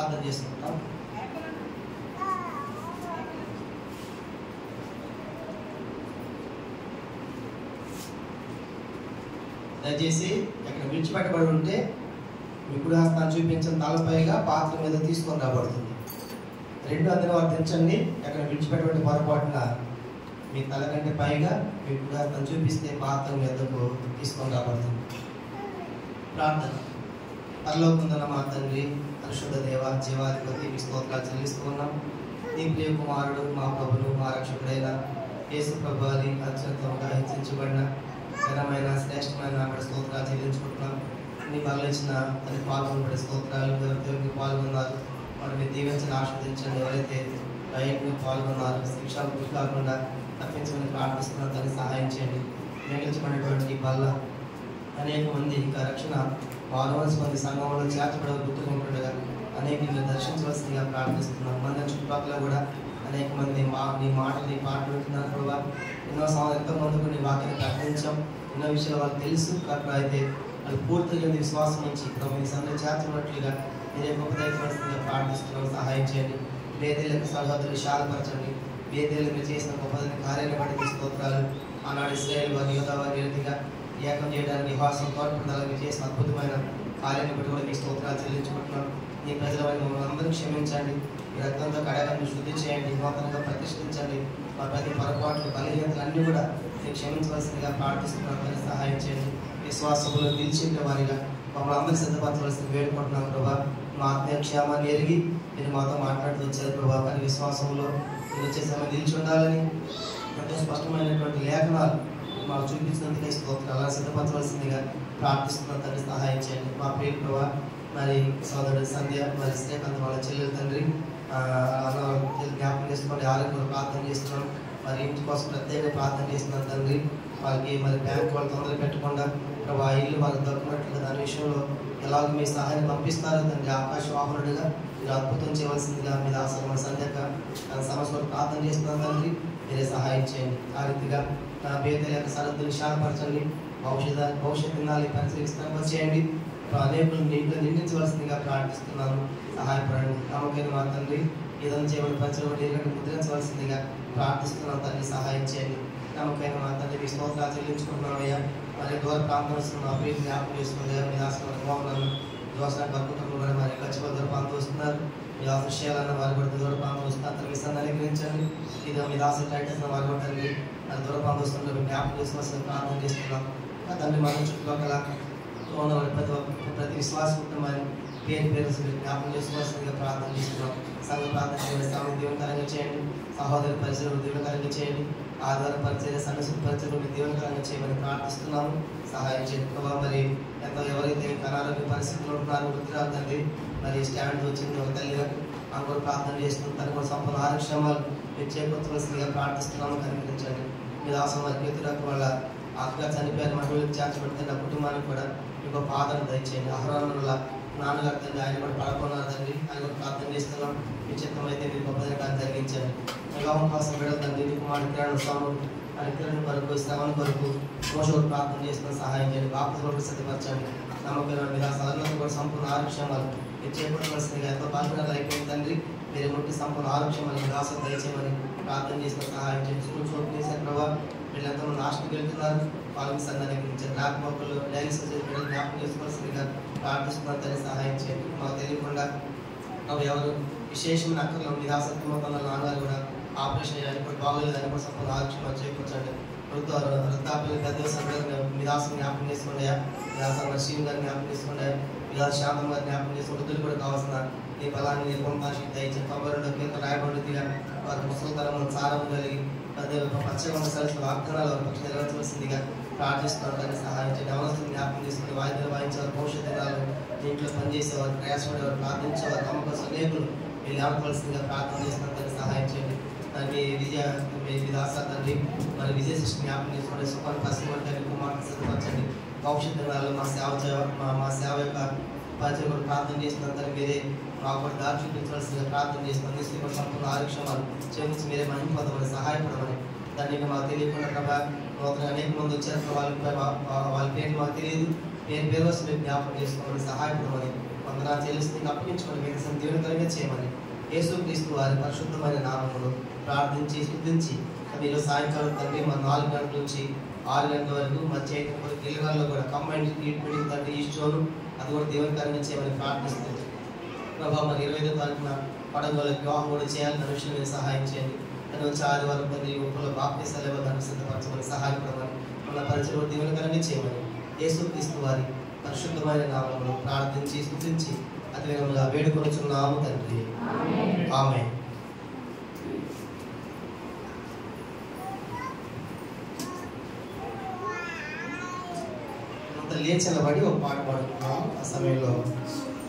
S2: ప్రార్థన చేసుకుంటాం. దయచేసి ఎక్కడ విడిచిపెట్టబడి ఉంటే మీ కుడి హస్తాన్ని చూపించిన తలపైగా పాత్ర మీద తీసుకొని రాబడుతుంది. రెండు అందరూ వర్తించండి. ఎక్కడ విడిచిపెట్టబడి పొరపాటున మీ తల కంటే పైగా మీ కుడి హస్తాన్ని చూపిస్తే పాత్ర మీదకు తీసుకొని రాబడుతుంది. ప్రార్థన. పరలోకమున్న మా తండ్రి, పరిశుద్ధ దేవ, జీవాధిపతి, మీ స్తోత్రాలు చెల్లిస్తూ ఉన్నాం. నీ ప్రియ కుమారుడు, మా ప్రభులు, మా రక్షకుడైన యేసు ప్రభు అని అత్యంతంగా హెచ్చించబడిన ఘనమైన శ్రేష్టమైన అక్కడ స్తోత్రాలు చెల్లించుకుంటున్నాం. నీ బలం ఇచ్చిన తన పాల్గొనబడే స్తోత్రాలు ఎవరికి పాల్గొన్నారు వారు మీరు దీవించని ఆస్వాదించండి. ఎవరైతే బయటకు పాల్గొన్నారు శిక్షణ గురి కాకుండా తప్పించమని ప్రార్థిస్తున్నారు. దాన్ని సహాయం చేయండి. మిగిల్చబడినటువంటి బల్ల అనేక మంది ఇంకా రక్షణ 600 మంది సంఘంలో చేర్చబడే గుర్తుకుంటుండగా అనేక దర్శించవలసిందిగా ప్రార్థిస్తున్నాం. మన చుట్టుపక్కల కూడా అనేక మంది నీ మాటలు నీ పాటలు వింటున్నారు ప్రభావ. ఎన్నో ఎంతో మందికి నీ వాక్యాన్ని ప్రకటించాం. ఎన్నో విషయాలు వాళ్ళకి తెలుసు. అక్కడ అయితే వాళ్ళు పూర్తిగా విశ్వాసం నుంచి మీ సంఘం చేర్చినట్లుగా మీరే గొప్ప దయచేస్తుందిగా ప్రార్థిస్తున్నాం. సహాయం చేయండి. వేదేళ్ళకి సరిహద్దులు విశాలపరచండి. వేదేళ్ళు మీరు చేసిన గొప్ప కార్యాన్ని బట్టి స్తోత్రాలు. ఆనాడు ఇశ్రాయేలు వారి యోధా వారి రీతిగా ఏకం చేయడానికి నివాసం తోడ్పడాలని మీరు చేసిన అద్భుతమైన కార్యాన్ని బట్టి కూడా మీ స్తోత్రాలు చెల్లించుకుంటున్నాం. నీ ప్రజలమైన మమ్మల్ని అందరూ క్షమించండి. మీ రక్తంతో కడగాన్ని శుద్ధి చేయండి. నూతనంగా ప్రతిష్ఠించండి. మా ప్రతి పొరపాట్లు బలహీనతలన్నీ కూడా మీరు క్షమించవలసిందిగా ప్రార్థిస్తున్నాం. దాన్ని సహాయం చేయండి. విశ్వాసంలో నిలిచిండే వారిగా మమ్మల్ని అందరూ సిద్ధపరచవలసింది వేడుకుంటున్నాం ప్రభా. మా ఆత్మీయ క్షేమాన్ని ఎరిగి మీరు మాతో మాట్లాడుతూ వచ్చారు ప్రభా. కానీ విశ్వాసంలో మీరు వచ్చే సమయం నిలిచి ఉండాలని ఎంతో స్పష్టమైనటువంటి లేఖనాలు మాకు చూపించినందుకే స్తోత్రాలు. అలా సిద్ధపరచవలసిందిగా ప్రార్థిస్తున్నాం. తండ్రి సహాయం చేయండి. మా ప్రియ ప్రభా మరి సోదరుడు సంధ్య మరి శ్రీకాంత్ వాళ్ళ చెల్లెలు తండ్రి జ్ఞాపకం చేసుకోండి. ఆరోగ్యంలో ప్రార్థన చేస్తున్నాం. మరి ఇంటి కోసం ప్రత్యేక ప్రార్థన చేస్తున్నాం తండ్రి. వాళ్ళకి మరి బ్యాంక్ వాళ్ళు తొందర పెట్టకుండా ప్రభా ఇల్లు వాళ్ళకి దొరికినట్లుగా దాని విషయంలో ఎలాగో మీ సహాయాన్ని పంపిస్తారో తండ్రి ఆకాశ వాహనుడిగా మీరు అద్భుతం చేయవలసిందిగా మీద ఆశ్రమ సంధ్యక తన సమస్యలు ప్రార్థన చేస్తున్నాం తండ్రి. మీరే సహాయం చేయండి. ఆ రీతిగా నా పేద యొక్క సరద్దులు విశాలపరచండి. భవిష్యత్ దినాలు పరిశీలిస్తాం చేయండి. అనేకులు నీటిలో నిండించవలసిందిగా ప్రార్థిస్తున్నాను. సహాయపడండి. నమ్మకైన మా తండ్రి ఏదైనా చేయబడి పంచబడి ముద్రించవలసిందిగా ప్రార్థిస్తున్నాం తండ్రి. సహాయం చేయండి. నమ్మకైన మా తండ్రి మీ స్తోత్రాలు చెల్లించుకుంటున్నామయ్యా. మరి దూర ప్రాంతం వస్తున్న అభివృద్ధి జ్ఞాపకం చేసుకుని మీ ఆశ్రమాలను దోషణ కుటుంబం కూడా మరి ఖచ్చితంగా దూర ప్రాంతం వస్తున్నారు. మీ విషయాలన్న వారి కూడా దూర ప్రాంతం వస్తున్నారు. తన విషయాన్ని అనుగ్రహించండి. ఇది మీ దాసు టైటస్ వారి కొట్టండి. అది దూర ప్రాంతం వస్తుంటే మీ జ్ఞాపకం చేసుకోవాల్సిన ప్రార్థన చేస్తున్నాం. తండ్రి మన చుట్టుపక్కల ఉన్న ప్రతి విశ్వాస కుటుంబాన్ని పేరు పేరు జ్ఞాపకం చేసుకోవాల్సిందిగా ప్రార్థన చేస్తున్నాం. సంఘ ప్రార్థన చేయండి. సమయం దీవెనకరంగా చేయండి. సహోదరి పరిచయం దీవెనకరంగా చేయండి. ఆధార పరిచయ సన్నసు పరిచయం దీవెనకరంగా చేయమని ప్రార్థిస్తున్నాము. సహాయం చేయండి ప్రభావ. మరి ఎంతో ఎవరైతే అనారోగ్య పరిస్థితుల్లో ఉన్నారో వృద్ధిరాలు తండ్రి మరి స్టాండ్ వచ్చింది ఒక తల్లిగా అందరూ ప్రార్థన చేస్తున్నాం. తన కూడా సంపూర్ణ ఆరోగ్యక్షేమాలు మీరు చేకూర్చవలసిందిగా ప్రార్థిస్తున్నాము. కనిపించండి. మీరు ఆసం వారి పేతులకు వాళ్ళ ఆత్మగా చనిపోయిన మహిళలకు చేర్చబడితే నా కుటుంబానికి కూడా మీకు ఆదరణ దయచేయండి. ఆహ్వానంలో నాన్నగారు తండ్రి ఆయన కూడా పడకున్నారు తండ్రి. ఆయన కూడా ప్రార్థన చేస్తున్నాం. మీ చిత్తం అయితే మీరు గొప్పదనకాన్ని జరిగించండి. వివాహం కోసం బిడ్డలు తండ్రి కుమారుడు కిరణ్ స్వామి ఆయన కిరణ్ కొరకు శ్రవణ కొరకు మోసోడు ప్రార్థన చేస్తున్న సహాయం చేయండి. బాప్తి కొరకు సిద్ధపరచండి. నమ్మకం మీద సదనంలో కూడా సంపూర్ణ ఆరోగ్యమాలు మీరు చేపట్టవలసిందిగా ఎంతో బాధ్యత అయిపోయింది తండ్రి. మీరు ముట్టి సంపూర్ణ ఆరోగ్యమాలు దాసం దయచేయమని ప్రార్థన చేసిన సహాయం చేయండి. స్కూల్ చోటు చేసే ప్రభావ వీళ్ళంతా నాశనకి వెళ్తున్నారు. వాళ్ళకి సందర్శించారు. రాక మొక్కలు డయాలిసిస్ బిడ్డలు జ్ఞాపకం చేసుకోవాల్సిందిగా ప్రార్థిస్తున్నారు. తల్లి సహాయం చేయండి. మాకు తెలియకుండా ఎవరు విశేషమైన అక్కర్లో మీద ఆసక్తి మొత్తంలో నాన్నగారు కూడా ఆపరేషన్ చేయాలి కూడా బాగోలేదు అని కూడా సంపూర్ణ ఆరోగ్యం చేకూర్చండి. వృద్ధాప్యులు పెద్ద సంఘాలు విలాసం జ్ఞాపకం చేసుకోండి. విలాసం శ్రీని గారిని జ్ఞాపకం చేసుకోండి. విలాస శాంతం గారిని జ్ఞాపకం చేసి వృద్ధులు కూడా కావాల్సిన నీ బలాన్ని నీ పొందాల్సి దయచేసి 92 కింద రాయబడిగా వారి ముసలితనం సారం కలిగి అదే పశ్చిమ సరస్సు వాగ్దానాలు వారి పక్షం నెరవేర్చవలసిందిగా ప్రార్థిస్తున్నారు. దాన్ని సహాయం చేయండి. అవసరం జ్ఞాపకం చేసుకుని వాయిద్యాలు వాయించేవారు, భవిష్యత్ దినాలు దీంట్లో పనిచేసేవారు, ప్రయాసపడేవారు, ప్రార్థించేవారు, నమ్మకం అనేకులు మీరు లేవవలసిందిగా ప్రార్థన చేస్తున్నారు. దాన్ని సహాయం చేయండి. దాన్ని మీ విలాస తండ్రి మరి విజయ సృష్టి జ్ఞాపకం చేసుకోండి. సుఖాన్ని పశ్చిమ కుమార్తె సిద్ధపరచండి. భవిష్యత్ దినాల్లో మా సేవ యొక్క పరిచయం కూడా ప్రార్థన చేస్తున్నారు. దాన్ని మీరే మాకు కూడా దారి చూపించవలసిందిగా ప్రార్థన చేస్తున్నాం. తీసుకుని కూడా సంపూర్ణ ఆరోగ్యమాలు చేయించి మీరే మనం పొందమని సహాయపడమని దాన్ని మాకు తెలియకుండా ప్రభా నూతన అనేక మంది వచ్చారు. వాళ్ళ పేరు మాకు తెలియదు. పేరు వస్తే జ్ఞాపకం చేసుకోమని సహాయపడమని వందనాలు చెల్లిస్తూ నీకు అప్పగించుకొని వేదసం దీవెనకరంగా చేయమని యేసుక్రీస్తు వారి పరిశుద్ధమైన నామమును ప్రార్థించి స్తుతించి ఈరోజు సాయంకాలం తండ్రి మా 4 గంటల నుంచి 6 గంటల వరకు మా చైతన్య గిరిగాల్లో కూడా కంబైన్డ్ మీటింగ్ తండ్రి ఈ షోను అది కూడా దీవెనకరంగా చేయమని ప్రార్థిస్తుంది. ప్రభావ మరి 25వ తారీఖున పడగల వివాహం కూడా చేయాలన్న విషయం మీరు సహాయం చేయండి. దాని నుంచి ఆదివారం తండ్రి ఒక్కరు బాప్తిసాలు ఇవ్వడానికి సిద్ధపరచమని సహాయపడమని మన పరిచయం దీవెనకరంగా చేయమని యేసుక్రీస్తు వారి పరిశుద్ధమైన నామమును ప్రార్థించి స్తుతించి అతి విధంగా వేడుకొనుచున్నాము తండ్రి. ఆమేన్. లేచలబడి ఒక పాట పాడుకున్నాము. ఆ సమయంలో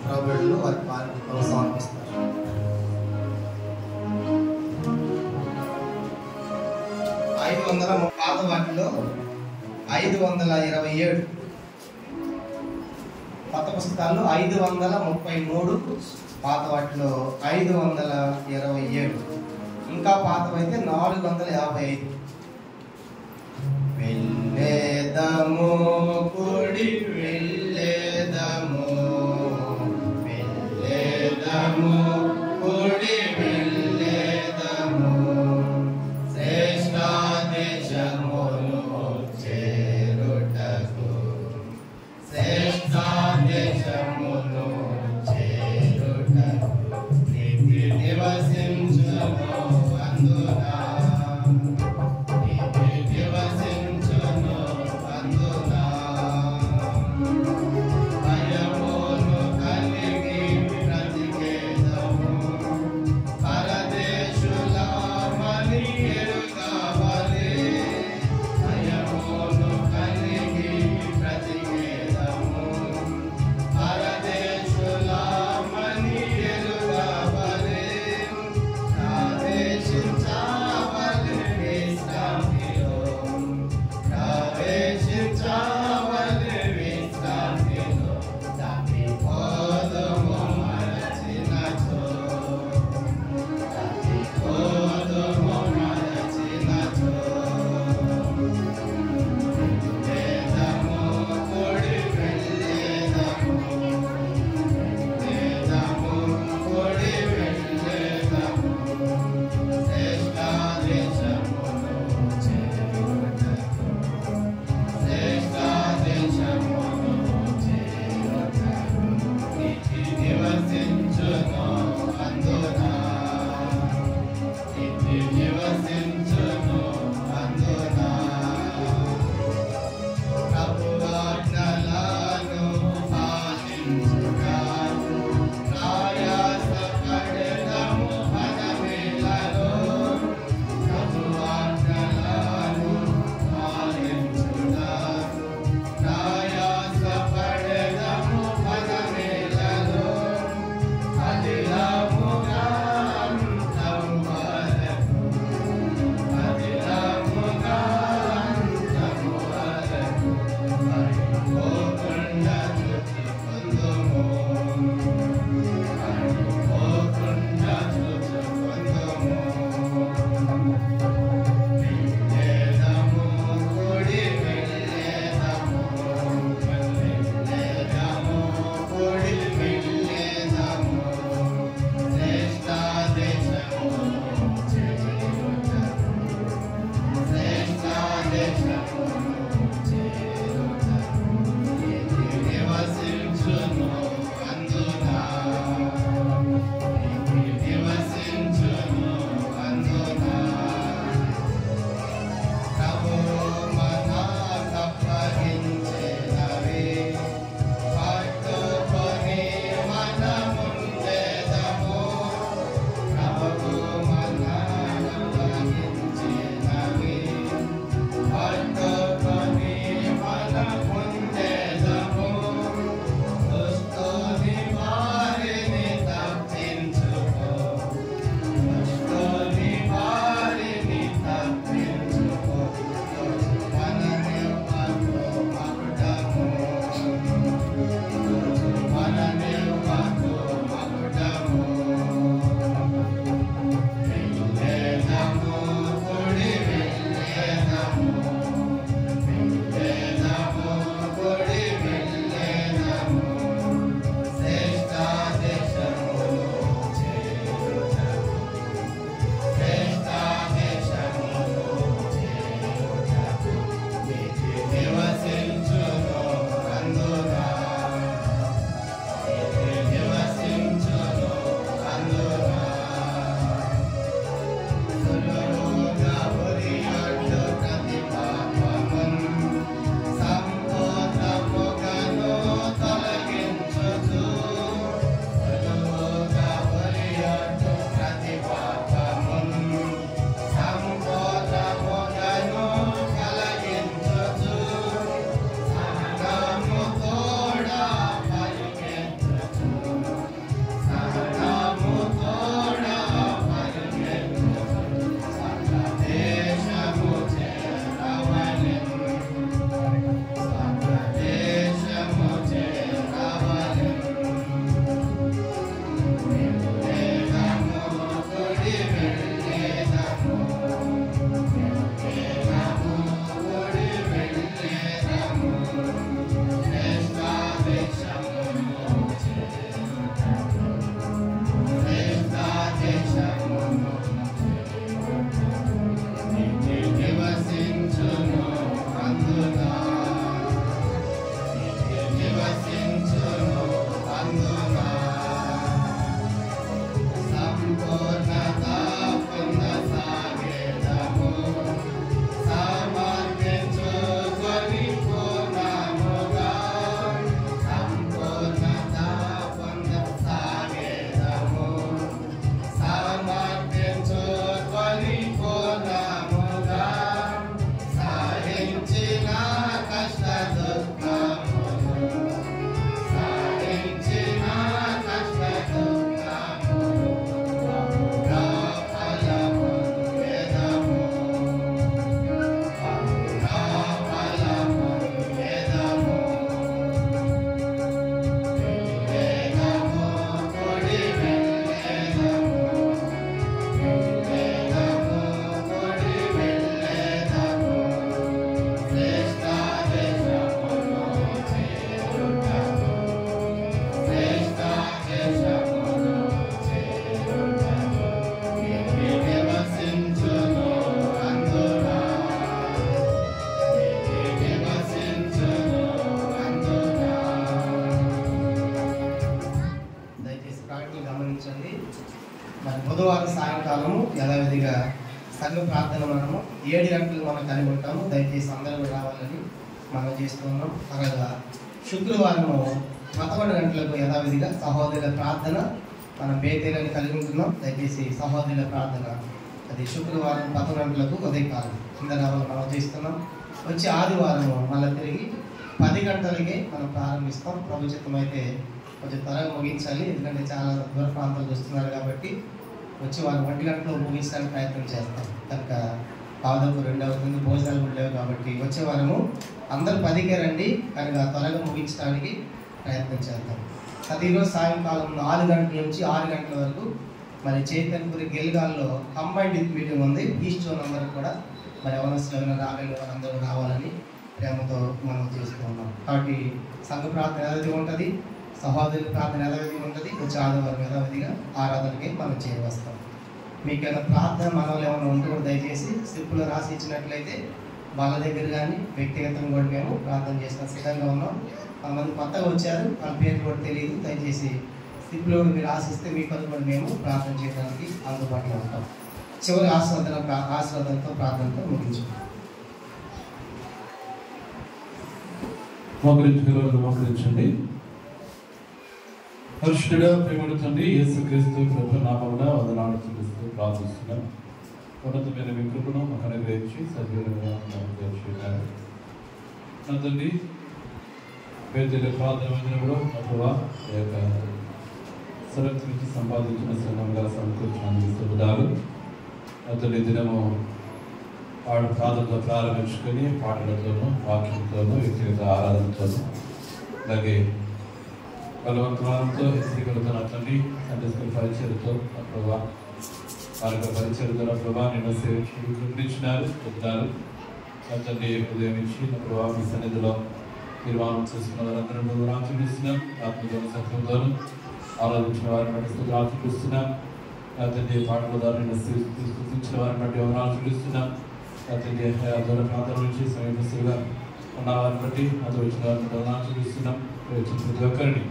S2: ప్రభువులు వారి పాటలు సమర్పిస్తారు. 500 పాత వాటిలో 527, కొత్త పుస్తకాల్లో 533, పాత వాటిలో 527, ఇంకా పాతవైతే 455. వెళ్ళేదము కుడి వెళ్ళేదము, వెళ్ళేదము కుడి వెళ్ళేదము, శ్రేష్ఠ దేశమును చేరుటకు, శ్రేష్ఠ దేశమును చేరుటకు, నీతి నివసించును అందున, నీతి నివసించును అందున. సాయంకాలము యథావిధిగా సంఘ ప్రార్థన మనము 7 గంటలకు మనం కలిగి ఉంటాము. దయచేసి అందరూ రావాలని మనం చేస్తున్నాం. అలాగా శుక్రవారము 11 గంటలకు యథావిధిగా సహోదరుల ప్రార్థన మనం బేతేలని కలిగి ఉంటున్నాం. దయచేసి సహోదరుల ప్రార్థన అది శుక్రవారం 11 గంటలకు ఉదయకాలం కింద రావాలని మనం చేస్తున్నాం. వచ్చి ఆదివారము మళ్ళీ తిరిగి 10 గంటలకే మనం ప్రారంభిస్తాం. ప్రభుత్వం అయితే కొంచెం త్వరగా ముగించాలి, ఎందుకంటే చాలా దూర ప్రాంతాలకు వస్తున్నారు కాబట్టి వచ్చి వారు 1 గంటలో ముగించడానికి ప్రయత్నం చేస్తాం. కనుక పావులకు 2 అవుతుంది, భోజనాలు కూడా లేవు కాబట్టి వచ్చే వారము అందరూ 10కే రండి, కనుక త్వరగా ముగించడానికి ప్రయత్నం చేద్దాం. అది ఈరోజు సాయంకాలం 4 గంటల నుంచి 6 గంటల వరకు మరి చైతన్యపురి గెల్గాల్లో కంబైన్డ్ మీటింగ్ ఉంది. ఈస్ట్ నంబర్ కూడా మరి ఎవరైనా రాగలిగిన వారందరూ రావాలని ప్రేమతో మనం చేస్తూ ఉన్నాం. కాబట్టి సంఘ ప్రార్థన యథావిధిగా ఉంటుంది, సహోదరుల ప్రార్థన యథావిధిగా ఉంటుంది. వచ్చే ఆదివారం యథావిధిగా ఆరాధనకి మనం చేరవస్తాం. మీకు ఏమైనా ప్రార్థన మనలో ఏమైనా ఉంటే కూడా దయచేసి స్లిప్పులో రాసి ఇచ్చినట్లయితే వాళ్ళ దగ్గర కానీ వ్యక్తిగతంగా కూడా మేము ప్రార్థన చేస్తాం, సిద్ధంగా ఉన్నాం. కొంతమంది కొత్తగా వచ్చారు, వాళ్ళ పేరు కూడా తెలియదు. దయచేసి స్లిప్పులో కూడా మీరు ఆశిస్తే మీ కొరకు కూడా మేము ప్రార్థన చేయడానికి అందుబాటులో ఉంటాం. చివరి ఆశీర్వాదంతో ప్రార్థనతో ముగించుకుంటాం.
S3: మోకరించండి. పరిశుద్ధుడా ప్రేమడు తండ్రి యేసుక్రీస్తు ప్రభు నామమున వందనాలు చెల్లిస్తూ ప్రార్థిస్తున్నాం. ఉన్నతమైన మీ కృపను మాకు అనుగ్రహించి సజీవంగా చేయడానికి నా తండ్రి పేదల ప్రార్థన మందిరంలో ప్రభువా ఈ యొక్క సరస్సు నుంచి సంపాదించిన శ్రమంగా సమకూర్చినందుకు అతని దినము వాడు ప్రార్థనతో ప్రారంభించుకొని పాటలతోనూ వాక్యంతోనూ వ్యక్తిగత ఆరాధనతోనూ అలాగే బలవంతవారంతో హెచ్చరికలతో అతన్ని సండే స్కూల్ పరిచయలతో ప్రభావ వారి యొక్క పరిచయలతో ప్రభావ నిన్న సేవించినారు చెప్తారు. అతన్ని ఉదయం ఇచ్చి ప్రభావ మీ సన్నిధిలో నిర్మాణం చేసుకున్న వారందరూ ఆచరిస్తున్నాం. ఆత్మతోనూ సత్యంతోనూ ఆరాధించిన వారిని బట్టి ఆచరిస్తున్నాం. అతన్ని పాటల ద్వారా సూచించిన వారిని బట్టి ఎవరు ఆచరిస్తున్నాం. అతన్ని దూర ప్రాంతాల నుంచి సమీపస్తులుగా ఉన్న వారిని బట్టి అతను వచ్చిన వారిని ఆచరిస్తున్నాం. వచ్చిన ప్రతి ఒక్కరిని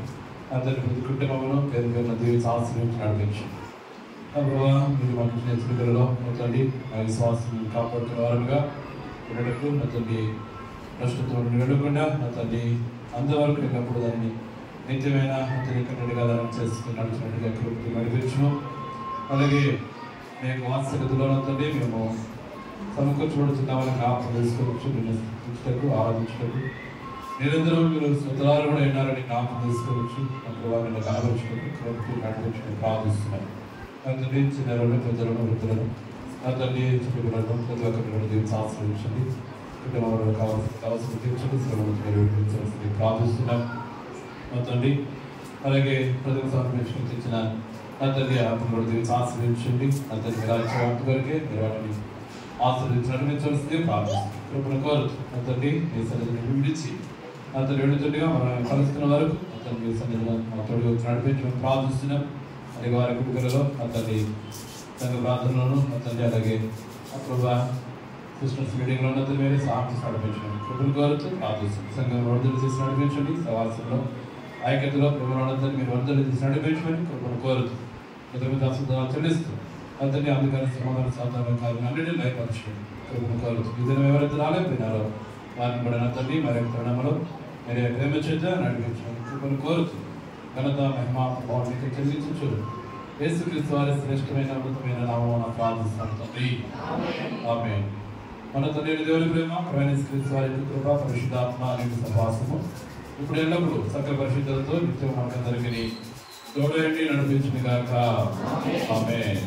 S3: అతని ప్రతి కుటుంబంలో పేరు పేరున దీవించి ఆశ్రయించి నడిపించు. మీరు మాకు నేర్చుకులలో అతన్ని ఆ విశ్వాసం కాపాడుకున్న వారుగా ఉండటకు అతన్ని నష్టంతో వెళ్ళకుండా అతన్ని అంతవరకు వెళ్ళినప్పుడు దాన్ని నిత్యమైన అతని కట్టడిగా దాన్ని చేసుకుని నడిచినట్టుగా నడిపించము. అలాగే మేము వాత్సల్యతలో తండ్రి మేము సమకూర్చబడుతున్నామని జ్ఞాపకం చేసుకోవచ్చు. నేను స్థితించటకు ఆరాధించటకు నిరంతరం మీరు స్వతరాలు కూడా ఉన్నారని జ్ఞాపకం చేసుకోవచ్చు. అప్పుడు వారిని కనబరుచుకుంటూ నడిపించుకుని ప్రార్థిస్తున్నాను. అతన్ని చిన్నలను పెద్దలను వృద్ధులను అతన్ని చుట్టుకులను ప్రతి ఒక్కరిని దీన్ని ఆశ్రయించండి. కుటుంబంలో కావాల్సిన తీర్చండి, శ్రమను నిర్వహించాల్సింది ప్రార్థిస్తున్నాను అతన్ని. అలాగే ప్రజలకు సమర్పించుకుని తెచ్చిన అతన్ని ఆత్మలు దీన్ని ఆశ్రయించండి. అతన్ని మీరు ఇచ్చేంత వరకే మీరు వాటిని ఆశ్రయించవలసింది ప్రార్థిస్తుంది. కృపను కోరుతూ అతన్ని మీ సన్నిధిని విడిచి అతను వెళుతుండగా మనం కలుస్తున్న వరకు అతను మీ సన్నిధిలో తోడు నడిపించడం ప్రార్థిస్తున్నాం. అలాగే వారి కుటుంబాలలో అతన్ని సంఘ ప్రార్థనలోను అతన్ని అలాగే అప్పుడు క్రిస్మస్ మీటింగ్లో అతని మీద సాక్షి నడిపించండి. కృపను కోరుతూ ప్రార్థిస్తుంది. సంఘం వరదలు తీసి నడిపించండి. సవాసంలో ఐక్యతలో ప్రేమలందరినీ మీరు వరదలు తీసి నడిపించమని కృపను కోరుతూ దాసుదాలు చెల్లిస్తూ అతన్ని అందుకని సమాధాన సాధారణ కారణం అన్నింటినీ లయపరచండి. కృపను కోరుతూ ఈ దినం ఎవరైతే రాలేకపోయినారో వారిని కూడా అతన్ని మరి ప్రణామలో మీరు ప్రేమ చేత నడిపించండి. కృపను కోరుతూ ఘనత మహిమా భావానికి చెల్లించు. యేసుక్రీస్తు వారి శ్రేష్టమైన అమృతమైన నామమున ప్రార్థిస్తాను తండ్రి, ఆమేన్. మన తండ్రి దేవుని ప్రేమ, ప్రవీణ క్రీస్తు వారి కృప, పరిశుద్ధాత్మ అనే సహవాసము ఇప్పుడు ఎల్లప్పుడూ సకల పరిశుద్ధులతో నిత్యం మనకందరికీ తోడేంటి నడిపించును గాక. ఆమేన్.